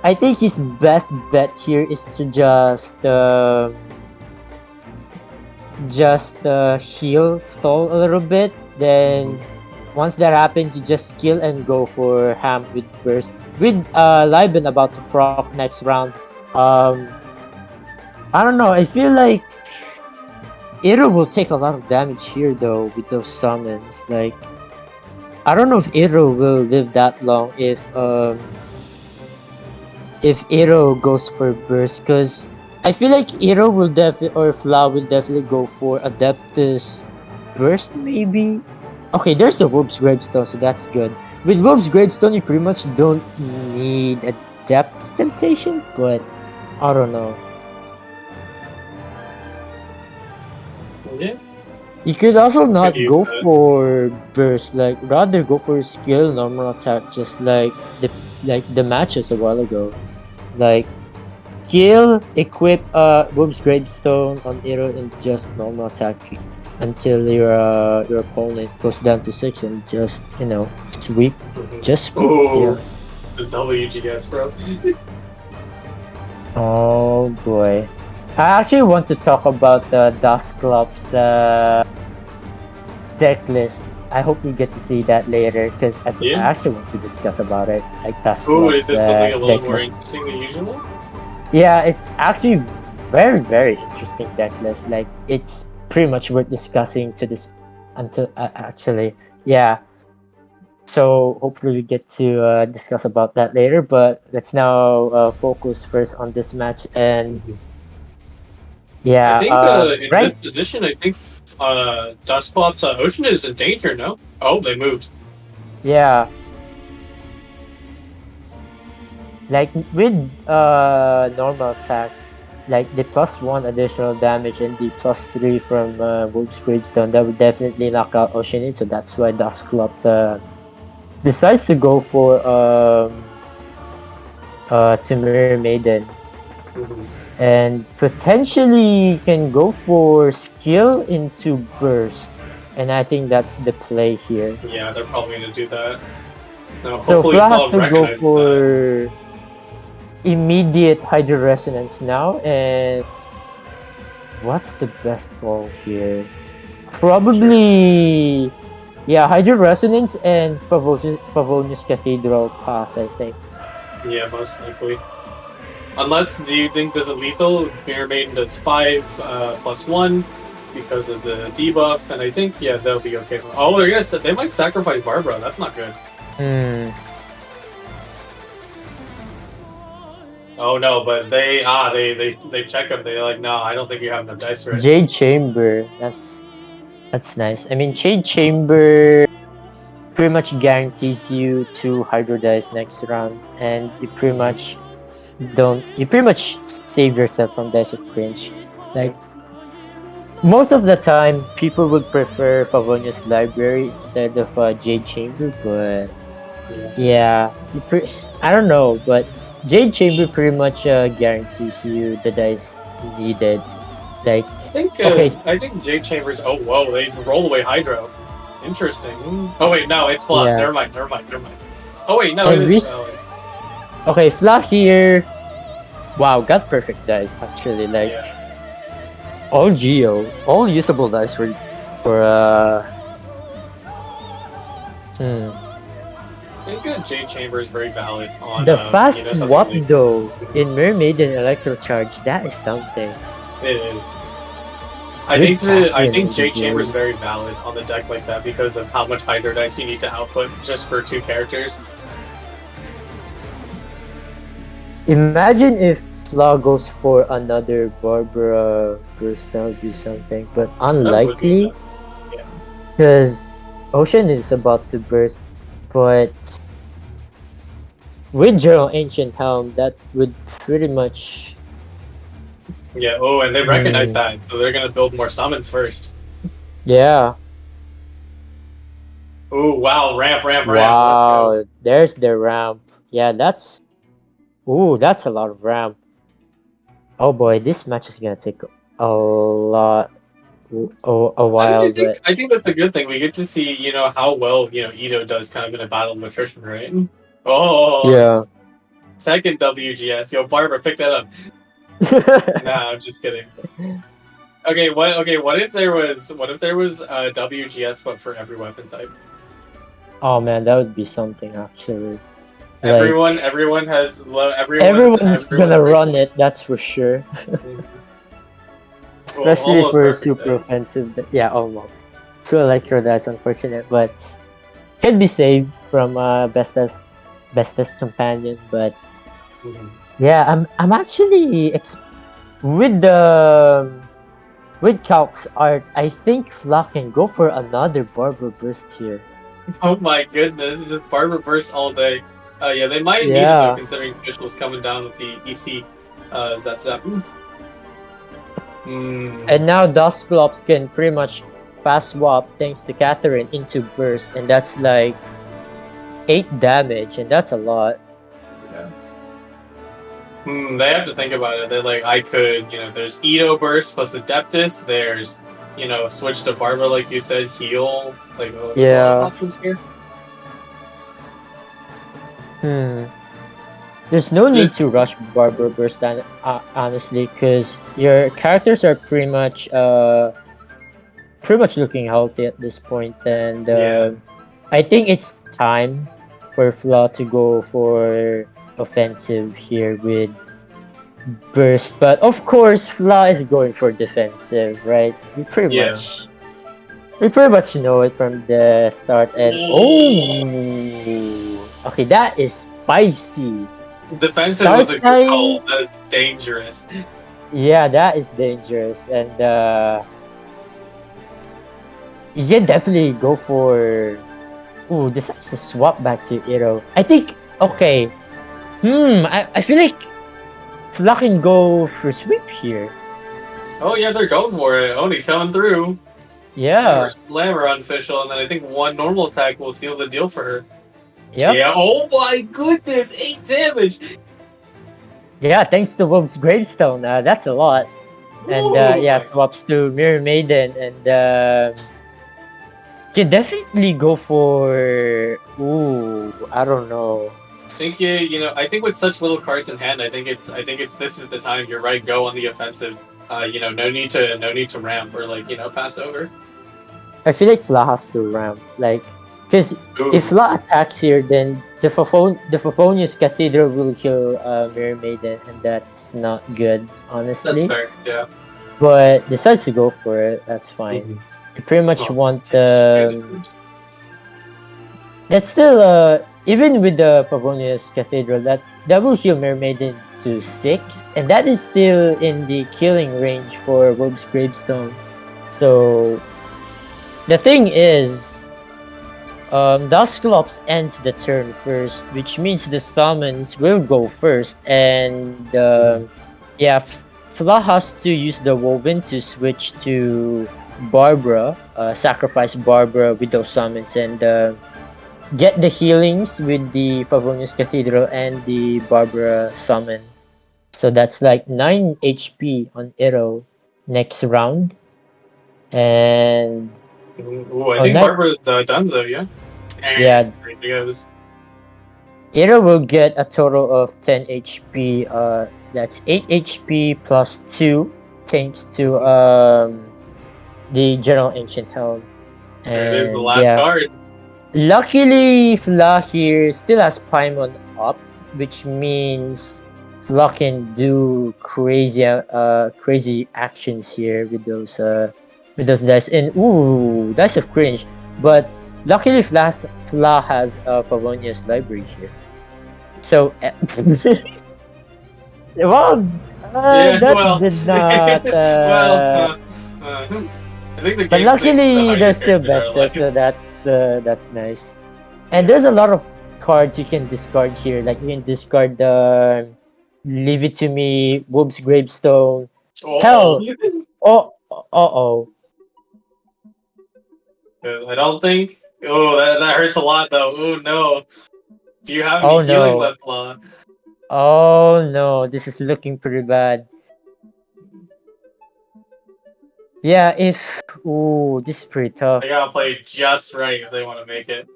I think his best bet here is to just heal stall a little bit, then once that happens you just kill and go for ham with burst with Liben about to proc next round. I don't know, I feel like Itto will take a lot of damage here though with those summons. Like, I don't know if Itto will live that long if Itto goes for burst, because I feel like Itto will definitely, or Fla will definitely go for Adeptus burst maybe. Okay, there's the Wolf's Gravestone, so that's good. With Wolf's Gravestone, you pretty much don't need Adeptus Temptation, but I don't know. Yeah. You could also not use go that. for burst, like rather go for skill normal attack, just like the matches a while ago. Like skill equip Wolf's Gravestone on Itto and just normal attack until your opponent goes down to 6 and just sweep. Just sweep. Oh, Yeah. the WGS, bro. Oh boy. I actually want to talk about the Dusclops deck list. I hope we get to see that later because I Yeah. actually want to discuss about it. Like Oh, Dusclops is this something a little deck more list. interesting than usual? Yeah, it's actually very interesting deck list. Like it's pretty much worth discussing to this until actually. Yeah. So hopefully we get to discuss about that later. But let's now focus first on this match and I yeah. think in this Right. position, I think Dustclops Ocean is in danger, no? Oh, they moved. Yeah. Like with normal attack, like the +1 additional damage and the +3 from Wolf's Gravestone, that would definitely knock out Oceanid, so that's why Dusclops decides to go for Timur Maiden. And potentially can go for skill into burst. And I think that's the play here. Yeah, they're probably going to do that. No, So hopefully Fla has Flaw to go recognizes for immediate Hydro Resonance now, and what's the best call here? Probably, yeah, Hydro Resonance and Favonius Cathedral pass, I think. that. Yeah, most likely. Unless, do you think there's a lethal? Mirror Maiden does 5 +1 because of the debuff, and I think, yeah, they'll be okay. Oh, they might sacrifice Barbara. That's not good. Oh no, but they check him. They're like, no, I don't think you have enough dice for it. Jade Chamber, that's nice. I mean, Jade Chamber pretty much guarantees you 2 Hydro dice next round, and you pretty much save yourself from dice of cringe. Like most of the time, people would prefer Favonius Library instead of Jade Chamber, but yeah, I don't know, but Jade Chamber pretty much guarantees you the dice needed. Like I think Jade Chambers. Oh whoa, they roll away Hydro. Interesting. Oh wait, no, it's Fla. Yeah. Never mind. Oh wait, no, And it is. okay, Fla here. Wow, got perfect dice actually. Like all Geo, all usable dice for I think Jade Chamber is very valid on the fast something swap like- though in Mermaid and Electrocharge. That is something. It is. I Good think Jade casting, Chamber is very valid on the deck like that because of how much Hydro dice you need to output just for 2 characters. Imagine if Slaw goes for another Barbara burst, that would be something, but unlikely That would be nice. because Ocean is about to burst. But with Journal Ancient Helm, that would pretty much. Yeah. Oh, and they recognize that, so they're gonna build more summons first. Yeah. Oh wow, ramp. Wow, Let's go. there's the ramp. Yeah, that's. Ooh, that's a lot of ramp. Oh boy, this match is gonna take a lot. A while. I think that's a good thing. We get to see, how well, Itto does kind of in a battle of attrition, right? Oh Yeah. Second WGS. Yo, Barbara, pick that up. Nah, I'm just kidding. Okay, what if there was a WGS but for every weapon type? Oh man, that would be something actually. Like, Everyone's gonna run it, that's for sure. Especially almost for perfect super dice. offensive. Yeah, almost. 2 Electro, that's unfortunate, but can be saved from bestest companion, but yeah, I'm actually with the with Calc's art. I think Fla can go for another Barber Burst here. Oh my goodness, just Barbara burst all day. Yeah, they might need it though, Yeah, considering officials coming down with the EC zap zap. and now Dusclops can pretty much fast swap thanks to Catherine into Burst, and that's like 8 damage, and that's a lot. Yeah. They have to think about it. They're like, I could, there's Itto burst plus Adeptus. There's, switch to Barbara, like you said, heal. Like, there's a lot of options here. There's no need to rush Barber Burst, honestly, because your characters are pretty much looking healthy at this point, and I think it's time for Flaw to go for offensive here with Burst. But of course, Flaw is going for defensive, right? We pretty much know it from the start. And okay, that is spicy. Defensive was a good call. That's dangerous. Yeah, that is dangerous, and you can definitely go for. Ooh, this is a swap back to Itto. I think okay. I feel like Fla can go for sweep here. Oh yeah, they're going for it. Oni coming through. Yeah. Slammer unofficial, and then I think one normal attack will seal the deal for her. Yep. Yeah. Oh my goodness, 8 damage. Yeah, thanks to Wolf's Gravestone. That's a lot. And swaps to Mirror Maiden, and can definitely go for. Ooh, I don't know. I think I think with such little cards in hand, I think it's this is the time. You're right. Go on the offensive. No need to ramp or pass over. I feel like Fla has to ramp, because if Fla attacks here, then the Favonius Cathedral will kill Mirror Maiden, and that's not good, honestly. That's fair, yeah. But decides to go for it. That's fine. You pretty much want that's still even with the Favonius Cathedral, that will heal Mirror Maiden to 6, and that is still in the killing range for Wolf's Gravestone. So the thing is, Dusclops ends the turn first, which means the summons will go first, and Fla has to use the Woven to switch to Barbara, sacrifice Barbara with those summons, and get the healings with the Favonius Cathedral and the Barbara summon. So that's like 9 HP on Itto next round. And I think Barbara's Dunzo, yeah? Yeah. Itto will get a total of 10 HP. That's 8 HP plus 2 thanks to the General Ancient Helm. And it is the last card. Luckily, Fla here still has Paimon up, which means Fla can do crazy actions here with those dice. And ooh, Dice of Cringe. But luckily, Fla has Favonius Library here. So, did not. I think but luckily, they're still bested, so that's nice. And there's a lot of cards you can discard here. Like you can discard the Leave It to Me, Wolf's Gravestone. Hell, I don't think. Oh, that hurts a lot though. Oh no. Do you have any healing left, Fla? Oh no, this is looking pretty bad. Yeah, this is pretty tough. They gotta play just right if they want to make it.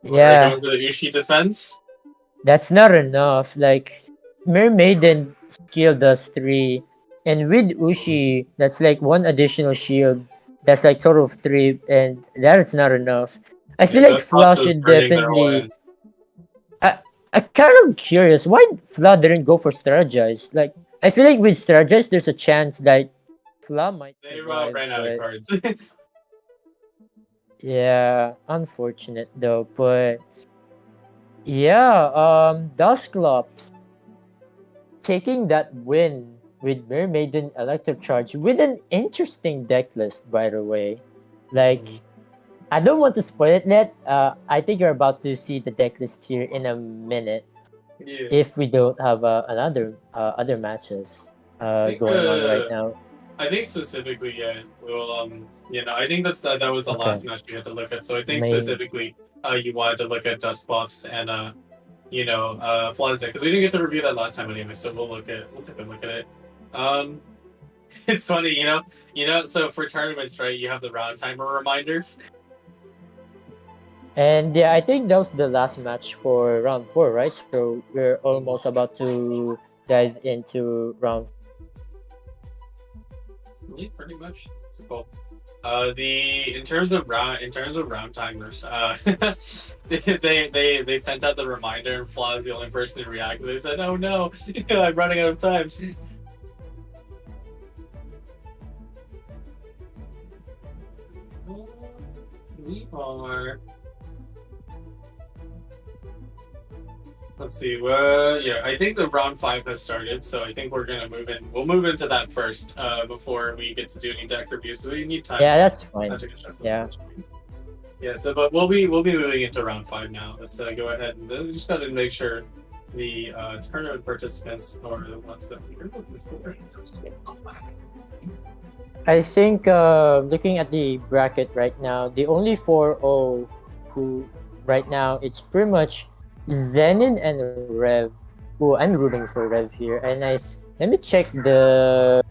Yeah. Are they going for the Ushi defense? That's not enough. Like, Mirror Maiden skill does 3, and with Ushi, that's like 1 additional shield. That's like total of 3, and that is not enough. I feel like Fla should definitely. I'm kind of curious why Fla didn't go for Strategize. Like, I feel like with Strategize, there's a chance that Fla might. They ran out of cards. Yeah, unfortunate though, but yeah, Dusclops taking that win with Mermaiden Electric Charge with an interesting deck list, by the way. Like, Mhm. I don't want to spoil it yet. I think you're about to see the deck list here in a minute Yeah. if we don't have another other matches I think going on right now. I think specifically, yeah. Well, I think that was the Okay, last match we had to look at. So I think main. specifically, you wanted to look at Dust Buffs and Flawless Deck because we didn't get to review that last time anyway. So we'll take a look at it. Um, it's funny, So for tournaments, right, you have the round timer reminders. And yeah, I think that was the last match for round four, right? So we're almost about to dive into round. Yeah, pretty much. It's cool. The in terms of round timers, they sent out the reminder, and Flaw is the only person to react. They said, "Oh no, I'm running out of time." We are. Let's see. Well, yeah, I think the round five has started, so I think we're gonna move in. We'll move into that first, before we get to do any deck reviews, because we need time Yeah, that's fine. to construct the Yeah. screen. Yeah, so but we'll be moving into round five now. Let's go ahead and we just got to make sure the tournament participants are the ones that we're looking for. I think looking at the bracket right now, the only 4-0 who right now it's pretty much Zenin and Rev, who I'm rooting for Rev here. And let me check the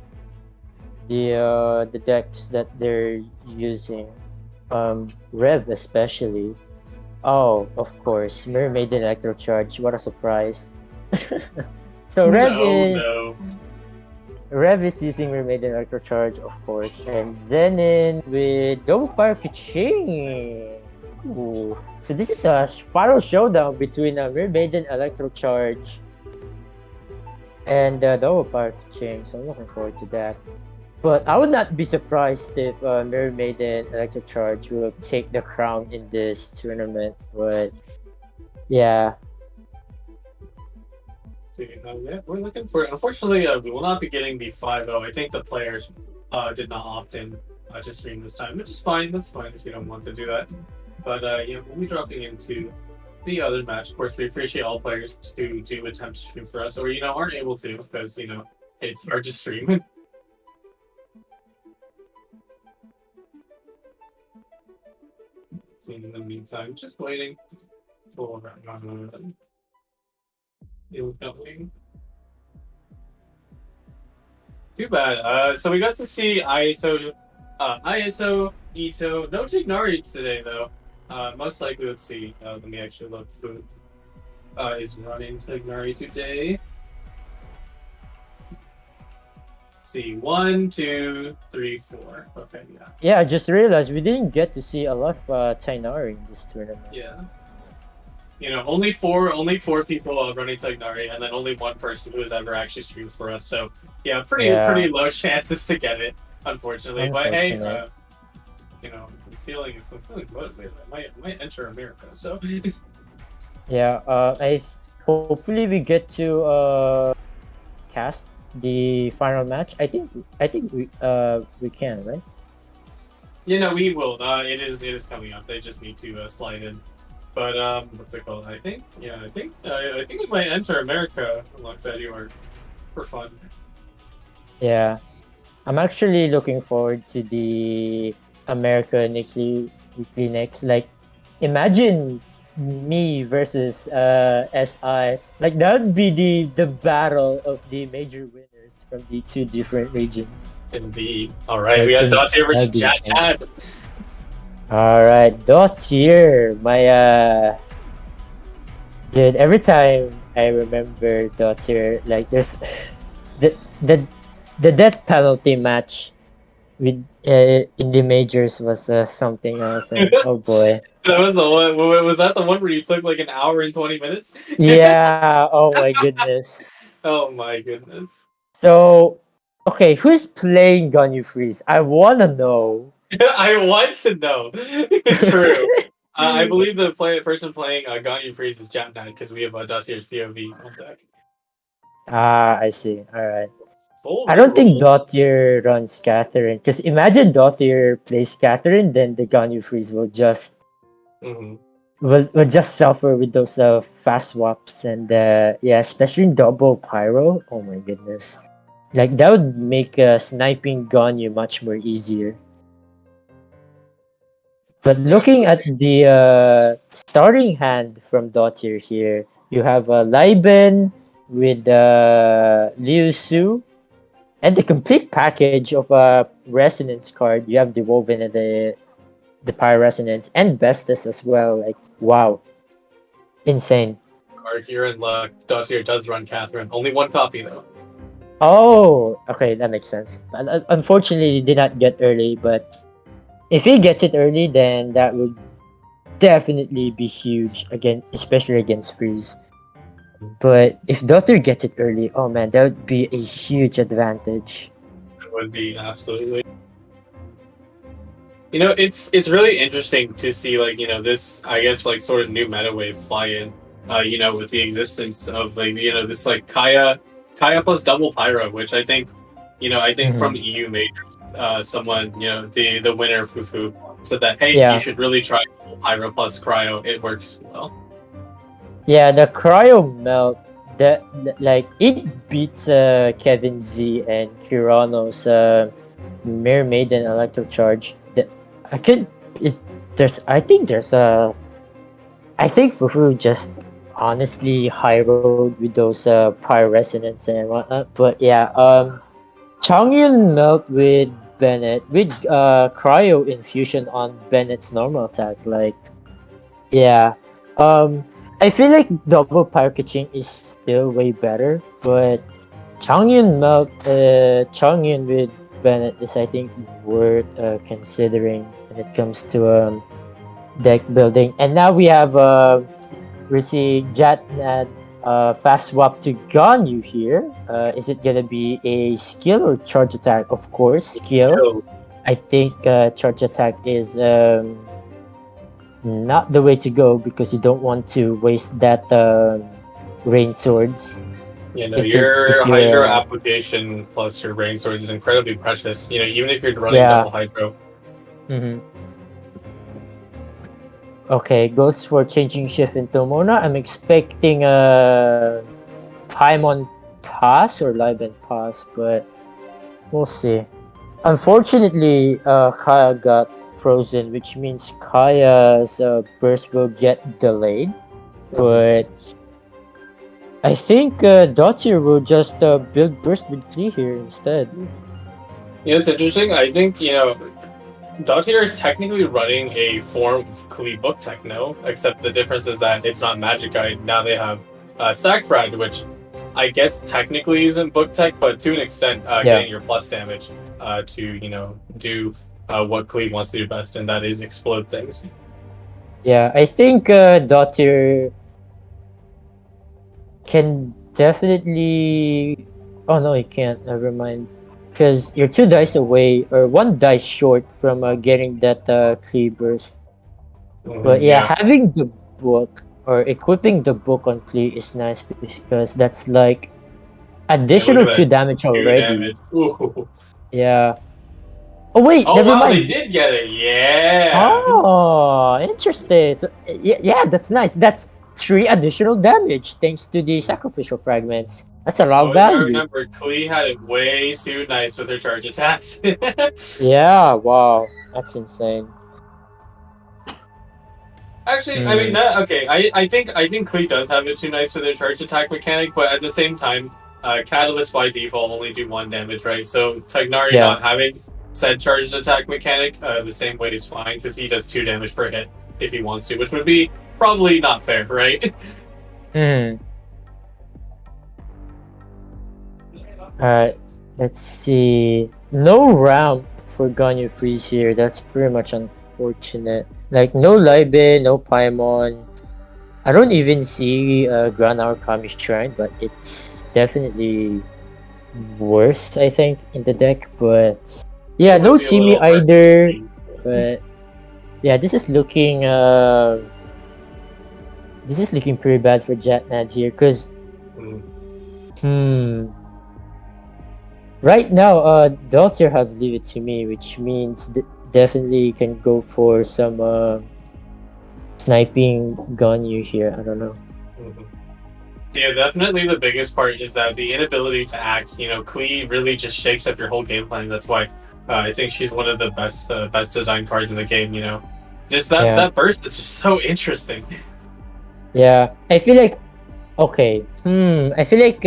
decks that they're using. Rev especially. Oh, of course, Mermaid and Electro Charge. What a surprise! So No, no. Rev is using Mermaid and Electro Charge, of course, and Zenin with Double Fire Kaching. Ooh. So this is a final showdown between Mermaid and Electro Charge and Double Fire Kaching. So I'm looking forward to that. But I would not be surprised if Mermaid and Electro Charge will take the crown in this tournament. But yeah, See, yeah, we're looking for. Unfortunately, we will not be getting the 5-0. I think the players did not opt in to stream this time, which is fine. That's fine if you don't want to do that. But yeah, we'll be dropping into the other match. Of course, we appreciate all players who do attempt to stream for us, or aren't able to because it's hard to stream. So in the meantime, just waiting for incoming. Too bad. So we got to see Ayato, Itto. No Tignari today though. Most likely, let's see. Let me actually look. Who is running Tignari today? Let's see, 1, 2, 3, 4. Okay, yeah. yeah. I just realized we didn't get to see a lot of Tainari in this tournament. Yeah. Only four people running Tignari, and then only one person who has ever actually streamed for us. So yeah, pretty low chances to get it, unfortunately. But hey, if I'm feeling motivated, I might enter America. So Yeah, I hopefully we get to cast the final match. I think we can, right? we will. It is coming up. They just need to slide in. But what's it called? I think I think we might enter America alongside you for fun. Yeah, I'm actually looking forward to the America weekly next. Like, imagine me versus SI. Like that would be the battle of the major winners from the two different regions. Indeed. All right, we got Dottier versus Jack Cat. All right, Dot here. My dude. Every time I remember Dot here, like there's the the the death penalty match with in the majors was something else. And, oh boy. That was the one. Was that the one where you took like an hour and 20 minutes? Yeah. Oh my goodness. Oh my goodness. So, okay, who's playing Gunny Freeze? I wanna know. I want to know. True. I believe the person playing Ganyu Freeze is Jap Knight because we have Dotier's POV on deck. Ah, I see. All right. Full I don't think reroll. Dottier runs Catherine, because imagine Dottier plays Catherine, then the Ganyu Freeze Mm-hmm. will just suffer with those fast swaps and yeah, especially in double pyro. Oh my goodness, like that would make sniping Ganyu much more easier. But looking at Definitely. the starting hand from Dottier here, you have Liben with Liu Su. And the complete package of a resonance card, you have the woven and the pyro resonance and Bestus as well. Like wow, insane. Are here in luck. Dotier does run Catherine. Only one copy though. Oh, okay, that makes sense. Unfortunately, he did not get early, but if he gets it early, then that would definitely be huge again, especially against Freeze. But if Daughter gets it early, oh man, that would be a huge advantage. It would be absolutely. You know, it's really interesting to see like this I guess like sort of new meta wave fly in. With the existence of like this like Kaya plus double pyro, which I think from Mhm. EU majors, someone the winner Fufu said that hey you Yeah, should really try double pyro plus cryo. It works well. yeah, the cryo melt, like it beats Kevin Z and Kirano's Mirror Maiden Electro Charge. I could it there's I think there's a I think Fufu just honestly high road with those pyro resonance and whatnot. But yeah, Changyun melt with Bennett with cryo infusion on Bennett's normal attack. Like yeah. I feel like double pyro catching is still way better, but Changyun with Bennett is I think worth considering when it comes to deck building. And now we have see Jatnad fast swap to Ganyu here. Is it gonna be a skill or charge attack? Of course, skill. So, I think charge attack is not the way to go because you don't want to waste that rain swords. If your you're hydro application plus your rain swords is incredibly precious. Even if you're running yeah. double hydro. Mm-hmm. Okay, goes for changing shift into Mona. I'm expecting a Paimon pass or Liben pass, but we'll see. Unfortunately, Kaya got frozen, which means Kaya's burst will get delayed. But I think Dottier will just build burst with Klee here instead. It's interesting. I think Dotier is technically running a form of Klee book techno, except the difference is that it's not Magic Guide. Now they have Sackfrag, which I guess technically isn't book tech, but to an extent, getting your plus damage to do what Klee wants to do best, and that is explode things. Yeah, I think Dottier can definitely. Oh no, he can't. Never mind. Because you're 2 dice away or 1 dice short from getting that Klee burst. But yeah, Yeah, having the book or equipping the book on Klee is nice because that's like and look additional at 2 that, damage 2 damage. already. Ooh. Yeah. Oh wait, Oh never wow, they mind. did get it. Yeah. Oh, interesting. So yeah, that's nice. That's 3 additional damage thanks to the sacrificial fragments. That's a lot of Always gotta value. remember, Klee had it way too nice with her charge attacks. Yeah, wow, that's insane. Actually, I mean, Mm, okay. I think Klee does have it too nice for their charge attack mechanic, but at the same time, Catalyst by default only do 1 damage, right? So Tagnari yeah. not having said charge attack mechanic the same way is fine because he does 2 damage per hit if he wants to, which would be probably not fair, right? Mm. Alright, let's see. No ramp for Ganyu Freeze here. That's pretty much unfortunate. Like, no Libe, no Paimon. I don't even see Grand Hour Kami Shrine, but it's definitely worth, I think, in the deck. But yeah, It no would be a Timmy little hard. either. But yeah, this is looking pretty bad for Jetnad here, because Mm. right now Daltier has Leave It to Me, which means definitely can go for some sniping Ganyu here. I don't know. Mhm. Yeah, definitely the biggest part is that the inability to act. You know, Kui really just shakes up your whole game plan. That's why I think she's one of the best designed cards in the game. You know, just Yeah. that burst is just so interesting. Yeah, I feel like okay. I feel like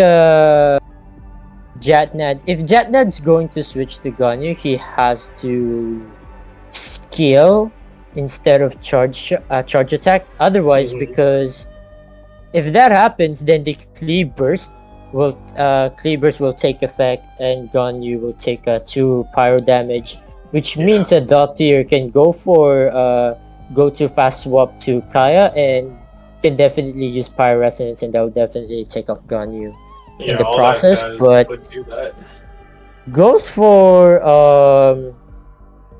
Jatnad. If Jatnad's going to switch to Ganyu, he has to skill instead of charge attack. Otherwise, Mhm. because if that happens, then the cleave burst will take effect, and Ganyu will take 2 pyro damage, which means Yeah. that Dottier can go to fast swap to Kaya and can definitely use pyro resonance, and that will definitely take off Ganyu in Yeah, the all that process. does But would do that. goes for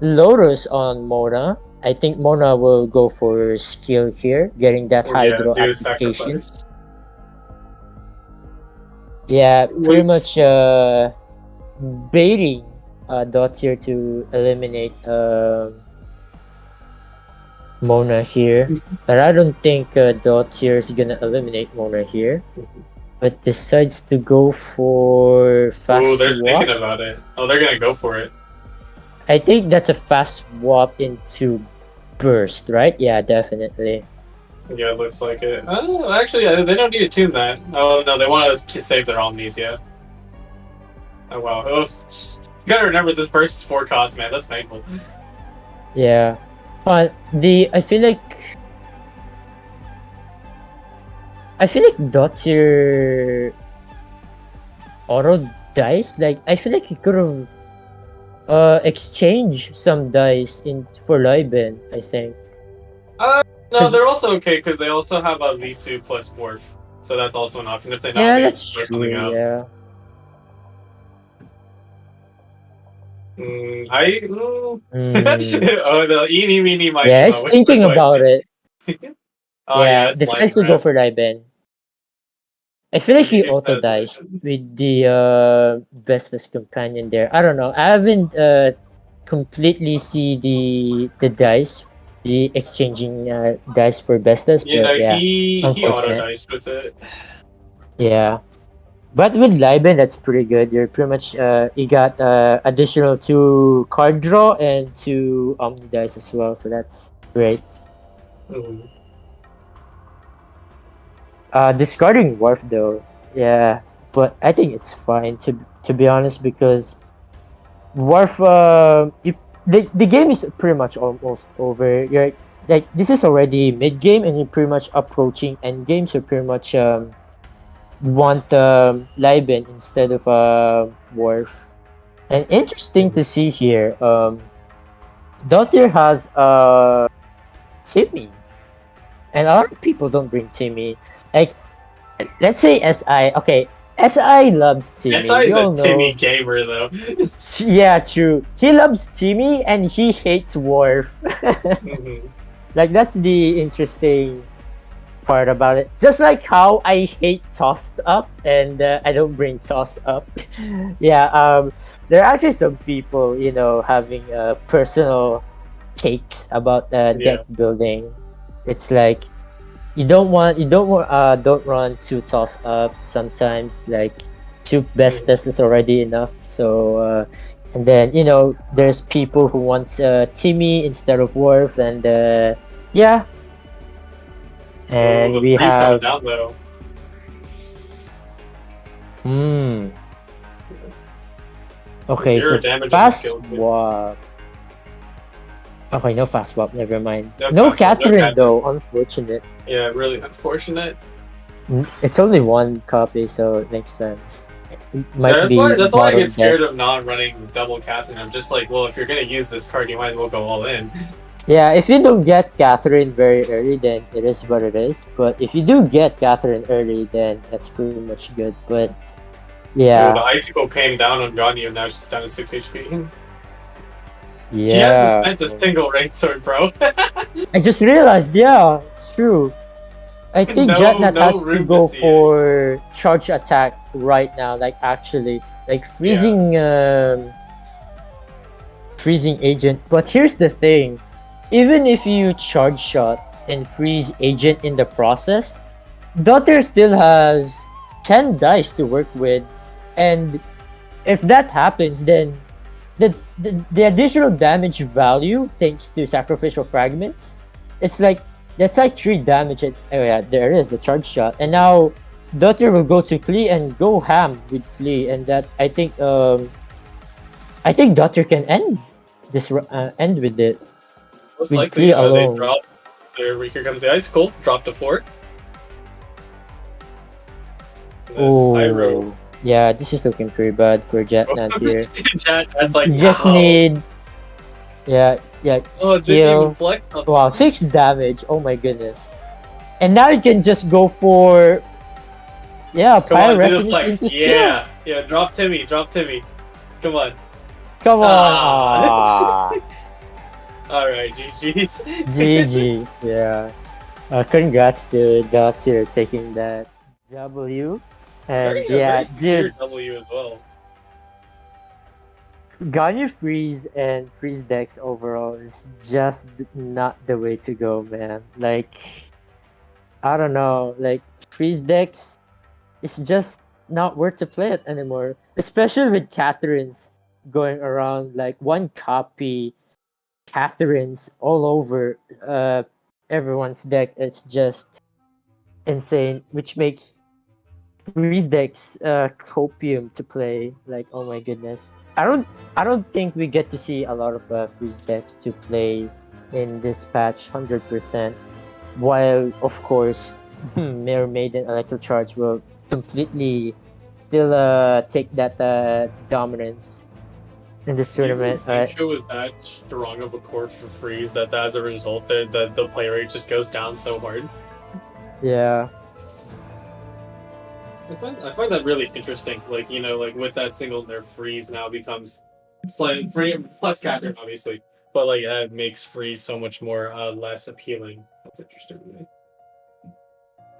Lotus on Mona. I think Mona will go for skill here, getting that Yeah, Hydro do a application. sacrifice. Yeah, pretty much Which baiting Dottier to eliminate Mona here. But I don't think Dottier is gonna eliminate Mona here. But decides to go for oh, fast they're swap. thinking about it. Oh, they're gonna go for it. I think that's a fast swap into burst, right? Yeah, definitely. Yeah, it looks like it. Oh, actually, they don't need to tune that. Oh no, they want to save their omnis. Yeah. Oh wow. Oh, you gotta remember this burst is 4 cost, man. That's painful. Yeah. But I feel like Dottier auto dice. Like I feel like he could have exchange some dice in for Liben, I think. No, they're also okay because they also have a Lisu plus Morph, so that's also an option if they not Yeah, maybe that's just throw something true. out. Yeah. Oh, Mm. the eeny meeny miny Yeah, mo. he's What's the thinking about question? it. Oh yeah, Yeah, it's live decides to go grab. for Liben. I feel like he If auto that's diced it. with the Vestas companion there. I don't know. I haven't completely see the dice, the exchanging dice for Vestas, but Yeah, yeah, he auto unfortunate. diced with it. Yeah. But with Liben, that's pretty good. You're pretty much you got additional 2 card draw and 2 Omni dice as well, so that's great. Mhm. Discarding Wharf though, yeah, but I think it's fine to be honest, because Wharf the game is pretty much almost over. You're like, this is already mid game and you're pretty much approaching end game, so pretty much want Liben instead of Wharf. And interesting to see here, Dottir has Timmy, and a lot of people don't bring Timmy. Like, let's say SI. Okay, SI loves Timmy. SI We is a all Timmy know. gamer though. Yeah, true. He loves Timmy and he hates Worf. Mhm. Like, that's the interesting part about it. Just like how I hate Toss Up and I don't bring Toss Up. Yeah, there are actually some people, having personal takes about Yeah. deck building. It's like don't run 2 Toss Up. Sometimes like 2 best test is already enough. So and then there's people who want Timmy instead of Worf, and yeah. Oh, And the we freeze coming have down though. okay, so 0 damage on the fast skill. swap. Okay, no fast swap, never mind. No No fast swap, no Catherine Catherine. though, unfortunate. Yeah, really unfortunate. It's only 1 copy, so it makes sense. It might Yeah, be that's why I bottom get scared deck. of not running double Catherine. I'm just like, well, if you're gonna use this card, you might as well go all in. Yeah, if you don't get Catherine very early, then it is what it is. But if you do get Catherine early, then that's pretty much good. But Ooh, the yeah, icicle came down on Ganyu, and now she's down to 6 HP. She hasn't Yeah. spent a single rain sword, bro. I just realized, yeah, it's true. I think Jetnat No has to room to go see it. for charge attack right now, like actually. Like Yeah. freezing agent. But here's the thing. Even if you charge shot and freeze agent in the process, Daughter still has 10 dice to work with, and if that happens, then the additional damage value thanks to sacrificial fragments, it's like that's like 3 damage. Oh yeah, there it is, the charge shot, and now Daughter will go to Klee and go ham with Klee, and that I think Daughter can end with it Most with likely, Klee they alone. drop. There, here comes the icicle. Drop to 4. And then Pyro. Oh, yeah, this is looking pretty bad for Jetnat here. Chat, that's like, You just ow. need, yeah, Oh, it didn't even skill. flex on Wow, 6 damage. Oh my goodness. And now you can just go for, yeah, Come Pyro on, do the Resonance flex. into skill. Yeah, yeah. Drop Timmy. Come on. Come on. Ah. Ah. All right, GG's. GG's, yeah. Congrats to Daughter taking that W. And Very, yeah, very clear dude, W as well. Ganyu Freeze and Freeze decks overall is just not the way to go, man. Like, I don't know, like, Freeze decks, it's just not worth to play it anymore. Especially with Catherine's going around, like, one copy Catherine's all over everyone's deck. It's just insane, which makes freeze decks copium to play. Like, oh my goodness, I don't think we get to see a lot of freeze decks to play in this patch 100%. While of course Mirror Maiden Electrocharge will completely still take that dominance in this Do you even tournament. think it was that strong of a core for freeze that as a result the play rate just goes down so hard? Yeah. I find that really interesting. Like, you know, like with that single nerf, freeze now becomes slightly free plus Catherine, obviously, but like that makes freeze so much more less appealing. That's interesting to me.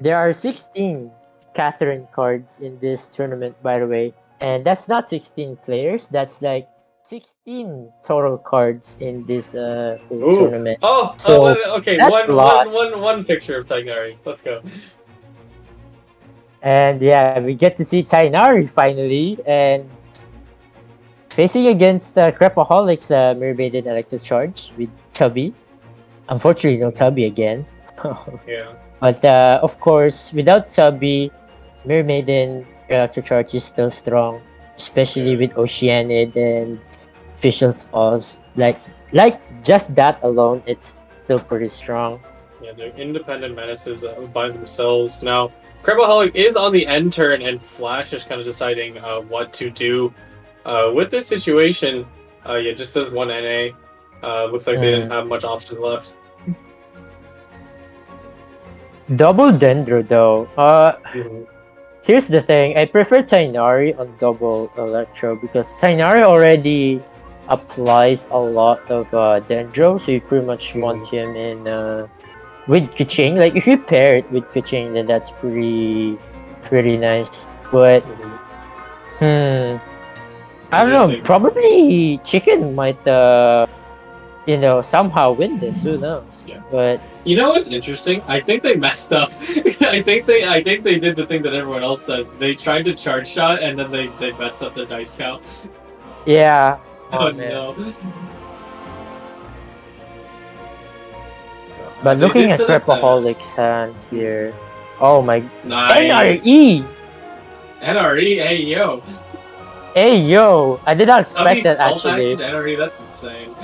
There are 16 Catherine cards in this tournament, by the way, and that's not 16 players. That's like 16 total cards in this tournament. So Okay. that's a lot. One picture of Tagnari. Let's go. And yeah, we get to see Tainari finally, and facing against Crepaholics, Mermaid and Electrocharge with Tubby. Unfortunately, no Tubby again. Yeah. But of course, without Tubby, Mermaiden Electrocharge is still strong, especially with Oceanid and Official's Paws. Like just that alone, it's still pretty strong. Yeah, they're independent menaces by themselves. Now, Crepaholic is on the end turn, and Flash is kind of deciding what to do with this situation. Yeah, just does one NA. Looks like they didn't have much options left. Double Dendro though. Here's the thing. I prefer Tainari on double Electro because Tainari already applies a lot of Dendro, so you pretty much want him in with Kuching. Like if you pair it with Kuching, then that's pretty nice. But I don't know. Probably Chicken might somehow win this. Who knows? Yeah. But you know what's interesting? I think they messed up. I think they did the thing that everyone else does. They tried to charge shot and then they messed up their dice count. Yeah. Oh no. But looking at Crepaholic's hand here, oh my, nice. NRE! NRE, hey yo. Hey yo, I did not expect that actually. NRE, that's insane.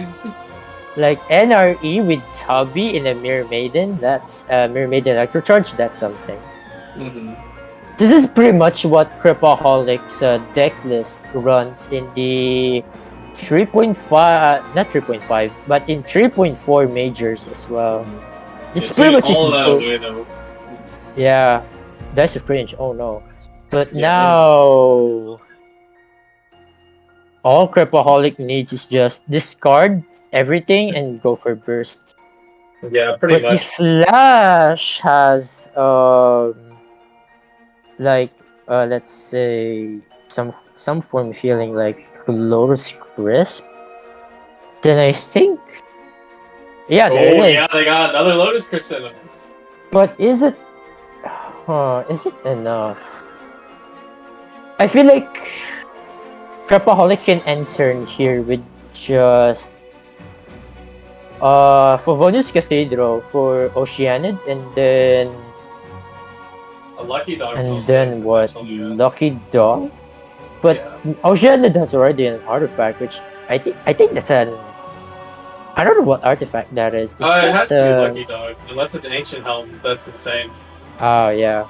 Like NRE with Tubby in a Mirror Maiden, that's Mirror Maiden Electrocharge, that's something. This is pretty much what Crepaholic's deck list runs in the 3.5, not 3.5, but in 3.4 majors as well. It's pretty much all that way though. Yeah, that's a cringe. Oh no. But now all Crepaholic needs is just discard everything and go for burst. Yeah, pretty But the much. Flash has like let's say some form of feeling like Lotus Crisp. Then I think yeah, there it Oh yeah, is. they got another Lotus Crystal. But is it is it enough? I feel like Crapaholic can enter here with just Favonius Cathedral for Oceanid A Lucky Dog's and also then what? potential. Yeah. Lucky Dog? But Yeah. Oceanid has already an artifact, which I think that's an I don't know what artifact that is. Is It that has to be Lucky Dog, unless it's an Ancient Helm. That's insane. oh yeah.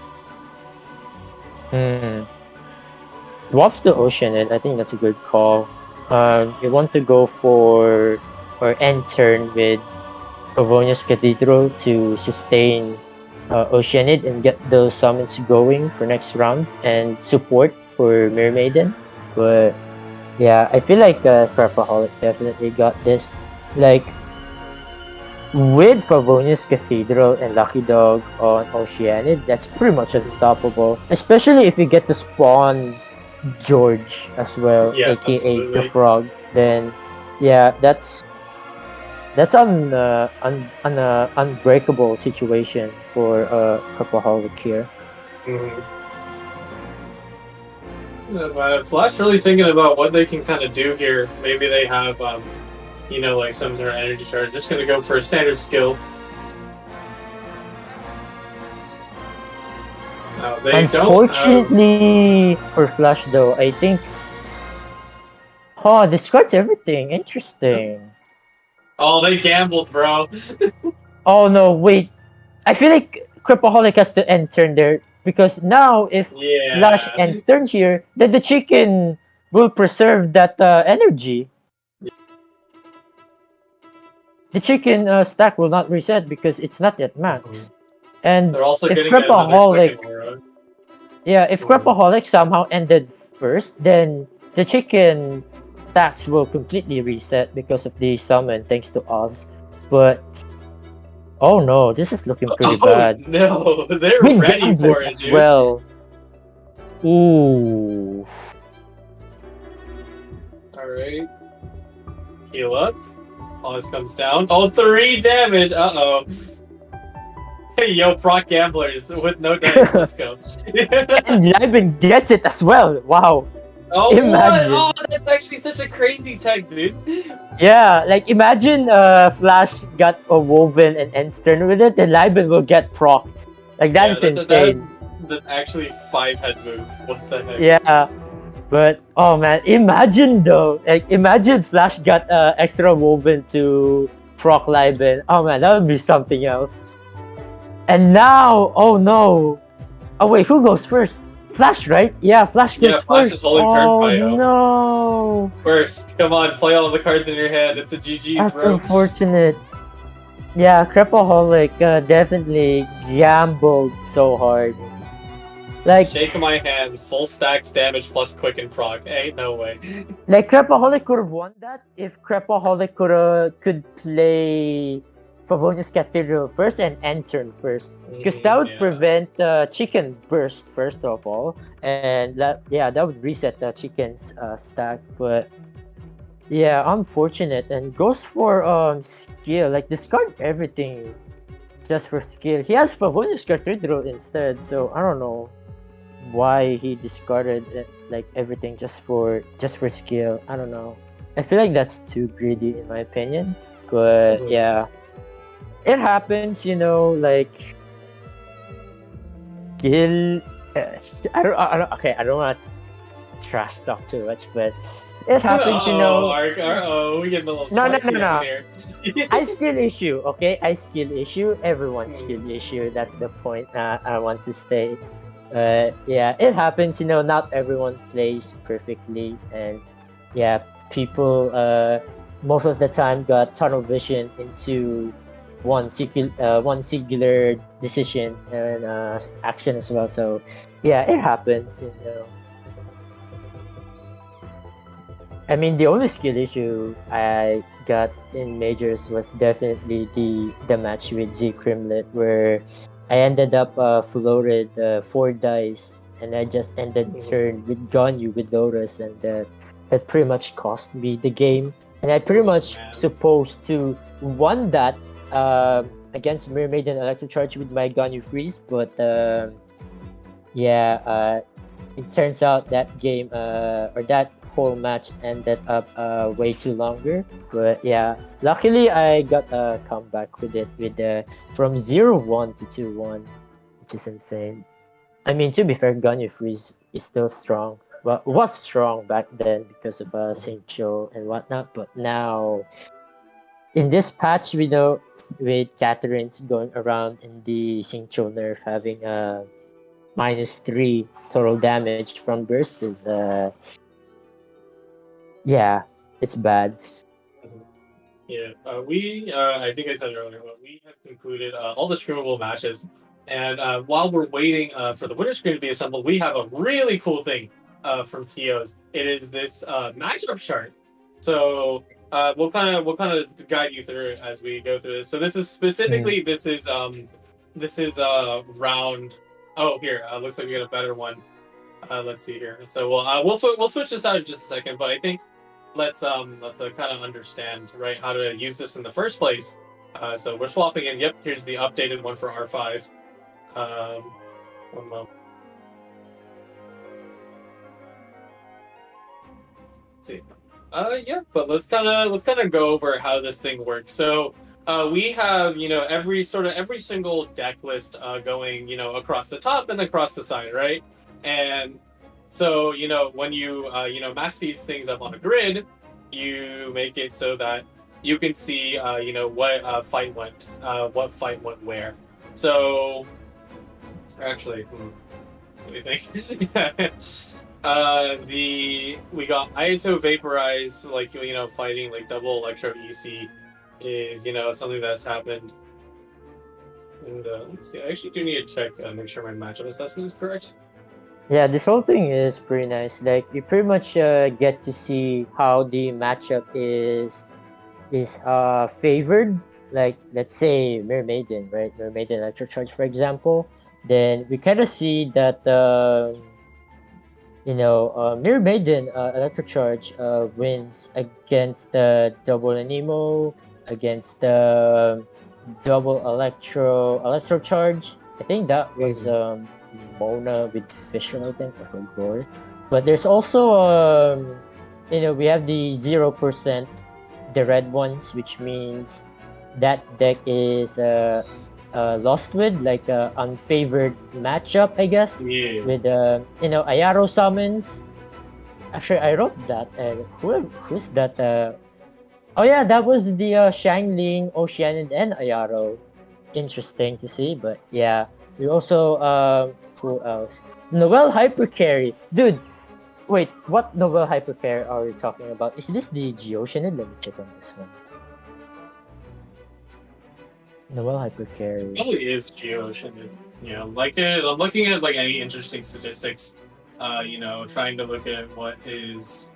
Hmm. Swaps to Oceanid. I think that's a good call. You want to go for or end turn with Favonius Cathedral to sustain Oceanid and get those summons going for next round and support for Mermaiden. But yeah, I feel like Crapaholic definitely got this. Like with Favonius Cathedral and Lucky Dog on Oceanid, that's pretty much unstoppable. Especially if you get to spawn George as well, Yeah, aka the absolutely. Frog. Then yeah, that's an unbreakable situation for Crapaholic here. Mm-hmm. Flash really thinking about what they can kind of do here. Maybe they have, like some sort of energy charge. Just gonna go for a standard skill. They Unfortunately for Flash though, I think discards everything. Interesting. Oh, they gambled, bro. Oh no, wait. I feel like Crapaholic has to end turn there because now if Flash Yeah. ends turn here, then the chicken will preserve that energy. The chicken stack will not reset because it's not yet max. And They're also if getting another Crapaholic, Quicken Aura. if Crapaholic somehow ended first, then the chicken stacks will completely reset because of the summon thanks to Oz. But oh no, this is looking pretty bad. No, they're With ready gamblers for it, as dude. well. Ooh. Alright. Heal up. Pause comes down. Oh, 3 damage! Uh-oh. Yo, proc gamblers with no dice. Let's go. And Liben gets it as well. Wow. Oh, Imagine. what? Oh, that's actually such a crazy tech, dude. Yeah, like imagine Flash got a woven and ends turn with it, then Liben will get procced. Like that's insane. That's actually 5-head move. What the heck? Yeah. But oh man, imagine though. Like imagine Flash got extra woven to proc Liben. Oh man, that would be something else. And now, oh no. Oh wait, who goes first? Flash, right? Yeah, Flash goes first. Flash is holding turn prio. No. First, come on, play all the cards in your hand. It's a GG's, That's bro. unfortunate. Yeah, Crapaholic definitely gambled so hard. Like Shake my hand, full stacks damage plus quicken proc. Ain't no way. Like Crapaholic could have won that if Crapaholic could play Favonius Cathedral first and end turn first, because that would prevent chicken burst first of all, and that would reset the chicken's stack. But yeah, unfortunate, and goes for skill, like discard everything just for skill. He has Favonius Cathedral instead, so I don't know why he discarded like everything just for skill. I don't know. I feel like that's too greedy in my opinion. But yeah, it happens, like skill. I don't. Okay, I don't want to trash talk too much, but it happens, we getting a little spicy No. here. I skill issue, okay? I skill issue. Everyone's skill issue. That's the point I want to stay. Yeah, it happens, not everyone plays perfectly, and yeah, people most of the time got tunnel vision into one singular decision and action as well. So yeah, it happens. I mean, the only skill issue I got in majors was definitely the match with Z Crimlet, where I ended up floated 4 dice, and I just ended turn with Ganyu with Lotus, and that pretty much cost me the game. And I pretty Oof, much man. supposed to won that against Mermaid and Electro Charge with my Ganyu Freeze, but yeah, it turns out that game or that whole match ended up way too longer. But yeah, luckily I got a comeback with it with from 0-1 to 2-1, which is insane. I mean, to be fair, Ganyu Freeze is still strong. Well, was strong back then because of Saint Joe and whatnot, but now in this patch, we know with Catherine's going around in the Saint Joe nerf having a -3 total damage from burst is yeah, it's bad. Mhm. Yeah, I think I said it earlier, but we have concluded all the streamable matches. And while we're waiting for the winter screen to be assembled, we have a really cool thing from TOs. It is this matchup chart. So we'll kind of guide you through it as we go through this. So this is Mm. specifically this is round. Oh, here looks like we got a better one. Let's see here. So we'll switch this out in just a second, but I think let's kind of understand right how to use this in the first place. So we're swapping in. Yep, here's the updated one for R5. Um, one moment. Let's see. Yeah, but let's kind of go over how this thing works. So we have every single deck list going across the top and across the side, right? And so when you match these things up on a grid, you make it so that you can see what fight went where. So actually, what do you think? Yeah. The we got Ayato Vaporize, like fighting like double Electro EC is something that's happened. And let's see, I actually do need to check, make sure my matchup assessment is correct. Yeah, this whole thing is pretty nice. Like you pretty much get to see how the matchup is favored. Like let's say Mermaiden, right? Mermaiden Electro Charge, for example. Then we kind of see that Mirror Maiden Electro Charge wins against the double Anemo, against the double Electro Charge. I think that was Mhm. Mona with Fisher, I think, or Gore. But there's also we have the 0%, the red ones, which means that deck is lost with like a unfavored matchup, I guess, Yeah. with Ayaro summons. Actually, I wrote that. Who's that? Oh yeah, that was the Shangling, Oceanic, and Ayaro. Interesting to see, but yeah, we also who else? Noel Hypercarry, dude. Wait, what Noel Hypercarry are we talking about? Is this the Geoceanid? Let me check on this one. Noel Hypercarry. Probably is Geocean. Like I'm looking at like any interesting statistics. Trying to look at what is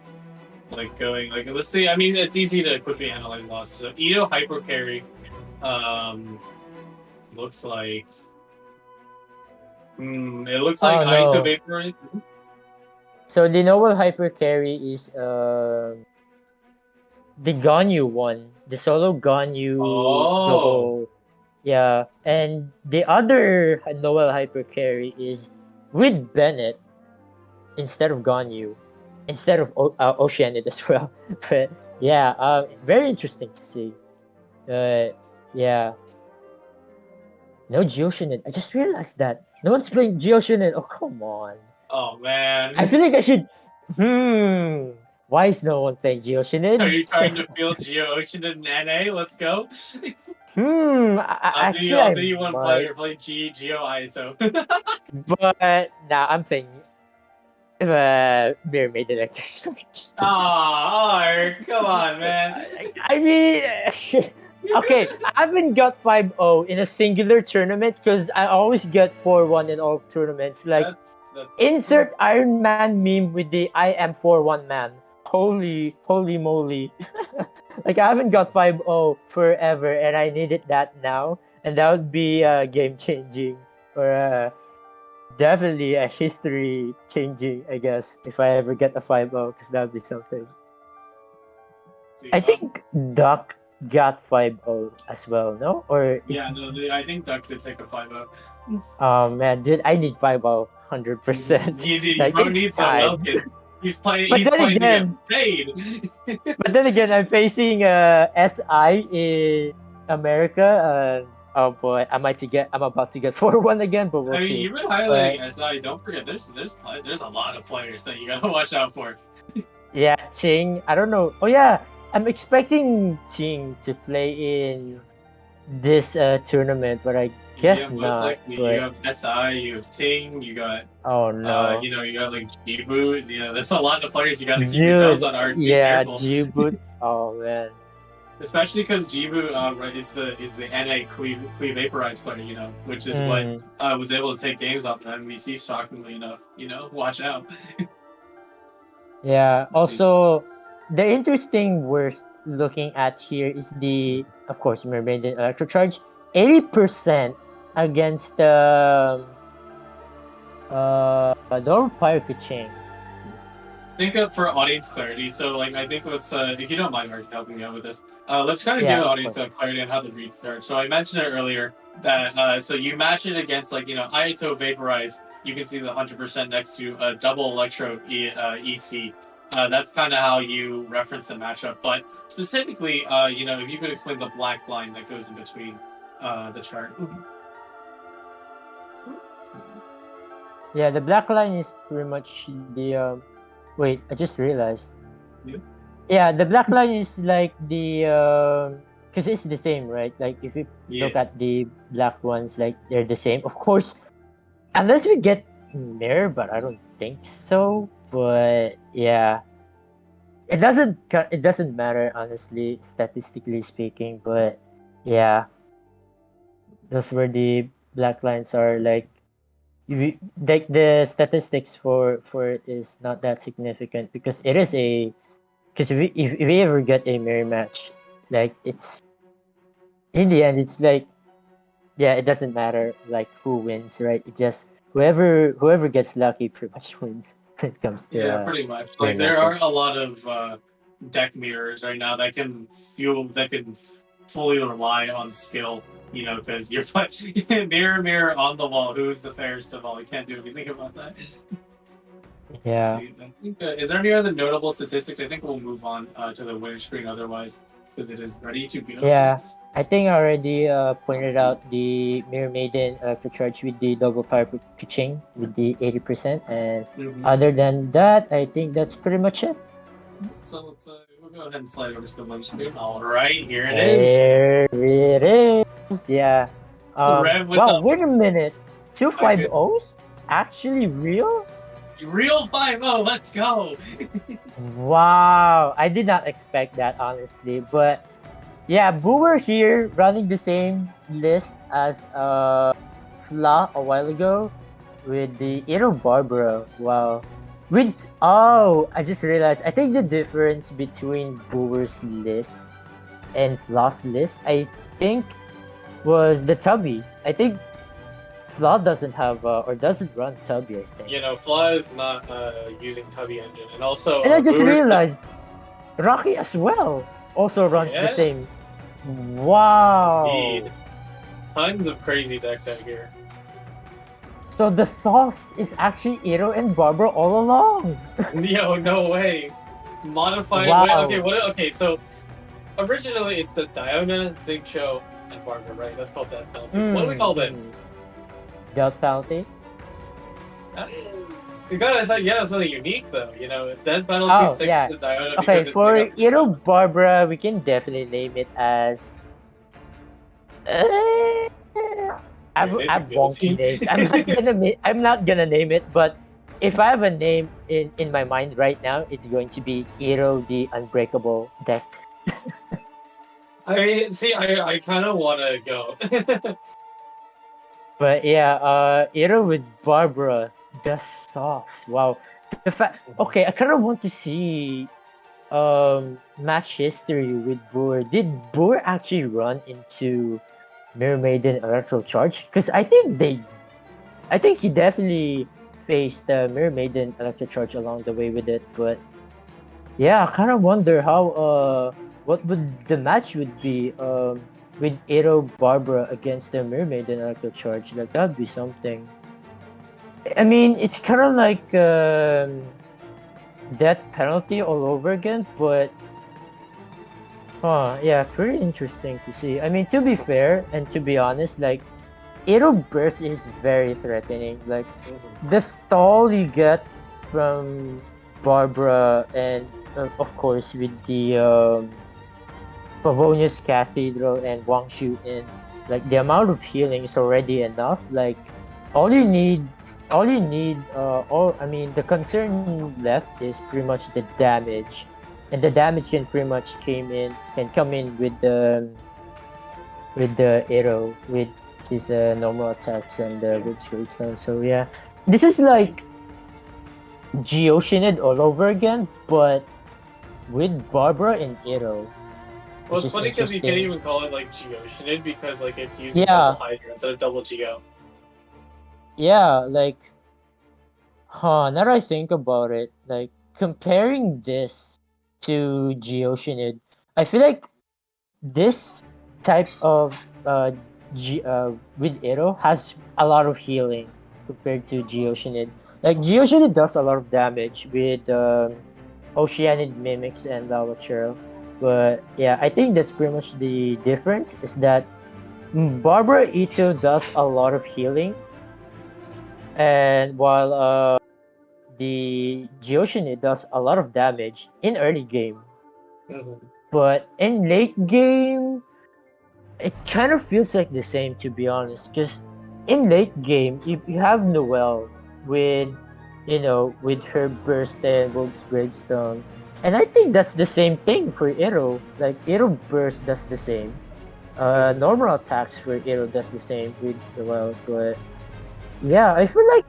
like going like let's see. I mean, it's easy to quickly analyze losses. So Itto hyper carry looks like it looks like Oh Aito no. vaporize. So the Noble Hyper Carry is the Ganyu one, the solo Ganyu Oh, double. Yeah, and the other Noel Hyper Carry is with Bennett instead of Ganyu, instead of Oceanid as well. But yeah, very interesting to see. Yeah, no Geoceanid. I just realized that no one's playing Geoceanid. Oh come on. oh I man. feel like I should. Hmm. Why is no one playing Are Geoceanid? you trying to field Geo Ocean and NA? Let's go. Actually, I'll I do you one might, player. Play Geo Aito. but now I'm thinking Mermaid Electric. Oh, come on, man. I mean, okay, I haven't got 5-0 in a singular tournament because I always get 4-1 in all tournaments. Like, That's insert Iron Man meme with the I am 4-1 man. Holy moly. Like I haven't got 5-0 forever and I needed that now. And that would be game changing or definitely a history changing, I guess, if I ever get a 5-0 because that would be something. See, I think Duck got 5-0 as well, no? Or is yeah, no, I think Duck did take a 5-0. oh man, dude, I need 5-0 100%. You Like don't it's need the time. Welkin. He's playing. But He's then playing to get again, paid. I'm facing SI in America. Oh boy, I'm about to get 4-1 again, but we'll I mean, see. you've been highlighting But SI. Don't forget, there's a lot of players that you gotta watch out for. yeah, Ching. I don't know. Oh yeah, I'm expecting Ching to play in this tournament, but I Yeah, guess most not. likely you But have SI, you have Ting, you got oh no, you got like G-Boot. You know, there's a lot of players you gotta keep your tabs dude. on. Are be Yeah, careful. G-Boot. Oh man. Especially because Jibu right, is the NA cleave vaporized player, you know, which is what Mm. was able to take games off the MVC, shockingly enough. You know, watch out. Yeah. Let's see. Also, the interesting we're looking at here is the, of course, Mermaid and Electrocharge, 80% against the Dor Pyrokiching. Think of for audience clarity. So, like, I think let's if you don't mind, Mark, helping me out with this, let's kind of Yeah, give the of audience course. clarity on how the read fared. So, I mentioned it earlier that so you match it against like Ayato Vaporize. You can see the 100% next to double Electro EC. That's kind of how you reference the matchup. But specifically, if you could explain the black line that goes in between the chart. Yeah, the black line is pretty much the. Wait, I just realized. Yeah. Yeah, the black line is like the. Because it's the same, right? Like if you look Yeah. at the black ones, like they're the same. Of course, unless we get mirror, but I don't think so. But yeah, it doesn't matter honestly, statistically speaking. But yeah, those where the black lines are like. Like the statistics for it is not that significant because it is a because if we ever get a mirror match, like it's in the end it's like yeah, it doesn't matter like who wins, right? It just whoever gets lucky pretty much wins when it comes to Yeah, pretty much. mirror Like there are matches. a lot of deck mirrors right now that can fully rely on skill. You know, because you're mirror on the wall. Who's the fairest of all? You can't do anything about that. Yeah. See, I think, is there any other notable statistics? I think we'll move on to the winner screen otherwise, because it is ready to go. Yeah. I think I already pointed out the Mirror Maiden charge with the double power pitching with the 80%, and other than that, I think that's pretty much it. So let's we'll go ahead and slide over to the winner screen. All right, here it is. There it is. Yeah. Rev with Wow. the Wait a minute. 2 5-0s? Actually real? real 5-0. Let's go. Wow. I did not expect that honestly, but yeah, Boomer here running the same list as Fla a while ago with the Itto and Barbara. Wow. I just realized I think the difference between Boomer's list and Fla's list, I think, was the Tubby. I think Fla doesn't have or doesn't run Tubby, I think. Fla is not using Tubby engine, and also. And I just realized Rocky as well also runs the same. Wow. Indeed. Tons of crazy decks out here. So the sauce is actually Itto and Barbara all along. Yo, no way. Modified. Wow. Okay, so originally it's the Diona, Zincho, and Barbara, right? That's called Death Penalty. What do we call this? Death Penalty? You gotta think, something unique though. Death Penalty sticks to Diona because it's for Itto Barbara, we can definitely name it as. I've wonky names. I'm not gonna name it, but if I have a name in my mind right now, it's going to be Itto the Unbreakable deck. I mean, see, I kind of want to go. But yeah, Itto with Barbara, the sauce. Wow. Okay, I kind of want to see match history with Boer, did Boer actually run into Mermaiden Electro Charge? Because I think he definitely faced the Mermaiden Electro Charge along the way with it. But yeah, I kind of wonder how what would the match would be with Itto Barbara against the Mermaiden Electro Charge. Like that'd be something. I mean, it's kind of like death penalty all over again, but yeah, pretty interesting to see. I mean, to be fair and to be honest, like Itto burst is very threatening. Like the stall you get from Barbara and of course with the Favonius Cathedral and Wangshu in, like the amount of healing is already enough. Like all you need, all I mean, the concern left is pretty much the damage, and the damage can pretty much can come in with the arrow with his normal attacks and with Gravestone. So yeah, this is like Geoshinid all over again, but with Barbara and Arrow. Well, Which it's is funny because you can't interesting. even call it like Geoshinid because like it's using Yeah, double Hydra instead of double Geo. yeah, like, now that I think about it, like, comparing this to Geoshinid, I feel like this type of with Arrow has a lot of healing compared to Geoshinid. Like, Geoshinid does a lot of damage with Oceanid Mimics and Lava Churl. But yeah, I think that's pretty much the difference is that Barbara Ito does a lot of healing, and while the Geoshinid does a lot of damage in early game. Mm-hmm. But in late game, it kind of feels like the same, to be honest. Because in late game, you have Noelle with, with her burst and Rogue's Gravestone. And I think that's the same thing for Iro. Like, Iro burst does the same. Normal attacks for Iro does the same with Noelle. But yeah, I feel like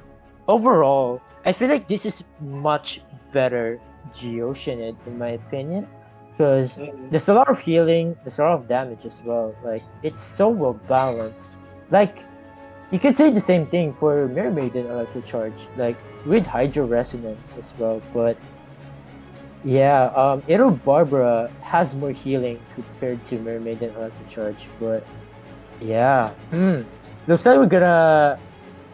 overall, I feel like this is much better Geoshinid in my opinion, because Mm-hmm. there's a lot of healing, there's a lot of damage as well. Like it's so well balanced. Like you could say the same thing for Mermaid and Electro Charge, like with Hydro Resonance as well. But yeah, Itto Barbara has more healing compared to Mermaid and Electro Charge. But yeah, looks like we're gonna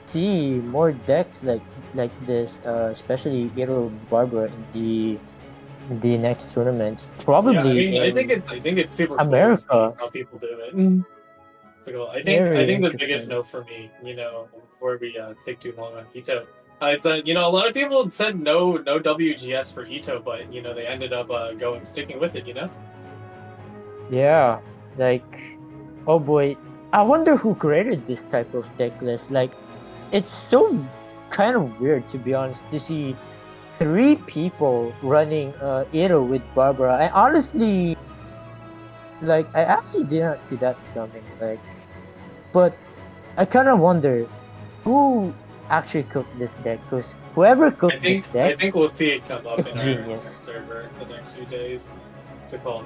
see more decks like this, especially Itto Barbara in the next tournaments. Yeah, I Probably mean, in I think it's super cool to see America. how people do it. Mm. So cool. I Very think the biggest interesting. note for me, before we take too long on Ito, is that a lot of people said no WGS for Ito, but they ended up sticking with it. Yeah, like oh boy, I wonder who created this type of deck list. Like it's so kind of weird to be honest to see three people running Iro with Barbara. I honestly I actually did not see that coming. Like, but I kind of wonder who actually cooked this deck, because whoever cooked this I deck think we'll see it come up is in our genius. server the next few days. What's it called?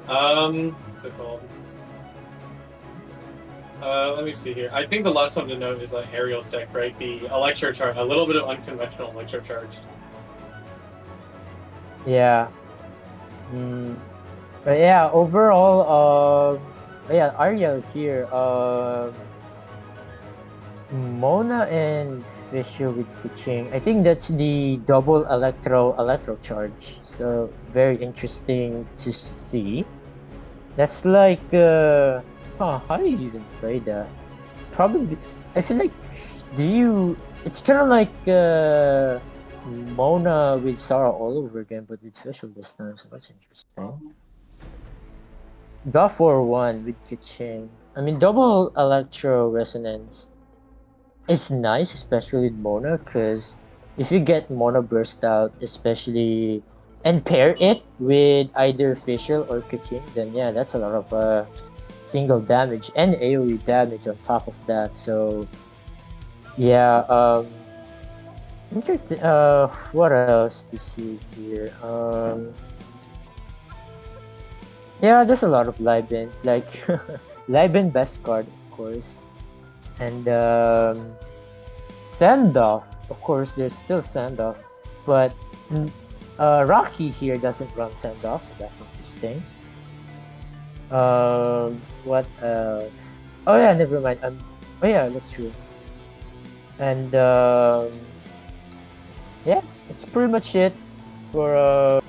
What's it called? Let me see here. I think the last one to note is Ariel's deck, right? The Electro Charge, a little bit of unconventional Electro Charge. Yeah. But yeah, overall, yeah, Ariel here. Mona and Fisher with Kuching. I think that's the double electro charge. So very interesting to see. That's like how do you even play that? Probably I feel like it's kinda like Mona with Sarah all over again, but with Fisher this time, so that's interesting. The 4-1 with Kuching. I mean double electro resonance. It's nice, especially with Mona, because if you get Mona burst out, especially and pair it with either Fischl or Kachin, then yeah, that's a lot of single damage and AoE damage on top of that. So yeah, interesting. What else to see here? Yeah, there's a lot of Libens, like Liben best card, of course, and Sandoff. Of course, there's still Sandoff, but Rocky here doesn't run Sandoff. That's interesting. What else? Oh yeah, never mind. Oh yeah, that's true. And yeah, that's pretty much it for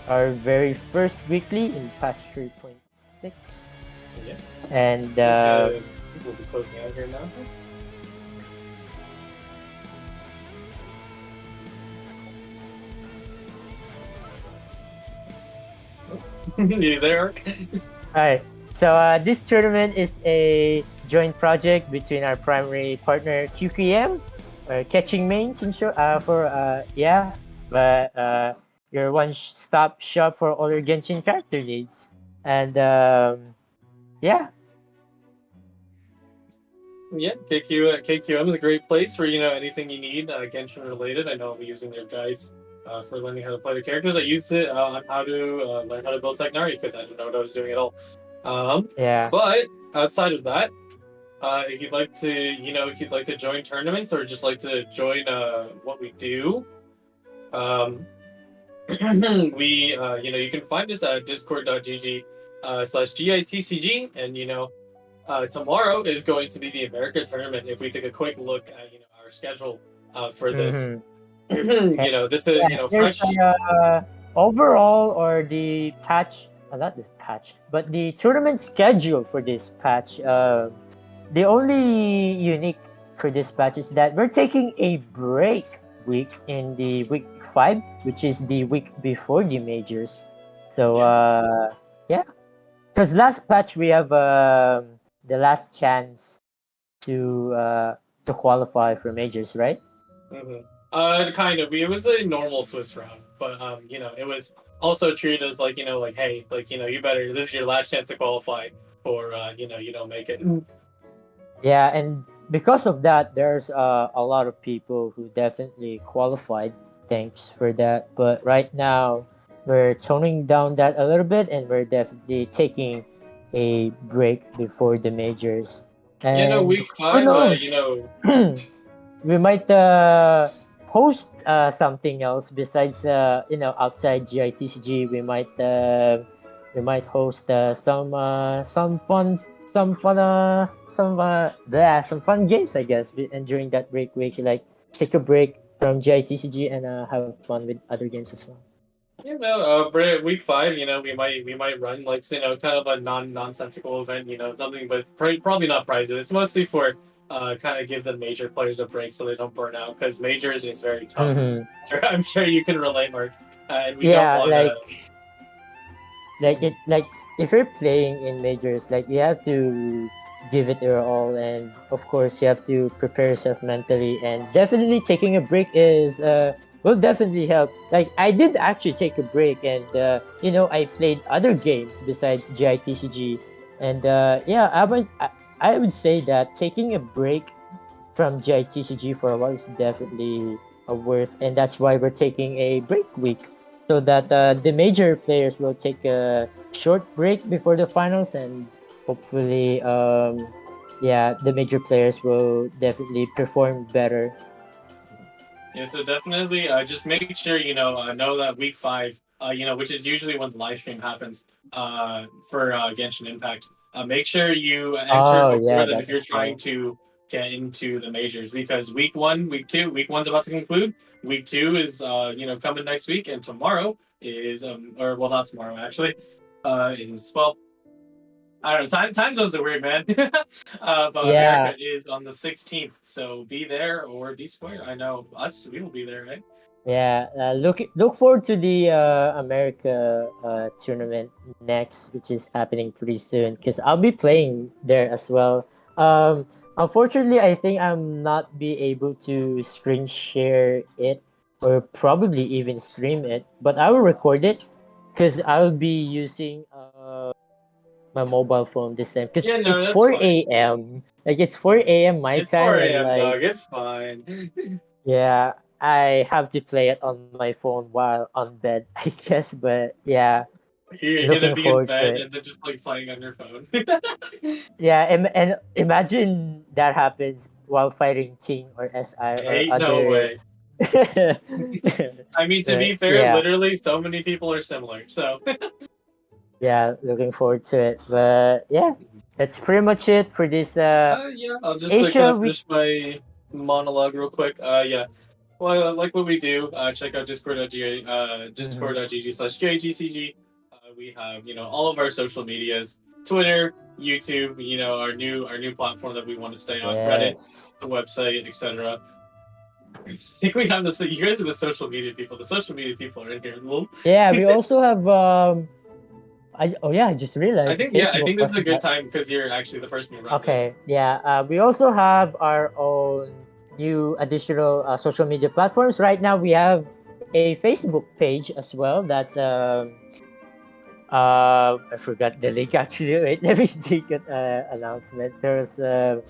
our very first weekly in patch 3.6. Yeah. And I think we'll be closing out here now. You there, Ark? Alright, so this tournament is a joint project between our primary partner QQM, Catching Mains in short, yeah, but your one-stop shop for all your Genshin character needs. And yeah. Yeah, KQM is a great place for anything you need Genshin related. I know I'll be using their guides for learning how to play the characters. I used it on how to learn how to build Technari because I didn't know what I was doing at all. Yeah. But outside of that, if you'd like to, if you'd like to join tournaments or just like to join what we do, we you can find us at discord.gg/GITCG, and tomorrow is going to be the America tournament. If we take a quick look at our schedule for this, this is fresh. Overall, or the patch, not the patch, but the tournament schedule for this patch. The only unique for this patch is that we're taking a break week in the week 5, which is the week before the majors. So yeah, because last patch we have the last chance to qualify for majors, right? Kind of. It was a normal Swiss round, but it was also treated as like hey, you better. This is your last chance to qualify, or you don't make it. Yeah, and because of that, there's a lot of people who definitely qualified. Thanks for that. But right now, we're toning down that a little bit, and we're definitely taking a break before the majors. And week who 5, knows? We might post something else besides outside GITCG. We might host some fun games, I guess. And during that break week, like take a break from GITCG and have fun with other games as well. Week 5, we might run kind of a nonsensical event, something, but probably not prizes. It's mostly for kind of give the major players a break so they don't burn out, because majors is very tough. Mm-hmm. I'm sure you can relate, Mark. And we don't want like if you're playing in majors, like you have to give it your all, and of course you have to prepare yourself mentally, and definitely taking a break is will definitely help. Like I did actually take a break, and I played other games besides GITCG, and yeah, I would say that taking a break from GITCG for a while is definitely a worth, and that's why we're taking a break week, so that the major players will take a short break before the finals, and hopefully the major players will definitely perform better. Yeah, so definitely just make sure know that week 5, which is usually when the live stream happens for Genshin Impact. Make sure you enter before that if you're trying to get into the majors, because week 1, week 2, week 1's about to conclude. Week 2 is coming next week, and tomorrow is or well, not tomorrow actually. Is I don't know. Time zones are weird, man. But America is on the 16th, so be there or be square. I know us, we will be there, right? Yeah, look forward to the America tournament next, which is happening pretty soon, because I'll be playing there as well. Unfortunately, I think I'm not be able to screen share it, or probably even stream it, but I will record it because I'll be using my mobile phone this time, because it's 4 a.m. Like it's 4 a.m. my it's time, 4 and a.m. like dog. It's fine. yeah, I have to play it on my phone while on bed, I guess. But yeah, You're gonna Looking be in forward to bed it. and then just like playing on your phone. Yeah, and imagine that happens while fighting Ting or SI or Ain't no other. way. I mean, to But be fair, yeah, literally, so many people are similar. So, yeah, looking forward to it. But yeah, that's pretty much it for this yeah, I'll just kind Asia of week. finish my monologue real quick. Yeah. Well, like what we do, check out Mhm. discord.gg/GITCG. We have, all of our social medias, Twitter, YouTube, our new platform that we want to stay on, Reddit, Yes. the website, etc. I think we have this. You guys are the social media people. The social media people are in here. Lol. Yeah, we also have oh yeah, I just I realized think yeah, I Facebook think this is was a good that. time because you're actually the person who runs it. Okay, yeah. We also have our own new additional social media platforms. Right now, we have a Facebook page as well. That's I forgot the link actually. Wait, let me take an announcement. There's the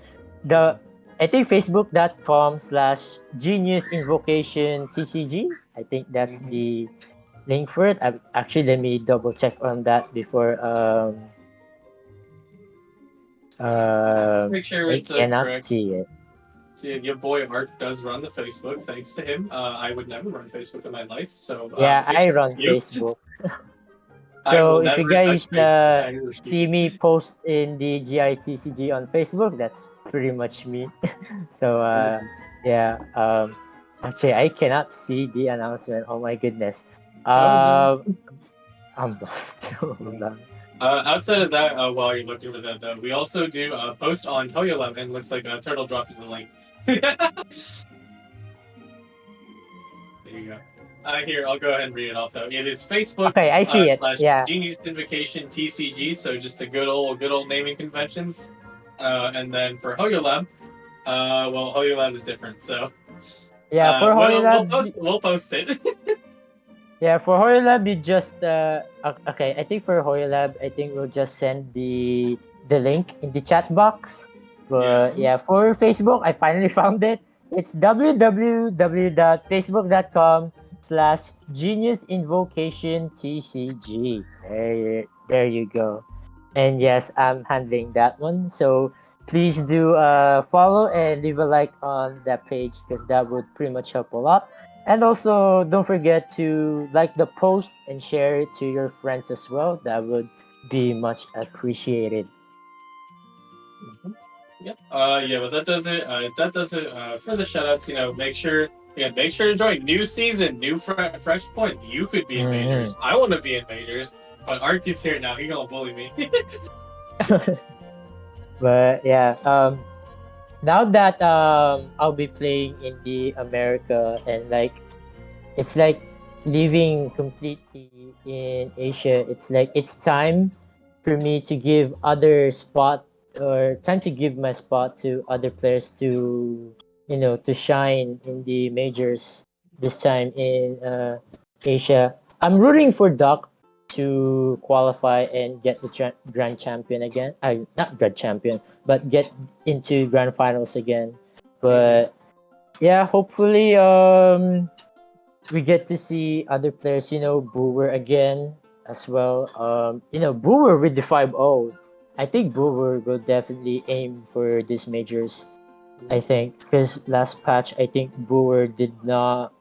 I think facebook.com/genius invocation TCG. I think that's Mm-hmm. the link for it. Actually, let me double check on that before Make sure I it's cannot correct. see it. See, your boy Art does run the Facebook. Thanks to him, I would never run Facebook in my life. So, Yeah, big I shout out run to you. Facebook. I So will if you never touch guys Facebook. I see refuse. me post in the GITCG on Facebook, that's pretty much me. So yeah, actually I cannot see the announcement. Oh my goodness. Oh no. Um, I'm lost. Hold on. Outside of that, while you're looking for that, though, we also do post on Hoyolam, and looks like a turtle dropping the link. There you go. Here, I'll go ahead and read it off though. It is Facebook Okay, I see it. slash Yeah, Genius Invocation TCG, so just the good old naming conventions. And then for Hoyolab, Hoyolab is different, so yeah. For Hoylab, we'll post it. yeah, for Hoylab, you just okay. I think for Hoylab, I think we'll just send the link in the chat box. Yeah. But yeah, for Facebook, I finally found it. It's www.facebook.com/genius invocation tcg. There you go. And yes, I'm handling that one. So please do follow and leave a like on that page because that would pretty much help a lot. And also, don't forget to like the post and share it to your friends as well. That would be much appreciated. Yep. Yeah, but that does it. That does it for the shoutouts. Make sure to join. New season, new fresh point. You could be Mhm. invaders. I want to be invaders, but Ark is here now. He gonna bully me. But yeah, now that I'll be playing in the America and like it's like living completely in Asia. It's like it's time for me to give other spot or time to give my spot to other players to to shine in the majors this time in Asia. I'm rooting for Doc to qualify and get the grand champion again. I not grand champion, but get into grand finals again. Hmm. But yeah, hopefully we get to see other players, Brewer again as well. Brewer with the 5-0. I think Brewer will definitely aim for these majors. I think because last patch, I think Brewer did not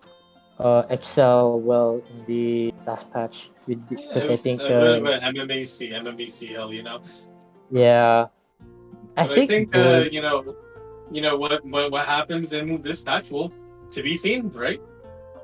excel well in the last patch Yeah, because it I was think MMAC hell. yeah, I But I think think Brewer. what happens in this patch will to be seen, right?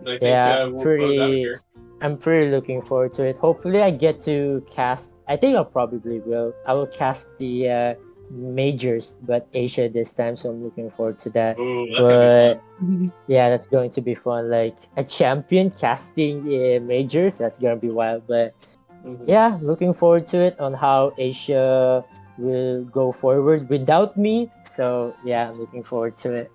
But I think Yeah, we'll close out here. I'm pretty looking forward to it. Hopefully, I get to cast. I think I probably will. I will cast the majors, but Asia this time, so I'm looking forward to that. Ooh, that's gonna be fun. But yeah, that's going to be fun. Like a champion casting majors, that's gonna be wild. But Mhm. yeah, looking forward to it on how Asia will go forward without me. So yeah, I'm looking forward to it.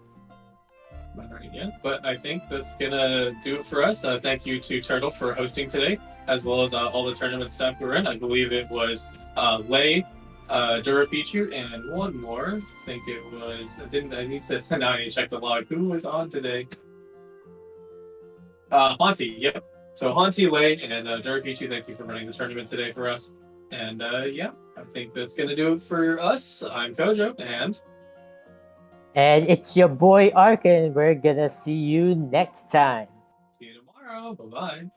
Alright, yeah, but I think that's gonna do it for us. Thank you to Turtle for hosting today, as well as all the tournament staff who were in. I believe it was Lei, Durapichu, and one more. I think it was. I need to now I need to check the log. Who was on today? Monty. Yep. So Hanti, Lei, and Jarakichi, thank you for running the tournament today for us. And yeah, I think that's gonna do it for us. I'm Kojo, and And it's your boy Ark, and we're gonna see you next time. see you tomorrow. Bye bye.